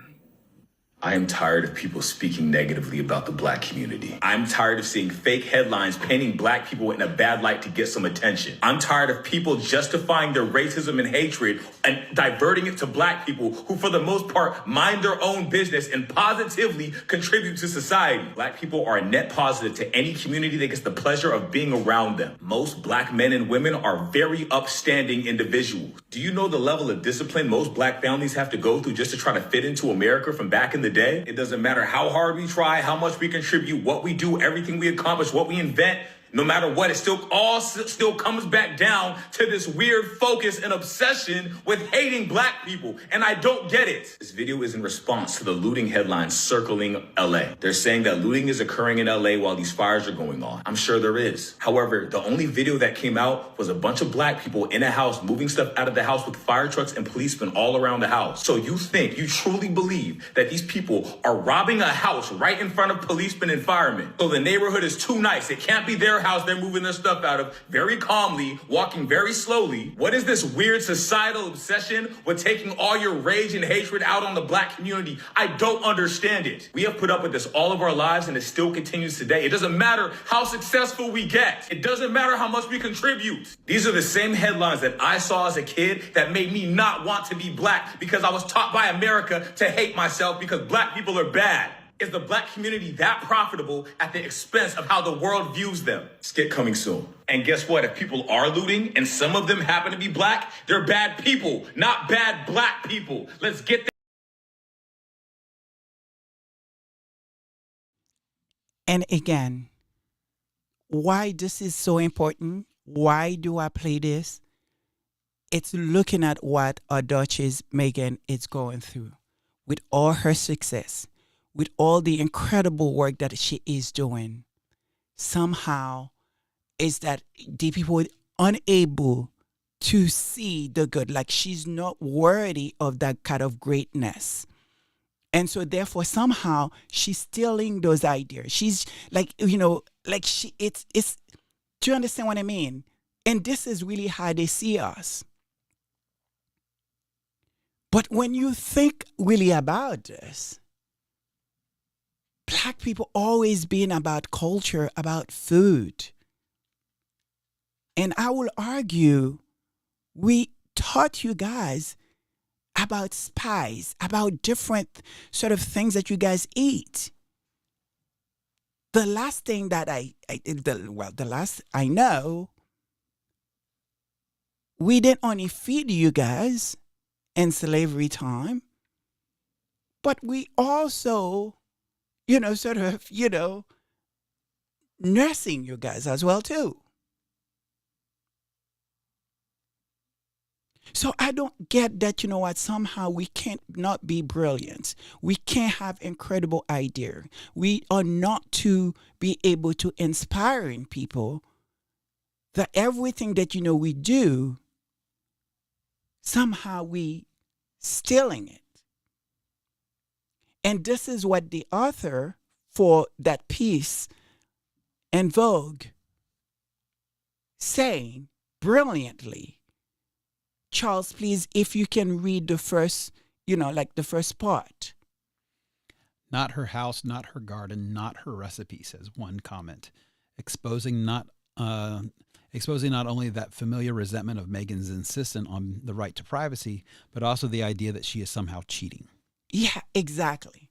I am tired of people speaking negatively about the black community. I'm tired of seeing fake headlines painting black people in a bad light to get some attention. I'm tired of people justifying their racism and hatred and diverting it to black people who, for the most part, mind their own business and positively contribute to society. Black people are a net positive to any community that gets the pleasure of being around them. Most black men and women are very upstanding individuals. Do you know the level of discipline most black families have to go through just to try to fit into America from back in the day? It doesn't matter how hard we try, how much we contribute, what we do, everything we accomplish, what we invent. No matter what, it still comes back down to this weird focus and obsession with hating black people. And I don't get it. This video is in response to the looting headlines circling LA. They're saying that looting is occurring in LA while these fires are going on. I'm sure there is. However, the only video that came out was a bunch of black people in a house moving stuff out of the house with fire trucks and policemen all around the house. So you truly believe that these people are robbing a house right in front of policemen and firemen. So the neighborhood is too nice. It can't be their house they're moving their stuff out of very calmly, walking very slowly. What is this weird societal obsession with taking all your rage and hatred out on the black community? I don't understand it. We have put up with this all of our lives and it still continues today. It doesn't matter how successful we get. It doesn't matter how much we contribute. These are the same headlines that I saw as a kid that made me not want to be black because I was taught by America to hate myself because black people are bad. Is the black community that profitable at the expense of how the world views them? Skit coming soon. And guess what? If people are looting and some of them happen to be black, they're bad people, not bad black people. Let's get that. And again, why this is so important, why do I play this? It's looking at what our Duchess Meghan is going through with all her success, with all the incredible work that she is doing. Somehow, is that the people unable to see the good, like she's not worthy of that kind of greatness. And so therefore somehow she's stealing those ideas. She's like, like it's, do you understand what I mean? And this is really how they see us. But when you think really about this, black people always been about culture, about food. And I will argue, we taught you guys about spice, about different sort of things that you guys eat. The last thing that the last I know, we didn't only feed you guys in slavery time, but we also, nursing you guys as well too. So I don't get that, somehow we can't not be brilliant. We can't have incredible idea. We are not to be able to inspiring people that everything that, we do, somehow we stealing it. And this is what the author for that piece in Vogue saying brilliantly. Charles, please, if you can read the first, the first part. Not her house, not her garden, not her recipe, says one comment, exposing not only that familiar resentment of Meghan's insistence on the right to privacy, but also the idea that she is somehow cheating. Yeah, exactly.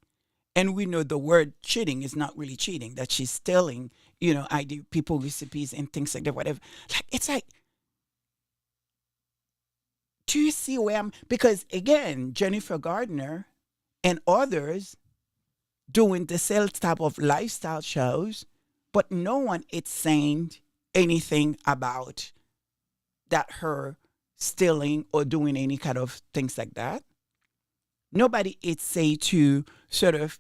And we know the word cheating is not really cheating, that she's stealing, idea, people recipes and things like that, whatever. It's like, do you see where I'm? Because again, Jennifer Gardner and others doing the same type of lifestyle shows, but no one is saying anything about that her stealing or doing any kind of things like that. Nobody is say to sort of,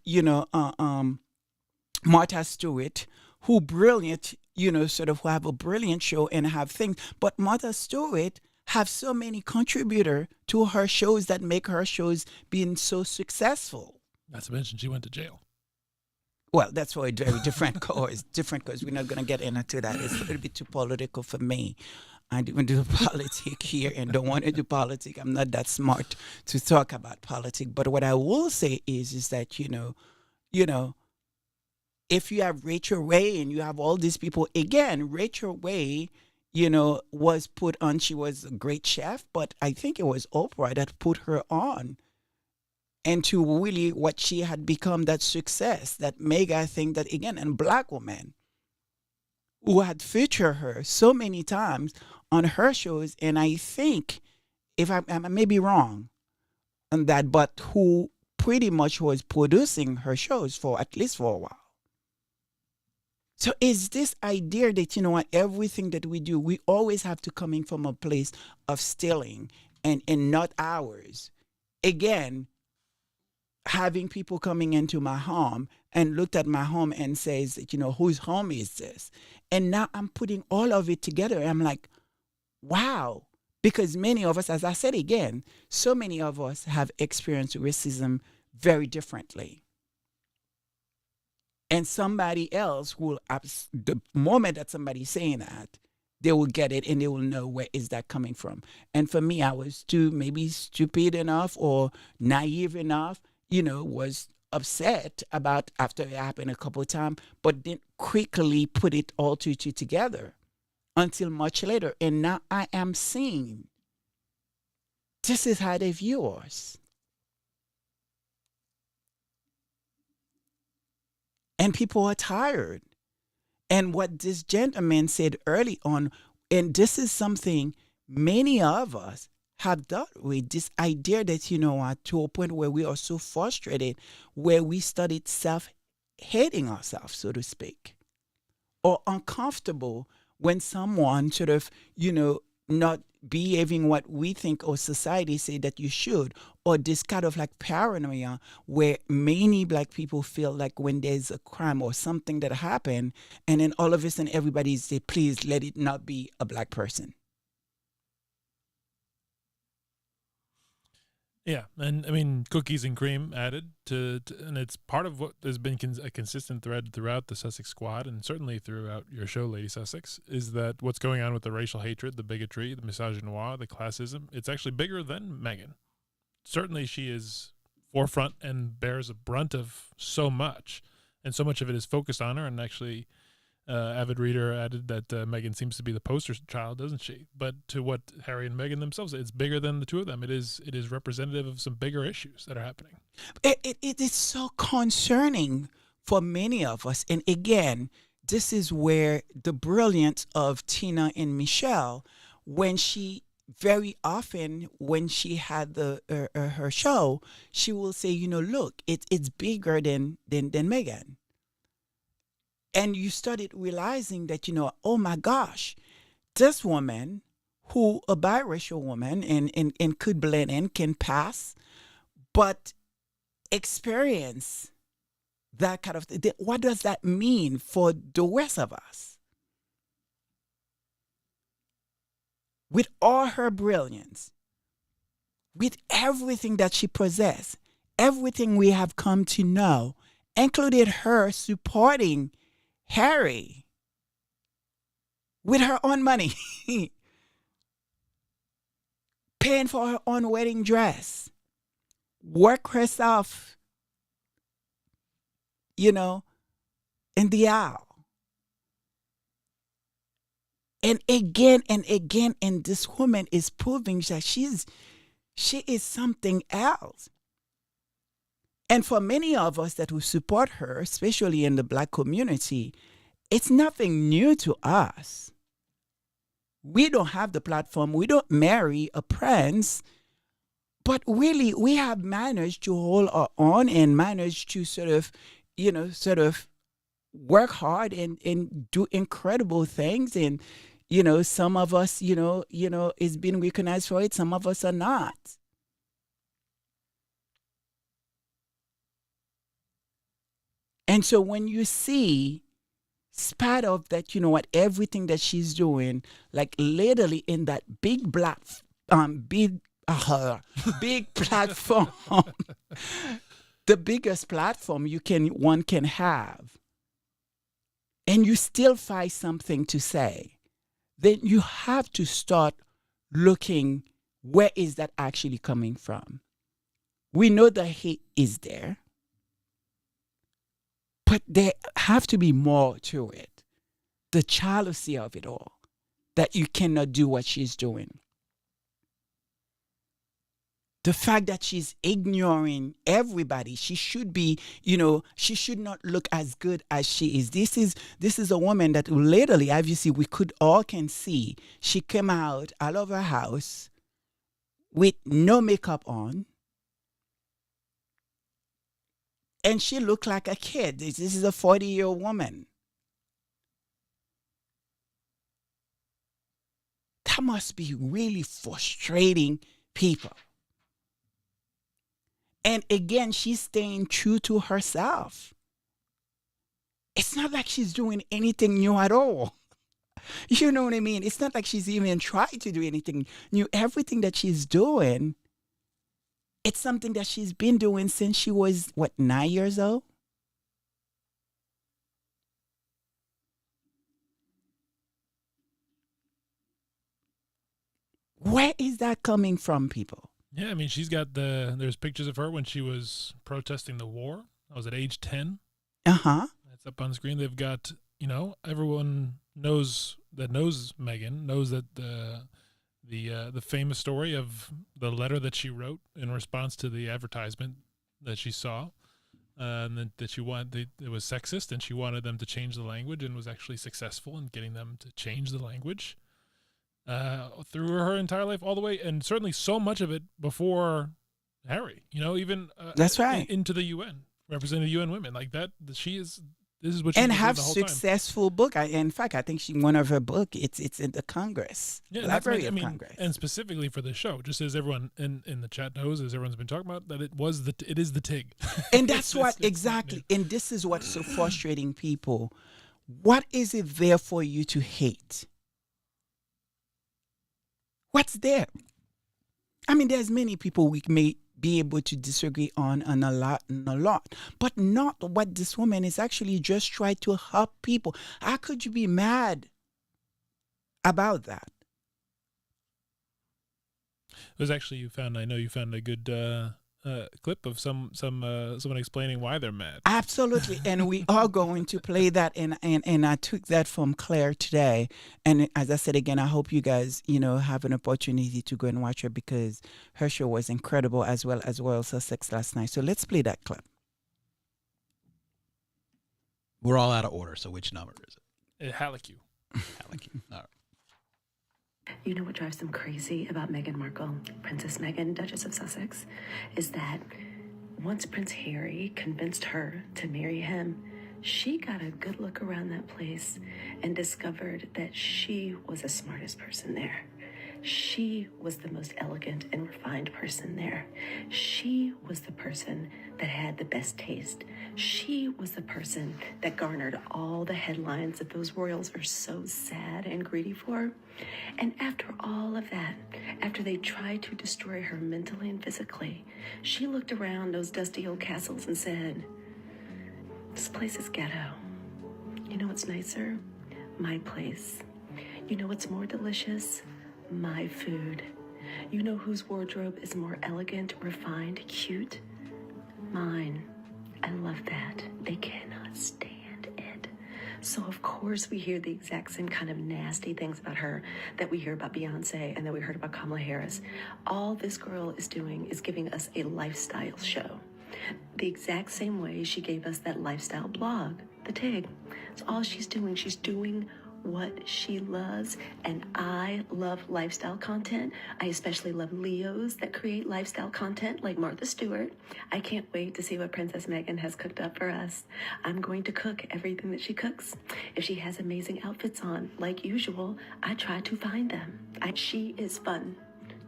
Martha Stewart, who brilliant, sort of who have a brilliant show and have things, but Martha Stewart have so many contributors to her shows that make her shows being so successful. Not to mention she went to jail. Well, that's for a very different cause. Different because we're not going to get into that. It's a little bit too political for me. I don't do politics here and don't want to do politics. I'm not that smart to talk about politics. But what I will say is that, if you have Rachel Ray and you have all these people, again, Rachel Ray, was put on. She was a great chef, but I think it was Oprah that put her on. And to really what she had become, that success, that mega thing that, again, and black woman who had featured her so many times on her shows. And I think, if I may be wrong on that, but who pretty much was producing her shows for at least for a while. So is this idea that, everything that we do, we always have to come in from a place of stealing and not ours. Again, having people coming into my home and looked at my home and says, whose home is this? And now I'm putting all of it together. I'm like, wow. Because many of us, as I said again, so many of us have experienced racism very differently. And somebody else will, the moment that somebody's saying that, they will get it and they will know where is that coming from. And for me, I was too maybe stupid enough or naive enough, was upset about after it happened a couple of times, but didn't quickly put it all two together until much later. And now I am seeing this is how they view us. And people are tired. And what this gentleman said early on, and this is something many of us have dealt with, this idea that, to a point where we are so frustrated, where we started self-hating ourselves, so to speak, or uncomfortable when someone sort of, not behaving what we think or society say that you should, or this kind of like paranoia where many Black people feel like when there's a crime or something that happened, and then all of a sudden everybody say, please let it not be a Black person. Yeah, and I mean, cookies and cream added to and it's part of what has been a consistent thread throughout the Sussex Squad, and certainly throughout your show, Lady Sussex, is that what's going on with the racial hatred, the bigotry, the misogynoir, the classism, it's actually bigger than Meghan. Certainly she is forefront and bears a brunt of so much, and so much of it is focused on her, and actually Avid Reader added that Meghan seems to be the poster child, doesn't she? But to what Harry and Meghan themselves, it's bigger than the two of them. It is representative of some bigger issues that are happening. It is so concerning for many of us. And again, this is where the brilliance of Tina and Michelle, when she very often, when she had her show, she will say, look, it's bigger than Meghan. And you started realizing that, oh my gosh, this woman, who a biracial woman and could blend in, can pass, but experience that kind of thing. What does that mean for the rest of us? With all her brilliance, with everything that she possessed, everything we have come to know, included her supporting Harry with her own money, paying for her own wedding dress, work herself, in the aisle. And again, and this woman is proving that she is something else. And for many of us that will support her, especially in the Black community, it's nothing new to us. We don't have the platform. We don't marry a prince. But really, we have managed to hold our own and managed to sort of work hard and do incredible things. And, some of us, is being recognized for it. Some of us are not. And so when you see, spite of that, everything that she's doing, like literally in that big big platform, the biggest platform one can have, and you still find something to say, then you have to start looking, where is that actually coming from? We know the hate is there. But there have to be more to it. The jealousy of it all, that you cannot do what she's doing. The fact that she's ignoring everybody. She should be, she should not look as good as she is. This is a woman that literally, obviously, we all can see. She came out of her house with no makeup on. And she looked like a kid. This is a 40-year-old woman. That must be really frustrating people. And again, she's staying true to herself. It's not like she's doing anything new at all. You know what I mean? It's not like she's even trying to do anything new. Everything that she's doing, it's something that she's been doing since she was, 9 years old? Where is that coming from, people? Yeah, I mean, there's pictures of her when she was protesting the war. I was at age 10. Uh-huh. That's up on screen. They've got, everyone knows Meghan, knows that the famous story of the letter that she wrote in response to the advertisement that she saw, and that it was sexist, and she wanted them to change the language, and was actually successful in getting them to change the language through her entire life, all the way, and certainly so much of it before Harry. Even that's right, into the UN, representing the UN women like that. This is what she and was doing have the whole successful time. book. In fact, I think one of her book. It's in the Congress, Library of Congress, and specifically for the show, just as everyone in the chat knows, as everyone's been talking about, that it is the TIG, and that's what exactly. And this is what's so frustrating people. What is it there for you to hate? What's there? I mean, there's many people we may be able to disagree on a lot, but not what this woman is actually just trying to help people. How could you be mad about that? It was actually I know you found a good clip of someone explaining why they're mad. Absolutely, and we are going to play that, and I took that from Claire today. And as I said again, I hope you guys have an opportunity to go and watch her, because her show was incredible, as well as Royal Sussex last night. So let's play that clip. We're all out of order, so which number is it? Halleck. All right. You know what drives them crazy about Meghan Markle, Princess Meghan, Duchess of Sussex, is that once Prince Harry convinced her to marry him, she got a good look around that place and discovered that she was the smartest person there. She was the most elegant and refined person there. She was the person that had the best taste. She was the person that garnered all the headlines that those royals are so sad and greedy for. And after all of that, after they tried to destroy her mentally and physically, she looked around those dusty old castles and said, "This place is ghetto. You know what's nicer? My place. You know what's more delicious? My food. You know whose wardrobe is more elegant, refined, cute? Mine. I love that. They cannot stand it." So of course we hear the exact same kind of nasty things about her that we hear about Beyonce and that we heard about Kamala Harris. All this girl is doing is giving us a lifestyle show. The exact same way she gave us that lifestyle blog, The TIG. It's all she's doing. She's doing what she loves, and I love lifestyle content. I especially love Leos that create lifestyle content like Martha Stewart. I can't wait to see what Princess Meghan has cooked up for us. I'm going to cook everything that she cooks. If she has amazing outfits on, like usual, I try to find them. She is fun.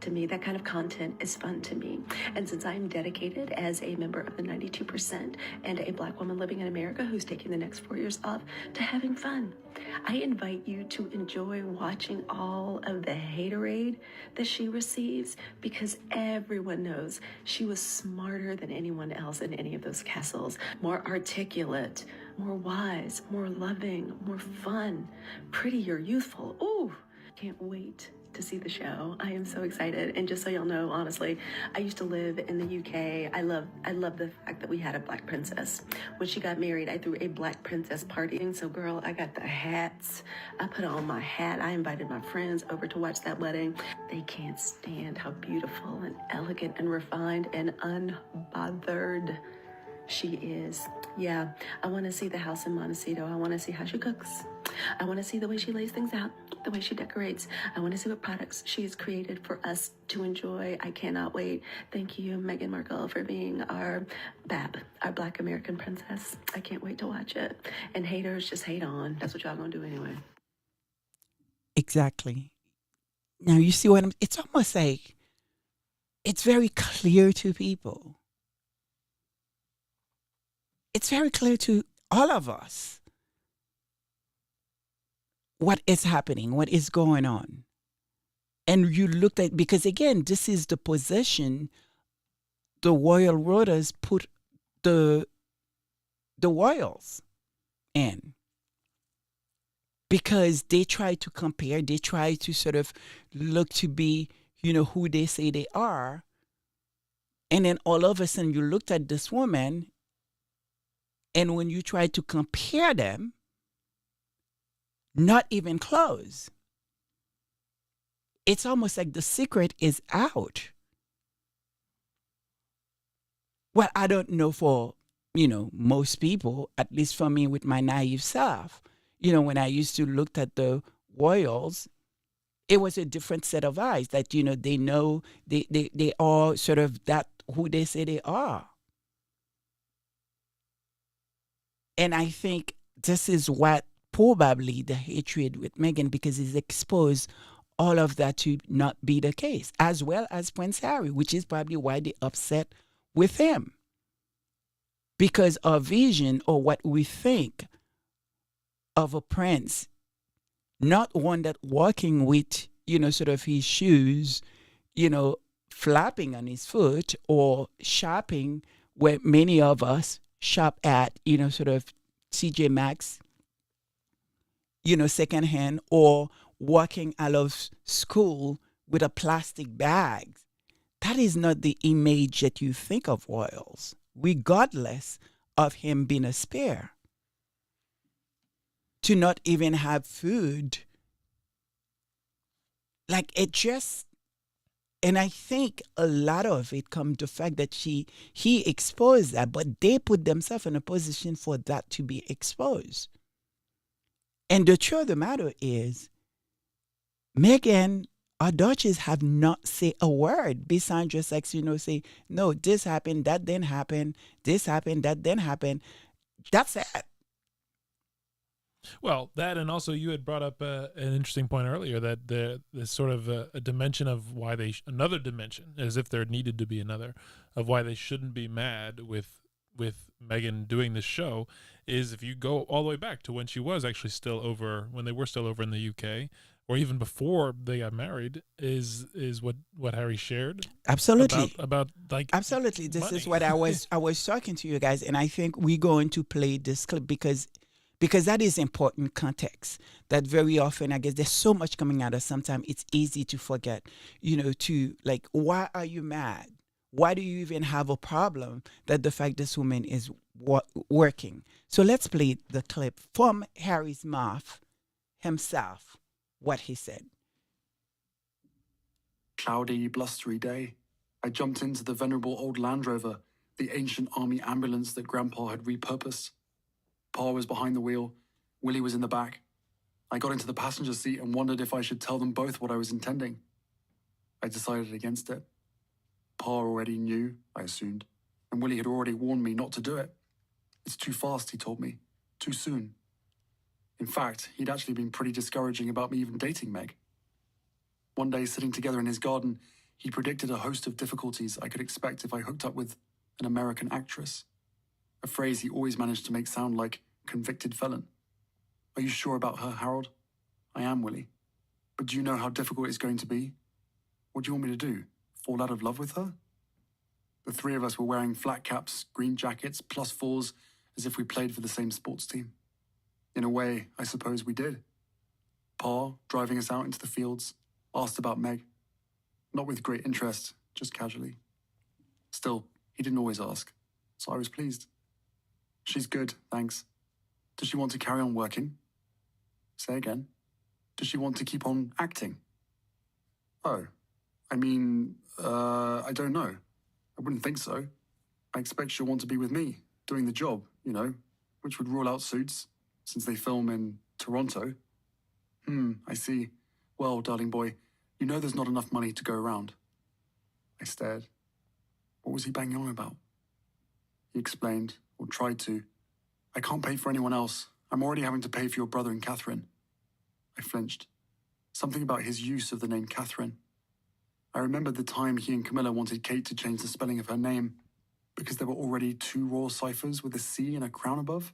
To me, that kind of content is fun to me. And since I'm dedicated as a member of the 92% and a Black woman living in America who's taking the next 4 years off to having fun, I invite you to enjoy watching all of the haterade that she receives, because everyone knows she was smarter than anyone else in any of those castles, more articulate, more wise, more loving, more fun, prettier, youthful. Ooh, can't wait to see the show. I am so excited. And just so y'all know, honestly, I used to live in the UK. I love the fact that we had a Black princess. When she got married, I threw a Black princess party. And so, girl, I got the hats. I put on my hat. I invited my friends over to watch that wedding. They can't stand how beautiful and elegant and refined and unbothered she is. Yeah, I want to see the house in Montecito. I want to see how she cooks. I want to see the way she lays things out, the way she decorates. I want to see what products she has created for us to enjoy. I cannot wait. Thank you, Meghan Markle, for being our BAB, our Black American princess. I can't wait to watch it. And haters, just hate on. That's what y'all gonna do anyway. Exactly. Now, you see what it's almost like it's very clear to people. It's very clear to all of us what is happening, what is going on. And you looked at, because again, this is the position the royal rulers put the royals in. Because they try to compare, they try to sort of look to be who they say they are. And then all of a sudden you looked at this woman, and when you try to compare them, not even close. It's almost like the secret is out. Well, I don't know for, most people, at least for me with my naive self. When I used to look at the royals, it was a different set of eyes that, they know they are sort of that who they say they are. And I think this is what probably the hatred with Meghan, because it's exposed all of that to not be the case, as well as Prince Harry, which is probably why they upset with him. Because our vision, or what we think of a prince, not one that walking with, sort of his shoes, flapping on his foot, or shopping where many of us shop at, sort of TJ Maxx, secondhand, or walking out of school with a plastic bag. That is not the image that you think of royals, regardless of him being a spare. To not even have food. Like, it just, and I think a lot of it comes to the fact that he exposed that, but they put themselves in a position for that to be exposed. And the truth of the matter is, Meghan, our Duchess, have not said a word besides just like, say, no, this happened, that didn't happen, this happened, that didn't happen. That's it. Well, that, and also you had brought up an interesting point earlier that there's sort of a dimension of why another dimension, as if there needed to be another, of why they shouldn't be mad with Meghan doing this show, is if you go all the way back to when she was actually when they were still over in the UK, or even before they got married, is what Harry shared. Absolutely. About like absolutely. This money. Is what I was talking to you guys, and I think we're going to play this clip because that is important context. That very often, I guess, there's so much coming at us. Sometimes it's easy to forget, to like, why are you mad? Why do you even have a problem that the fact this woman is working? So let's play the clip from Harry's mouth himself, what he said. Cloudy, blustery day. I jumped into the venerable old Land Rover, the ancient army ambulance that Grandpa had repurposed. Pa was behind the wheel. Willie was in the back. I got into the passenger seat and wondered if I should tell them both what I was intending. I decided against it. Pa already knew, I assumed, and Willie had already warned me not to do it. It's too fast, he told me. Too soon. In fact, he'd actually been pretty discouraging about me even dating Meg. One day, sitting together in his garden, he predicted a host of difficulties I could expect if I hooked up with an American actress. A phrase he always managed to make sound like convicted felon. Are you sure about her, Harold? I am, Willie. But do you know how difficult it's going to be? What do you want me to do? Fall out of love with her? The three of us were wearing flat caps, green jackets, +4s, as if we played for the same sports team. In a way, I suppose we did. Pa, driving us out into the fields, asked about Meg. Not with great interest, just casually. Still, he didn't always ask, so I was pleased. She's good, thanks. Does she want to carry on working? Say again. Does she want to keep on acting? Oh, I mean, I don't know. I wouldn't think so. I expect she'll want to be with me, doing the job, which would rule out Suits, since they film in Toronto. I see. Well, darling boy, there's not enough money to go around. I stared. What was he banging on about? He explained, or tried to. I can't pay for anyone else. I'm already having to pay for your brother and Catherine. I flinched. Something about his use of the name Catherine. I remembered the time he and Camilla wanted Kate to change the spelling of her name because there were already 2 royal ciphers with a C and a crown above.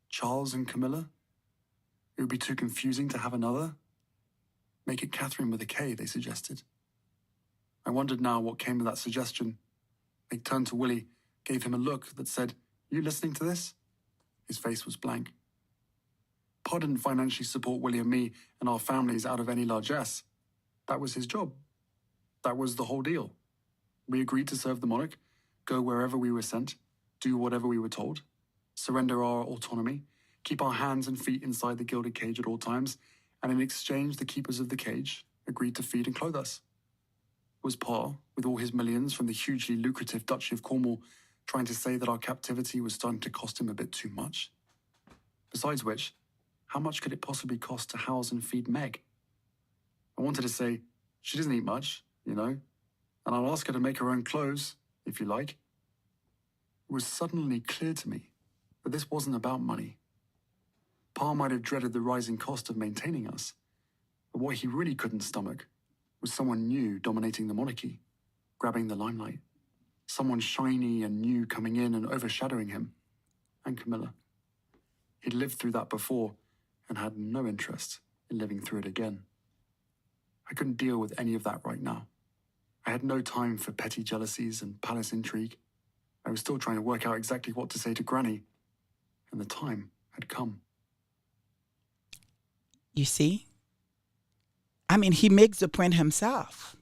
Charles and Camilla. It would be too confusing to have another. Make it Catherine with a K, they suggested. I wondered now what came of that suggestion. They turned to Willie, gave him a look that said, "You listening to this?" His face was blank. Pa didn't financially support Willie and me and our families out of any largesse. That was his job. That was the whole deal. We agreed to serve the monarch, go wherever we were sent, do whatever we were told, surrender our autonomy, keep our hands and feet inside the gilded cage at all times, and in exchange, the keepers of the cage agreed to feed and clothe us. Was Pa, with all his millions from the hugely lucrative Duchy of Cornwall, trying to say that our captivity was starting to cost him a bit too much? Besides which, how much could it possibly cost to house and feed Meg? I wanted to say, she doesn't eat much, and I'll ask her to make her own clothes, if you like. It was suddenly clear to me that this wasn't about money. Pa might have dreaded the rising cost of maintaining us, but what he really couldn't stomach was someone new dominating the monarchy, grabbing the limelight. Someone shiny and new coming in and overshadowing him, and Camilla. He'd lived through that before and had no interest in living through it again. I couldn't deal with any of that right now. I had no time for petty jealousies and palace intrigue. I was still trying to work out exactly what to say to Granny, and the time had come. You see? I mean, he makes the point himself.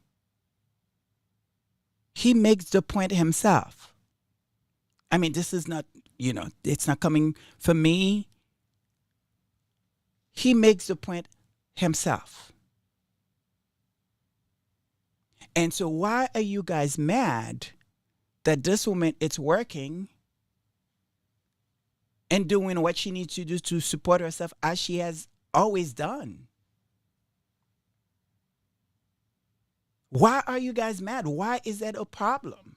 He makes the point himself. I mean, this is not, it's not coming from me. He makes the point himself. And so why are you guys mad that this woman is working and doing what she needs to do to support herself as she has always done? Why are you guys mad? Why is that a problem?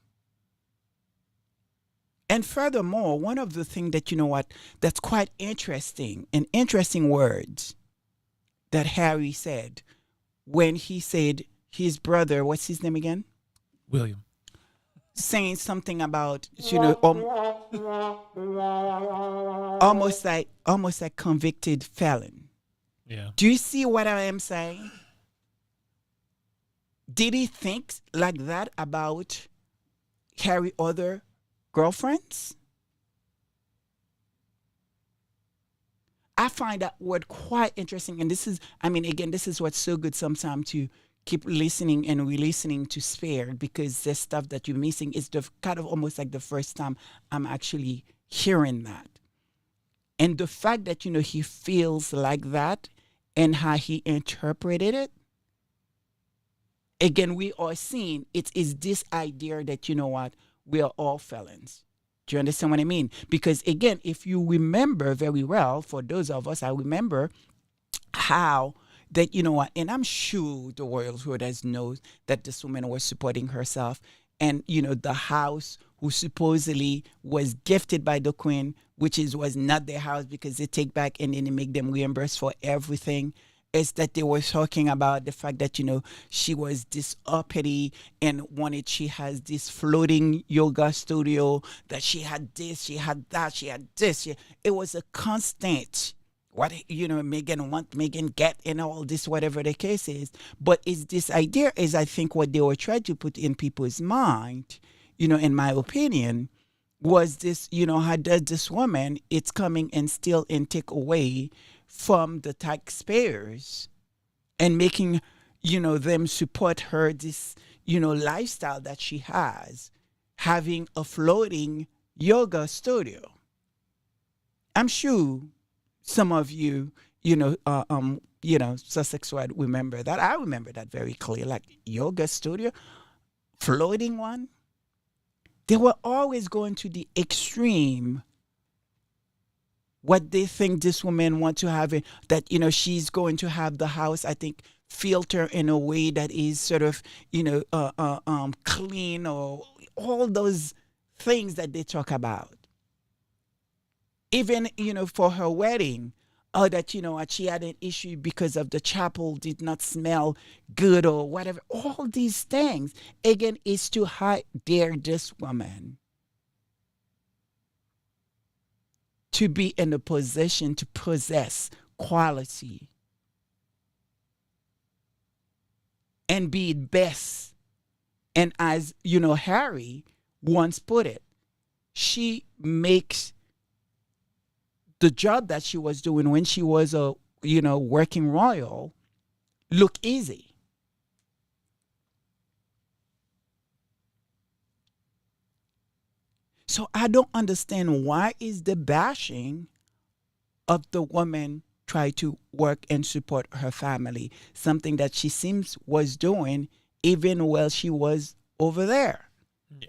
And furthermore, one of the things that, that's quite interesting, and interesting words that Harry said when he said his brother, what's his name again? William. Saying something about, almost like convicted felon. Yeah. Do you see what I am saying? Did he think like that about Harry's other girlfriends? I find that word quite interesting. And this is what's so good sometimes to keep listening and re-listening to Spare, because the stuff that you're missing is the kind of almost like the first time I'm actually hearing that. And the fact that, he feels like that and how he interpreted it, again, we are seeing it is this idea that, we are all felons. Do you understand what I mean? Because, again, if you remember very well, for those of us, I remember how that, and I'm sure the royal holders knows that this woman was supporting herself. And, the house who supposedly was gifted by the queen, which was not their house because they take back and then they make them reimburse for everything. Is that they were talking about the fact that, she was this uppity and she has this floating yoga studio, that she had this, she had that, she had this. It was a constant, Meghan get and all this, whatever the case is. But it's this idea is, I think, what they were trying to put in people's mind, in my opinion, was this, how does this woman, it's coming and steal and take away from the taxpayers and making, them support her, this, lifestyle that she has, having a floating yoga studio. I'm sure some of you, Sussex would remember that. I remember that very clearly, like yoga studio, floating one. They were always going to the extreme what they think this woman wants to have, that, she's going to have the house, I think, filter in a way that is sort of, clean, or all those things that they talk about. Even, for her wedding, or that, she had an issue because of the chapel did not smell good or whatever. All these things, again, is to how dare this woman to be in a position to possess quality and be best. And as, Harry once put it, she makes the job that she was doing when she was a, working royal look easy. So I don't understand, why is the bashing of the woman try to work and support her family, something that she seems was doing even while she was over there. Yeah.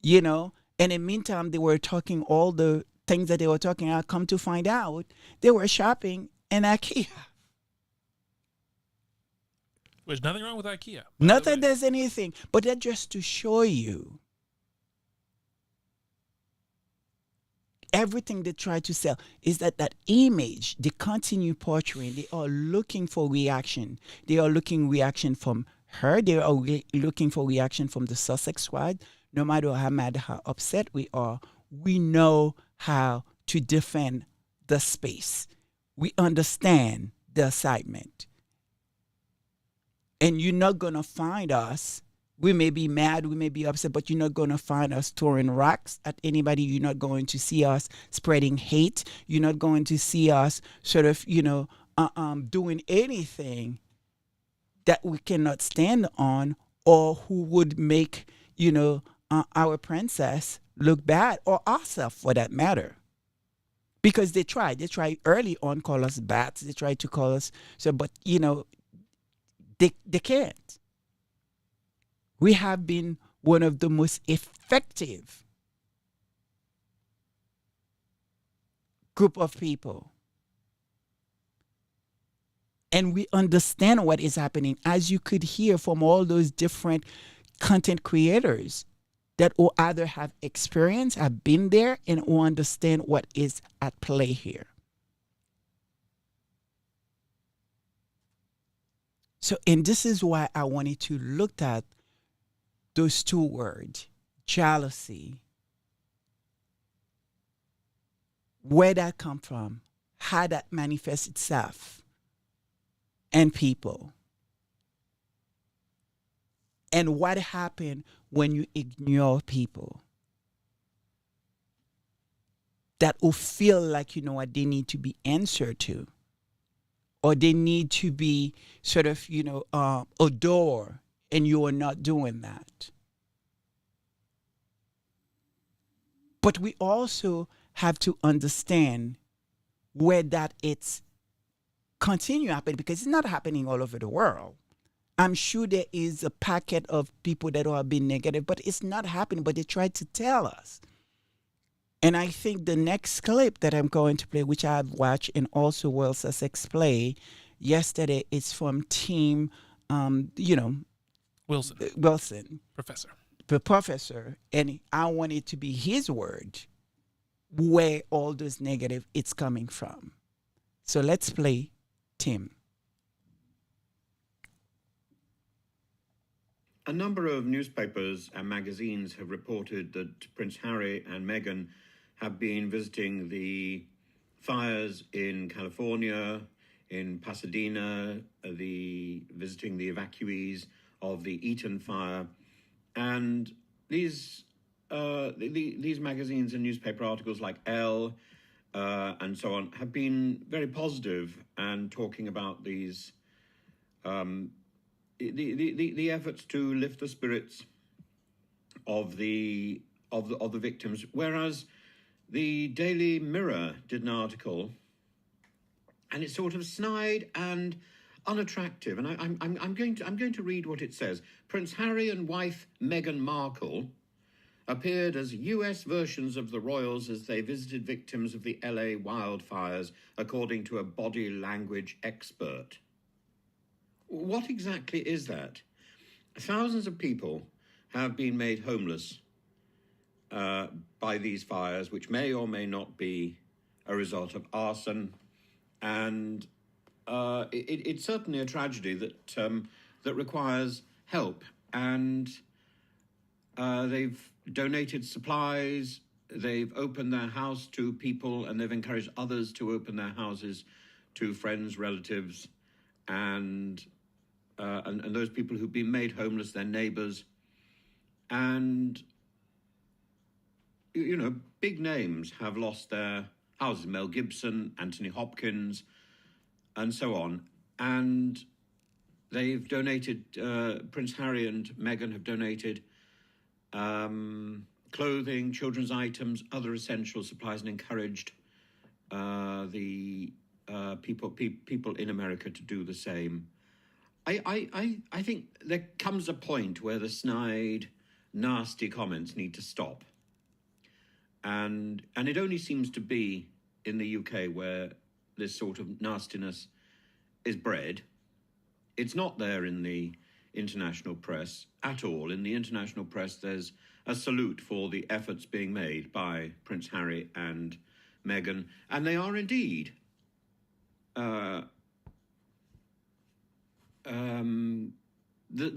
You know, and in the meantime, they were talking all the things that they were talking. I come to find out they were shopping in IKEA. There's nothing wrong with IKEA. Not that there's anything, but that's just to show you everything they try to sell is that image they continue portraying. They are looking for reaction. They are looking reaction from her. They are looking for reaction from the Sussex squad. No matter how mad, how upset we are, we know how to defend the space. We understand the assignment. And you're not going to find us. We may be mad, we may be upset, but you're not going to find us throwing rocks at anybody. You're not going to see us spreading hate. You're not going to see us sort of, doing anything that we cannot stand on, or who would make, our princess look bad, or ourselves for that matter. Because they tried early on, call us bats. They tried to call us, but they can't. We have been one of the most effective group of people. And we understand what is happening, as you could hear from all those different content creators that will either have experience, have been there, and will understand what is at play here. So, and this is why I wanted to look at those two words, jealousy, where that come from, how that manifests itself in people, and what happened when you ignore people that will feel like, they need to be answered to, or they need to be sort of, adored, and you are not doing that. But we also have to understand where that it's continue happening, because it's not happening all over the world. I'm sure there is a packet of people that are being negative, but it's not happening, but they try to tell us. And I think the next clip that I'm going to play, which I've watched and also Will Sussex play yesterday, is from Team, Wilson. Professor. The professor. And I want it to be his word where all those negative it's coming from. So let's play Tim. A number of newspapers and magazines have reported that Prince Harry and Meghan have been visiting the fires in California, in Pasadena, visiting the evacuees of the Eaton fire. And these magazines and newspaper articles like Elle and so on have been very positive and talking about these the efforts to lift the spirits of the victims, whereas the Daily Mirror did an article, and it's sort of snide and unattractive. And I'm going to read what it says. Prince Harry and wife Meghan Markle appeared as US versions of the royals as they visited victims of the LA wildfires, according to a body language expert. What exactly is that? Thousands of people have been made homeless by these fires, which may or may not be a result of arson. And it's certainly a tragedy that requires help. And they've donated supplies, they've opened their house to people, and they've encouraged others to open their houses to friends, relatives, and those people who've been made homeless, their neighbors. And, big names have lost their houses. Mel Gibson, Anthony Hopkins, and so on. And they've donated, Prince Harry and Meghan have donated clothing, children's items, other essential supplies, and encouraged the people in America to do the same. I think there comes a point where the snide, nasty comments need to stop. And it only seems to be in the UK where this sort of nastiness is bred. It's not there in the international press at all. In the international press, there's a salute for the efforts being made by Prince Harry and Meghan, and they are indeed the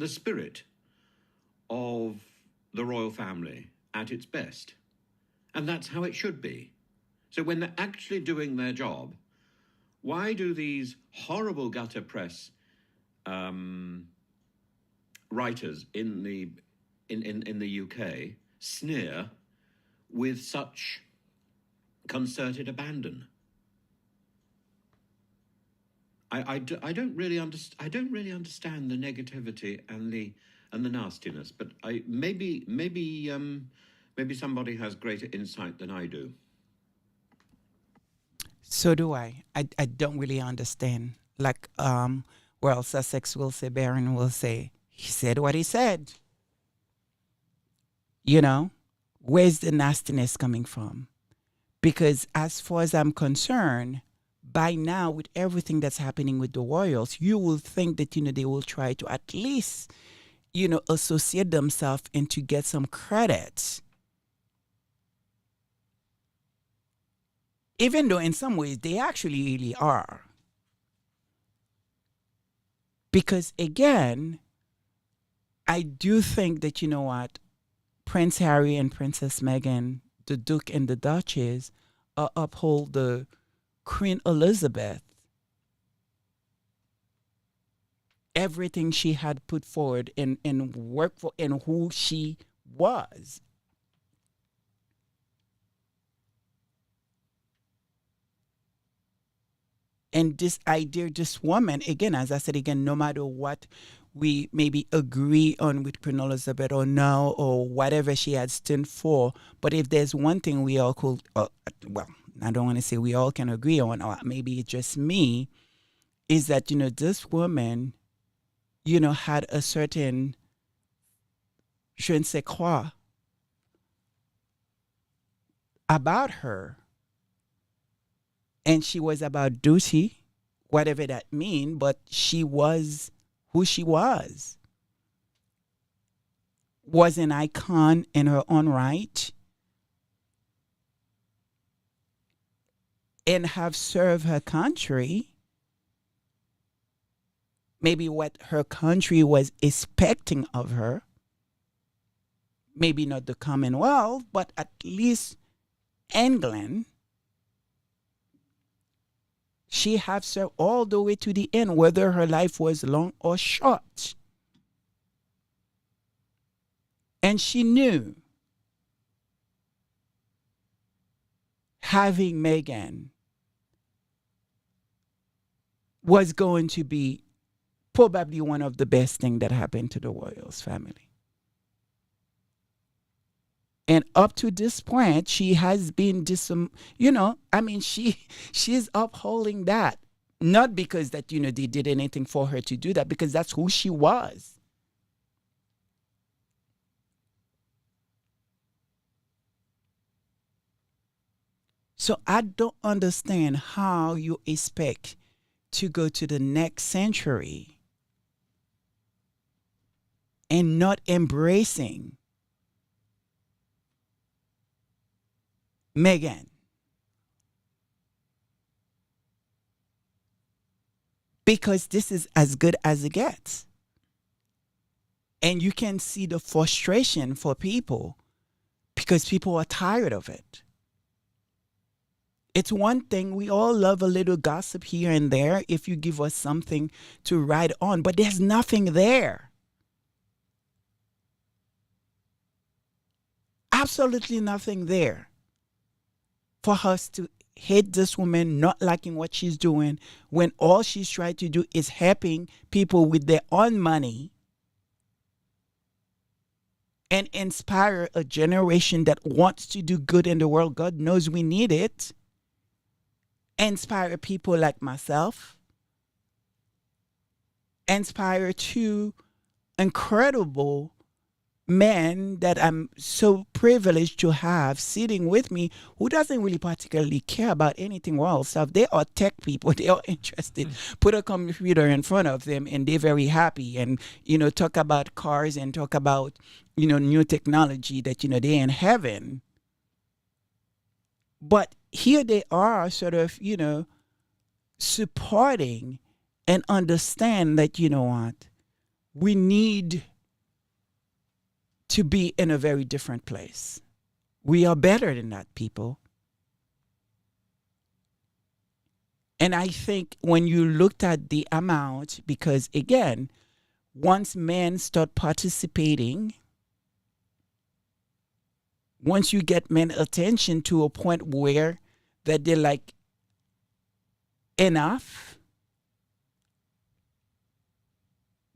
spirit of the royal family at its best. And that's how it should be. So when they're actually doing their job, why do these horrible gutter press writers in the UK sneer with such concerted abandon? I don't really understand the negativity and the nastiness, but maybe somebody has greater insight than I do. So do I. I don't really understand. Like, well, Sussex will say, Barron will say, he said what he said. You know, where's the nastiness coming from? Because as far as I'm concerned, by now, with everything that's happening with the royals, you will think that, they will try to at least, associate themselves and to get some credit. Even though in some ways they actually really are. Because again, I do think that, Prince Harry and Princess Meghan, the Duke and the Duchess, uphold the Queen Elizabeth. Everything she had put forward and worked for and who she was. And this idea, this woman, again, as I said again, no matter what we maybe agree on with Queen Elizabeth or no, or whatever she had stood for, but if there's one thing we all could, well, I don't want to say we all can agree on, or maybe it's just me, is that, this woman, had a certain je ne sais quoi about her. And she was about duty, whatever that means, but she was who she was an icon in her own right, and have served her country, maybe what her country was expecting of her, maybe not the Commonwealth, but at least England. She have served all the way to the end, whether her life was long or short. And she knew having Meghan was going to be probably one of the best things that happened to the royals family. And up to this point, she has been, she's upholding that. Not because that, they did anything for her to do that, because that's who she was. So I don't understand how you expect to go to the next century and not embracing Meghan. Because this is as good as it gets. And you can see the frustration for people because people are tired of it. It's one thing, we all love a little gossip here and there if you give us something to write on, but there's nothing there. Absolutely nothing there for us to hate this woman, not liking what she's doing, when all she's trying to do is helping people with their own money and inspire a generation that wants to do good in the world. God knows we need it. Inspire people like myself. Inspire two incredible men that I'm so privileged to have sitting with me who doesn't really particularly care about anything world stuff. They are tech people. They are interested. Put a computer in front of them and they're very happy and, talk about cars and talk about, new technology that, they're in heaven. But here they are sort of, supporting and understand that, what, we need to be in a very different place. We are better than that, people. And I think when you looked at the amount, because again, once men start participating, once you get men attention to a point where that they're like, enough,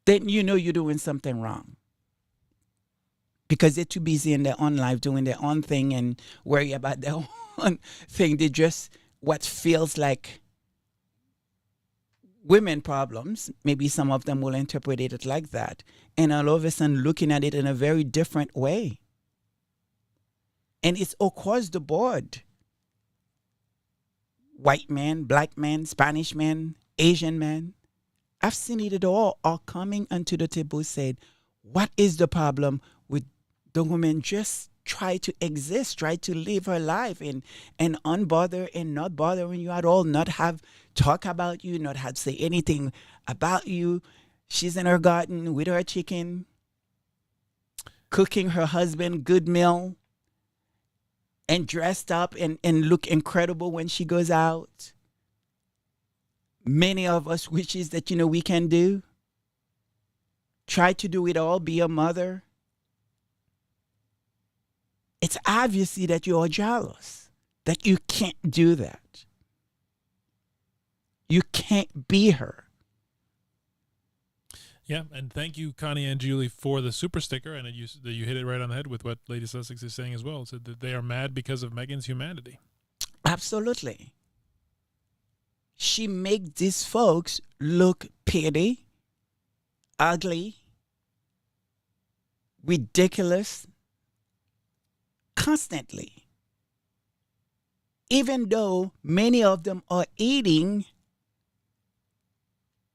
then you're doing something wrong. Because they're too busy in their own life doing their own thing and worry about their own thing. They just what feels like women problems. Maybe some of them will interpret it like that. And all of a sudden looking at it in a very different way. And it's across the board. White man, black man, Spanish man, Asian man. I've seen it all coming onto the table said, what is the problem with the woman just try to exist, try to live her life and unbother and not bothering you at all, not have talk about you, not have say anything about you. She's in her garden with her chicken, cooking her husband good meal and dressed up and look incredible when she goes out. Many of us wishes that, we can do. Try to do it all, be a mother. It's obviously that you're jealous, that you can't do that. You can't be her. Yeah, and thank you, Connie and Julie, for the super sticker. And you hit it right on the head with what Lady Sussex is saying as well. So that they are mad because of Meghan's humanity. Absolutely. She makes these folks look petty, ugly, ridiculous, constantly. Even though many of them are eating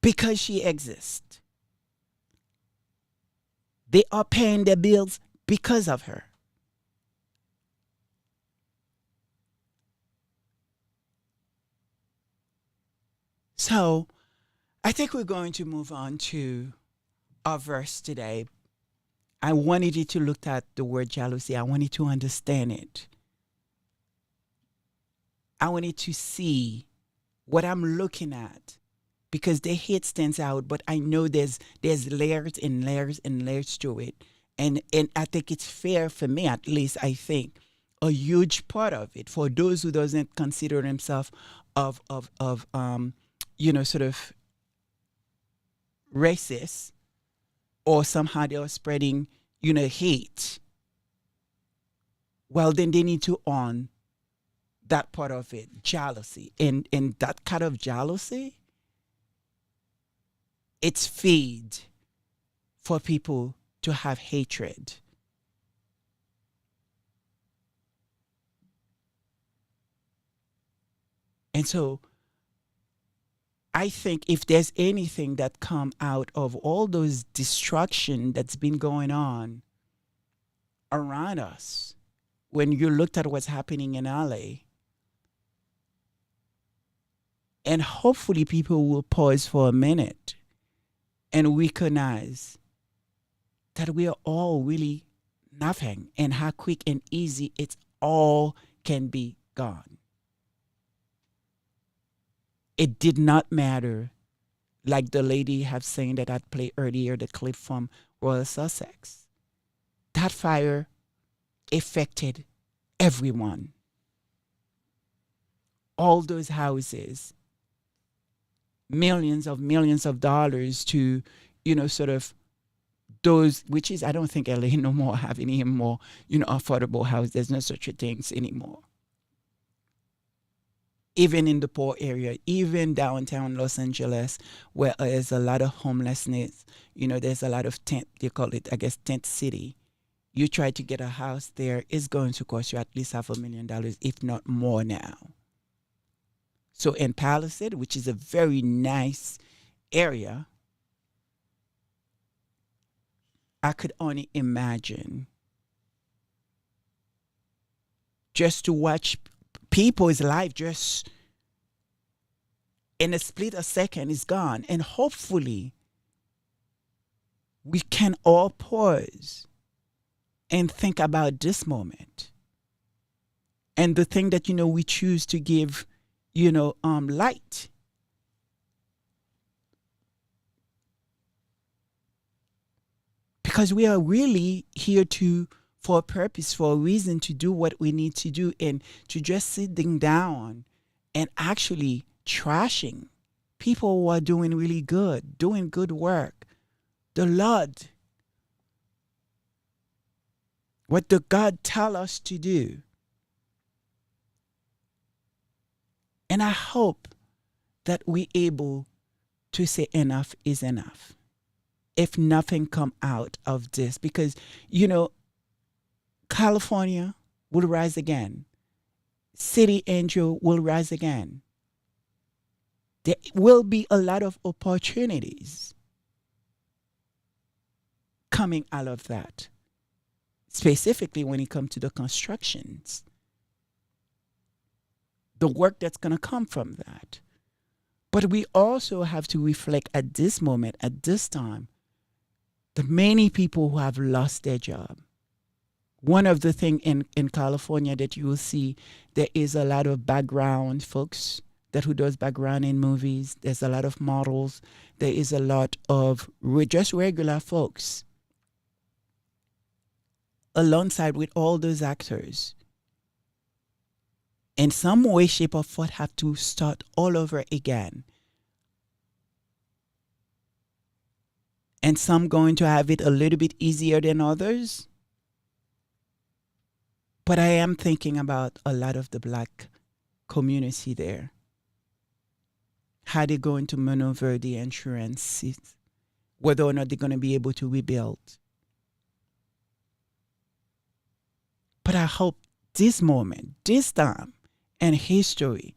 because she exists. They are paying their bills because of her. So, I think we're going to move on to our verse today. I wanted you to look at the word jealousy. I wanted to understand it. I wanted to see what I'm looking at because the hate stands out, but I know there's layers and layers and layers to it. And I think it's fair for me, at least I think, a huge part of it for those who doesn't consider themselves of sort of racist, or somehow they are spreading, hate. Well, then they need to own that part of it, jealousy. And that kind of jealousy, it's feed for people to have hatred. And so I think if there's anything that come out of all those destruction that's been going on around us, when you looked at what's happening in LA, and hopefully people will pause for a minute and recognize that we are all really nothing and how quick and easy it's all can be gone. It did not matter, like the lady have saying that I'd played earlier, the clip from Royal Sussex. That fire affected everyone. All those houses, millions of dollars to, sort of those, which is, I don't think LA no more have any more, affordable houses. There's no such a things anymore. Even in the poor area, even downtown Los Angeles, where there's a lot of homelessness, there's a lot of tent, they call it, I guess, tent city. You try to get a house there, it's going to cost you at least $500,000, if not more now. So in Palisade, which is a very nice area, I could only imagine just to watch people's life just in a split of second is gone. And hopefully we can all pause and think about this moment. And the thing that, we choose to give, light. Because we are really here for a purpose, for a reason, to do what we need to do, and to just sitting down and actually trashing people who are doing really good, doing good work. The Lord, what the God tell us to do. And I hope that we're able to say enough is enough. If nothing come out of this, because, California will rise again. City Angel will rise again. There will be a lot of opportunities coming out of that, specifically when it comes to the constructions. The work that's going to come from that. But we also have to reflect at this moment, at this time, the many people who have lost their job. One of the things in California that you will see, there is a lot of background folks who does background in movies. There's a lot of models. There is a lot of just regular folks alongside with all those actors. In some way, shape, or form, have to start all over again. And some going to have it a little bit easier than others. But I am thinking about a lot of the Black community there. How they're going to maneuver the insurance, whether or not they're going to be able to rebuild. But I hope this moment, this time in history,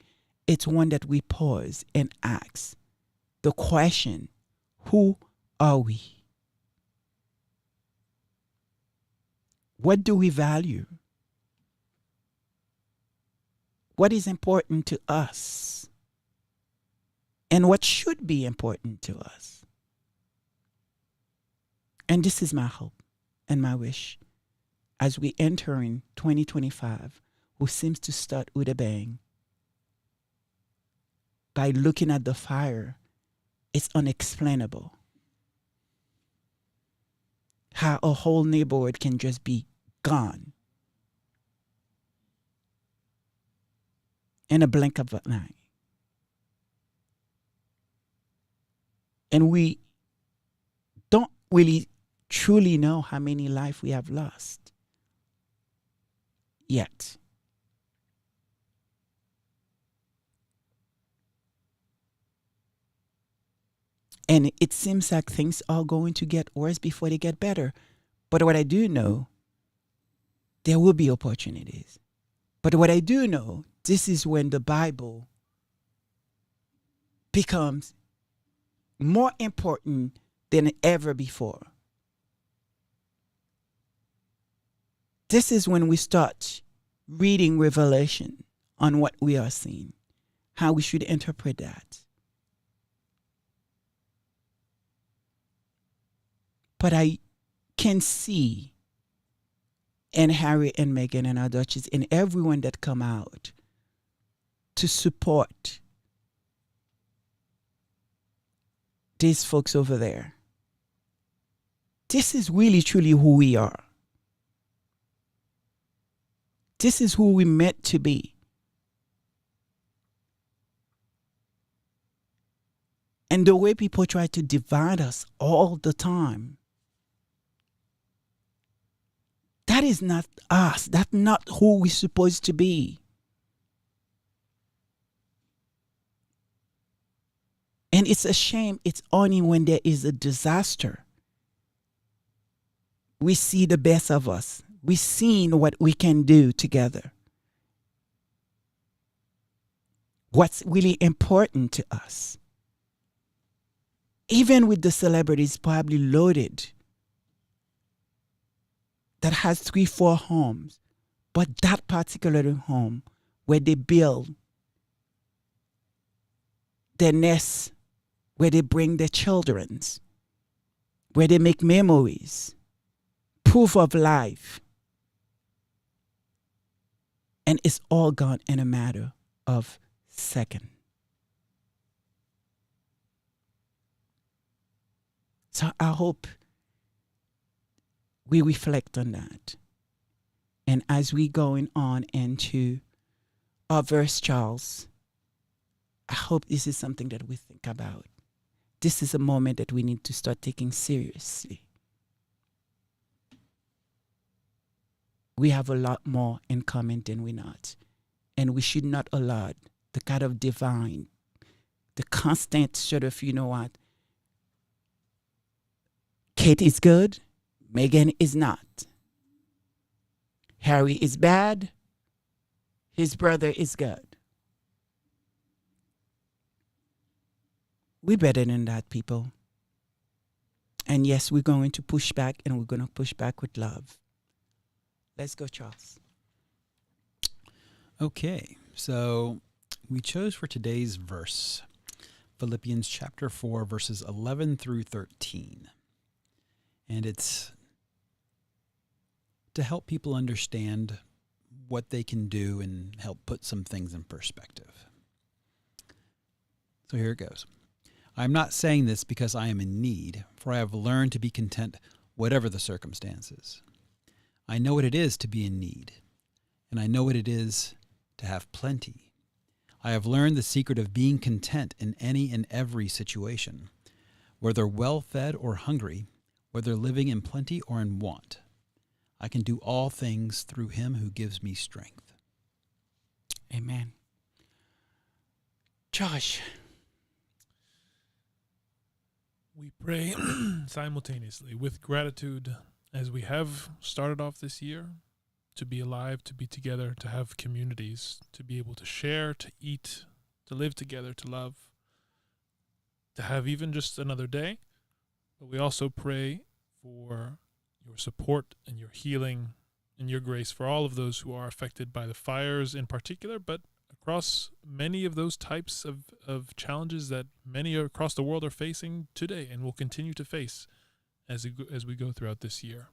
it's one that we pause and ask the question, who are we? What do we value? What is important to us? And what should be important to us? And this is my hope and my wish as we enter in 2025, who seems to start with a bang. By looking at the fire, it's unexplainable. How a whole neighborhood can just be gone in a blink of an eye. And we don't really truly know how many lives we have lost yet. And it seems like things are going to get worse before they get better. But what I do know, there will be opportunities. But what I do know, this is when the Bible becomes more important than ever before. This is when we start reading Revelation on what we are seeing, how we should interpret that. But I can see in Harry and Meghan and our Duchess and everyone that come out to support these folks over there. This is really truly who we are. This is who we meant to be. And the way people try to divide us all the time, That is not us. That's not who we're supposed to be. And it's a shame. It's only when there is a disaster we see the best of us. We've seen what we can do together. What's really important to us. Even with the celebrities probably loaded, that has 3, 4 homes, but that particular home where they build their nests, where they bring their children's, where they make memories, proof of life. And it's all gone in a matter of seconds. So I hope we reflect on that. And as we going on into our verse, Charles, I hope this is something that we think about. This is a moment that we need to start taking seriously. We have a lot more in common than we not. And we should not allow the kind of divine, the constant sort of, you know what, Kate is good, Meghan is not. Harry is bad, his brother is good. We're better than that, people. And yes, we're going to push back, and we're going to push back with love. Let's go, Charles. Okay, so we chose for today's verse Philippians chapter 4, verses 11 through 13. And it's to help people understand what they can do and help put some things in perspective. So here it goes. I am not saying this because I am in need, for I have learned to be content whatever the circumstances. I know what it is to be in need, and I know what it is to have plenty. I have learned the secret of being content in any and every situation, whether well-fed or hungry, whether living in plenty or in want. I can do all things through him who gives me strength. Amen. Josh. We pray simultaneously with gratitude as we have started off this year, to be alive, to be together, to have communities, to be able to share, to eat, to live together, to love, to have even just another day. But we also pray for your support and your healing and your grace for all of those who are affected by the fires in particular, but across many of those types of challenges that many across the world are facing today and will continue to face as we go throughout this year.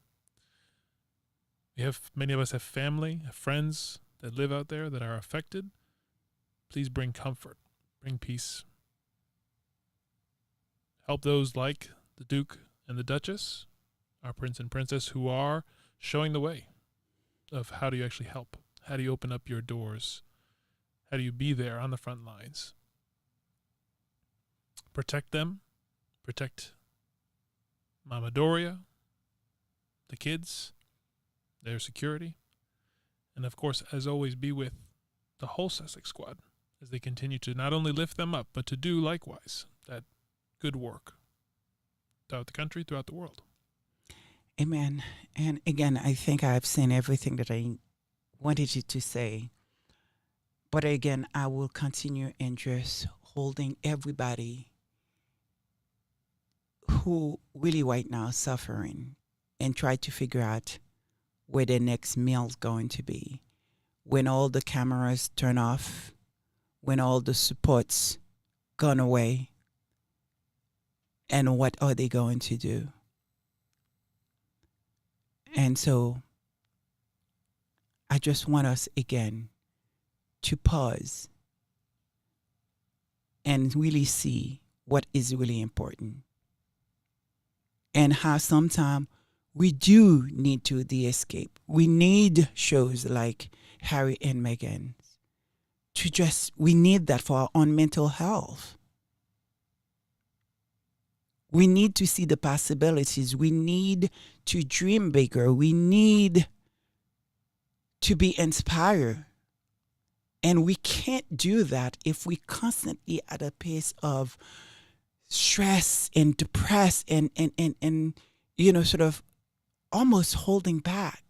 Many of us have family, have friends that live out there that are affected. Please bring comfort, bring peace. Help those like the Duke and the Duchess, our Prince and Princess, who are showing the way of how do you actually help? How do you open up your doors? How do you be there on the front lines? Protect them. Protect Mama Doria, the kids, their security. And of course, as always, be with the whole Sussex squad as they continue to not only lift them up, but to do likewise that good work throughout the country, throughout the world. Amen. And again, I think I've seen everything that I wanted you to say. But again, I will continue in just holding everybody who really right now is suffering and try to figure out where their next meal's going to be. When all the cameras turn off, when all the support's gone away, and what are they going to do? And so I just want us again to pause and really see what is really important. And how sometimes we do need to de-escape. We need shows like Harry and Meghan we need that for our own mental health. We need to see the possibilities. We need to dream bigger. We need to be inspired. And we can't do that if we constantly at a pace of stress and depressed and sort of almost holding back.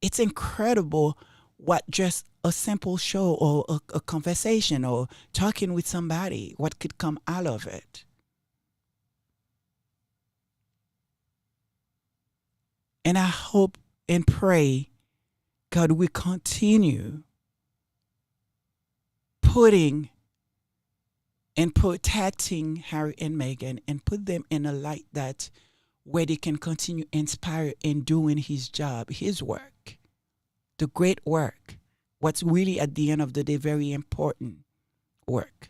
It's incredible what just a simple show or a conversation or talking with somebody, what could come out of it. And I hope and pray God will continue putting and protecting Harry and Meghan and put them in a light that where they can continue inspire in doing his job, his work, the great work, what's really at the end of the day very important work.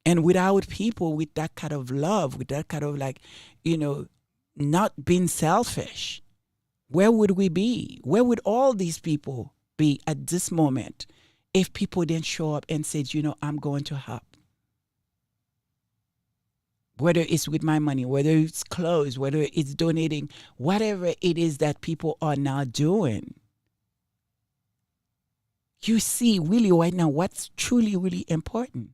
And without people with that kind of love, with that kind of not being selfish, where would we be? Where would all these people be at this moment if people didn't show up and said, I'm going to help? Whether it's with my money, whether it's clothes, whether it's donating, whatever it is that people are now doing. You see really right now what's truly, really important.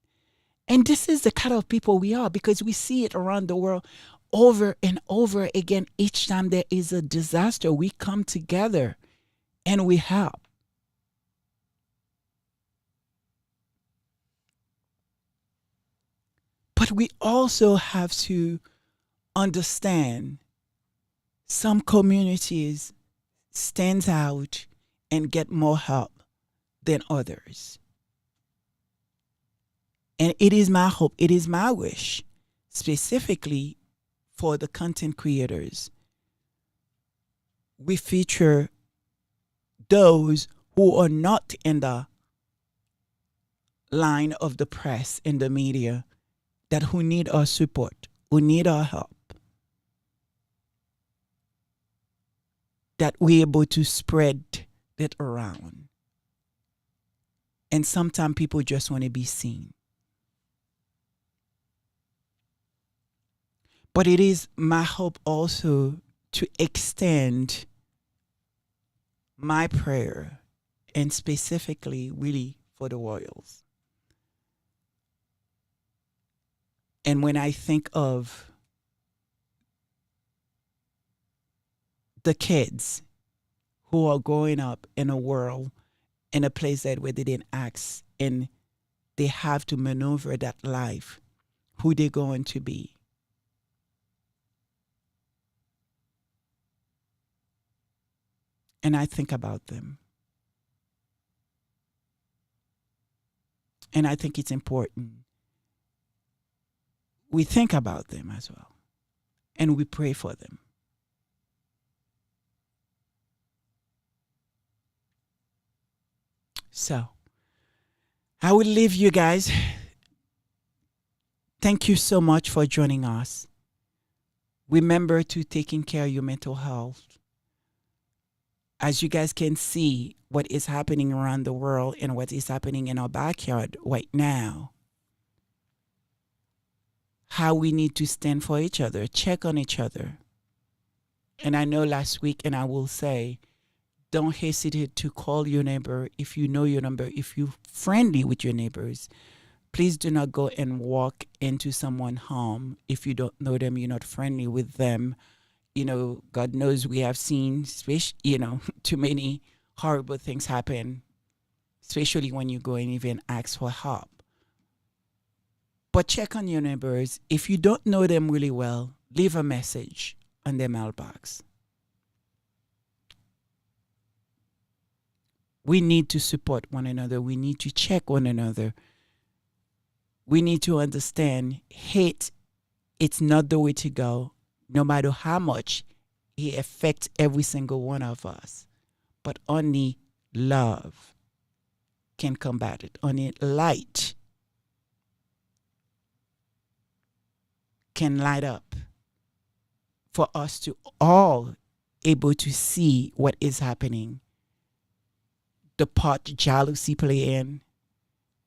And this is the kind of people we are because we see it around the world over and over again. Each time there is a disaster, we come together and we help. But we also have to understand some communities stand out and get more help than others. And it is my hope, it is my wish, specifically for the content creators. We feature those who are not in the line of the press and the media, that who need our support, who need our help, that we're able to spread it around. And sometimes people just want to be seen. But it is my hope also to extend my prayer, and specifically really for the royals. And when I think of the kids who are growing up in a world, in a place that where they didn't ask, and they have to maneuver that life, who they're going to be. And I think about them. And I think it's important we think about them as well. And we pray for them. So, I will leave you guys. Thank you so much for joining us. Remember to taking care of your mental health. As you guys can see what is happening around the world and what is happening in our backyard right now, how we need to stand for each other, check on each other. And I know last week, and I will say, don't hesitate to call your neighbor if you know your number, if you're friendly with your neighbors. Please do not go and walk into someone's home if you don't know them, you're not friendly with them. God knows we have seen, too many horrible things happen, especially when you go and even ask for help. But check on your neighbors. If you don't know them really well, leave a message on their mailbox. We need to support one another. We need to check one another. We need to understand hate, it's not the way to go, no matter how much it affects every single one of us. But only love can combat it. Only light can light up for us to all able to see what is happening. The part jealousy play in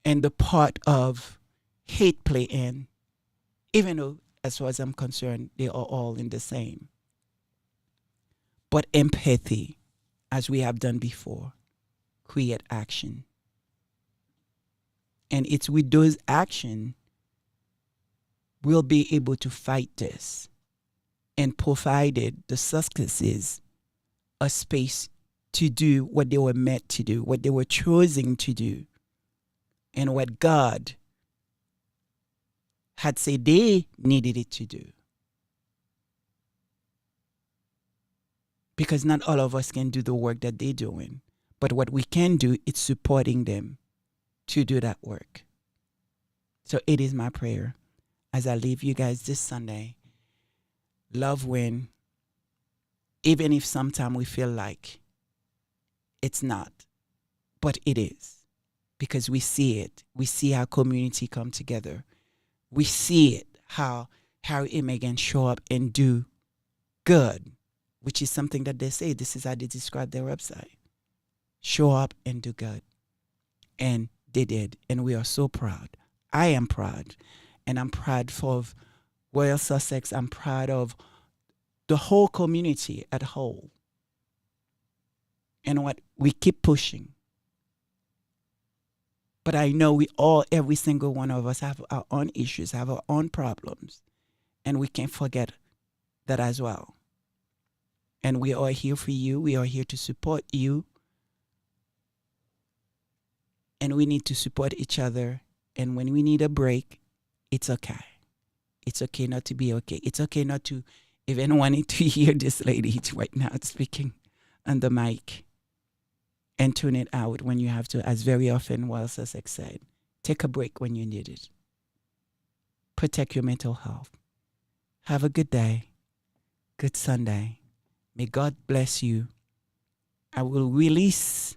and the part of hate play in, even though as far as I'm concerned, they are all in the same. But empathy, as we have done before, create action. And it's with those actions we'll be able to fight this, and provided the successes a space to do what they were meant to do, what they were choosing to do, and what God had said they needed it to do. Because not all of us can do the work that they're doing, but what we can do is supporting them to do that work. So it is my prayer as I leave you guys this Sunday. Love win, even if sometimes we feel like it's not, but it is, because we see it. We see how community come together. We see it, how Harry and Meghan show up and do good, which is something that they say. This is how they describe their website. Show up and do good. And they did, and we are so proud. I am proud, and I'm proud of Royal Sussex. I'm proud of the whole community at whole. And what we keep pushing. But I know we all, every single one of us, have our own issues, have our own problems. And we can't forget that as well. And we are here for you. We are here to support you. And we need to support each other. And when we need a break, it's okay. It's okay not to be okay. It's okay not to even want to hear this lady right now speaking on the mic. And tune it out when you have to, as very often Royal Sussex said. Take a break when you need it. Protect your mental health. Have a good day. Good Sunday. May God bless you. I will release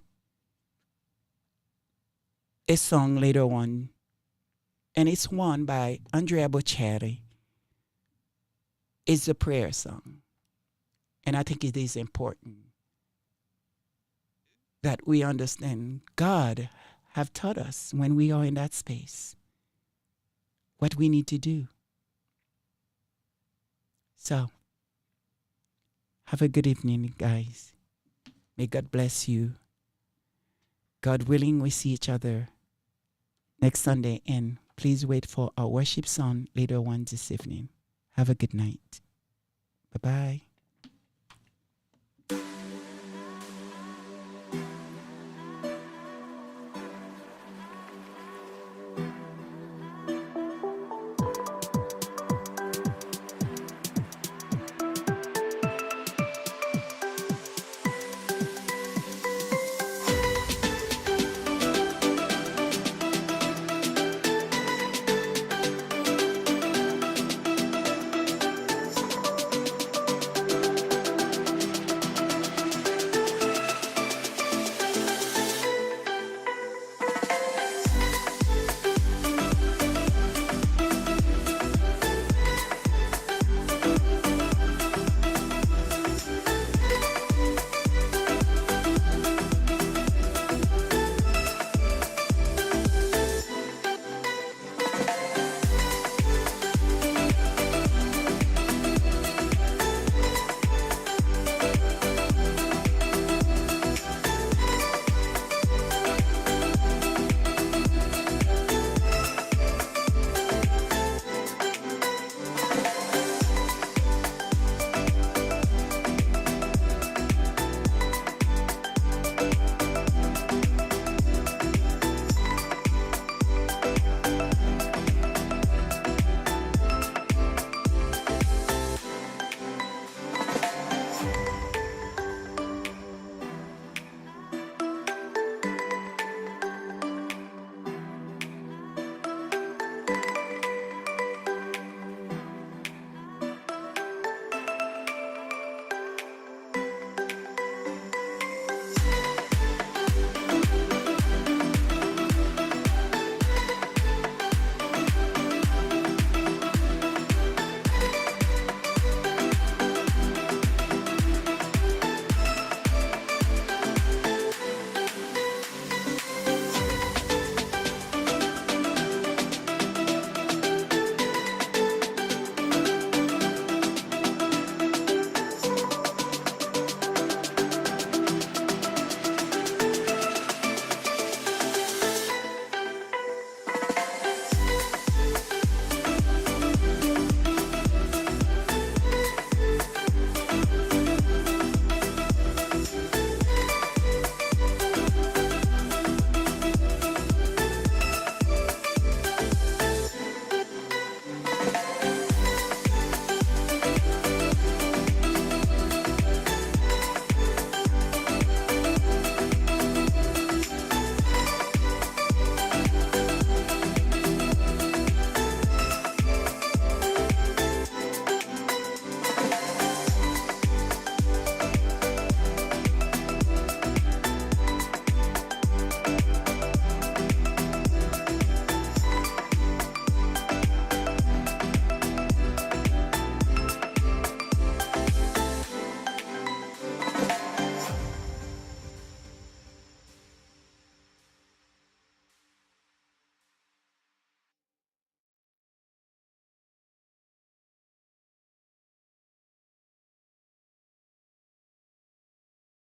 a song later on, and it's one by Andrea Bocelli. It's a prayer song. And I think it is important that we understand God have taught us when we are in that space what we need to do. So, have a good evening, guys. May God bless you. God willing, we see each other next Sunday, and please wait for our worship song later on this evening. Have a good night. Bye-bye.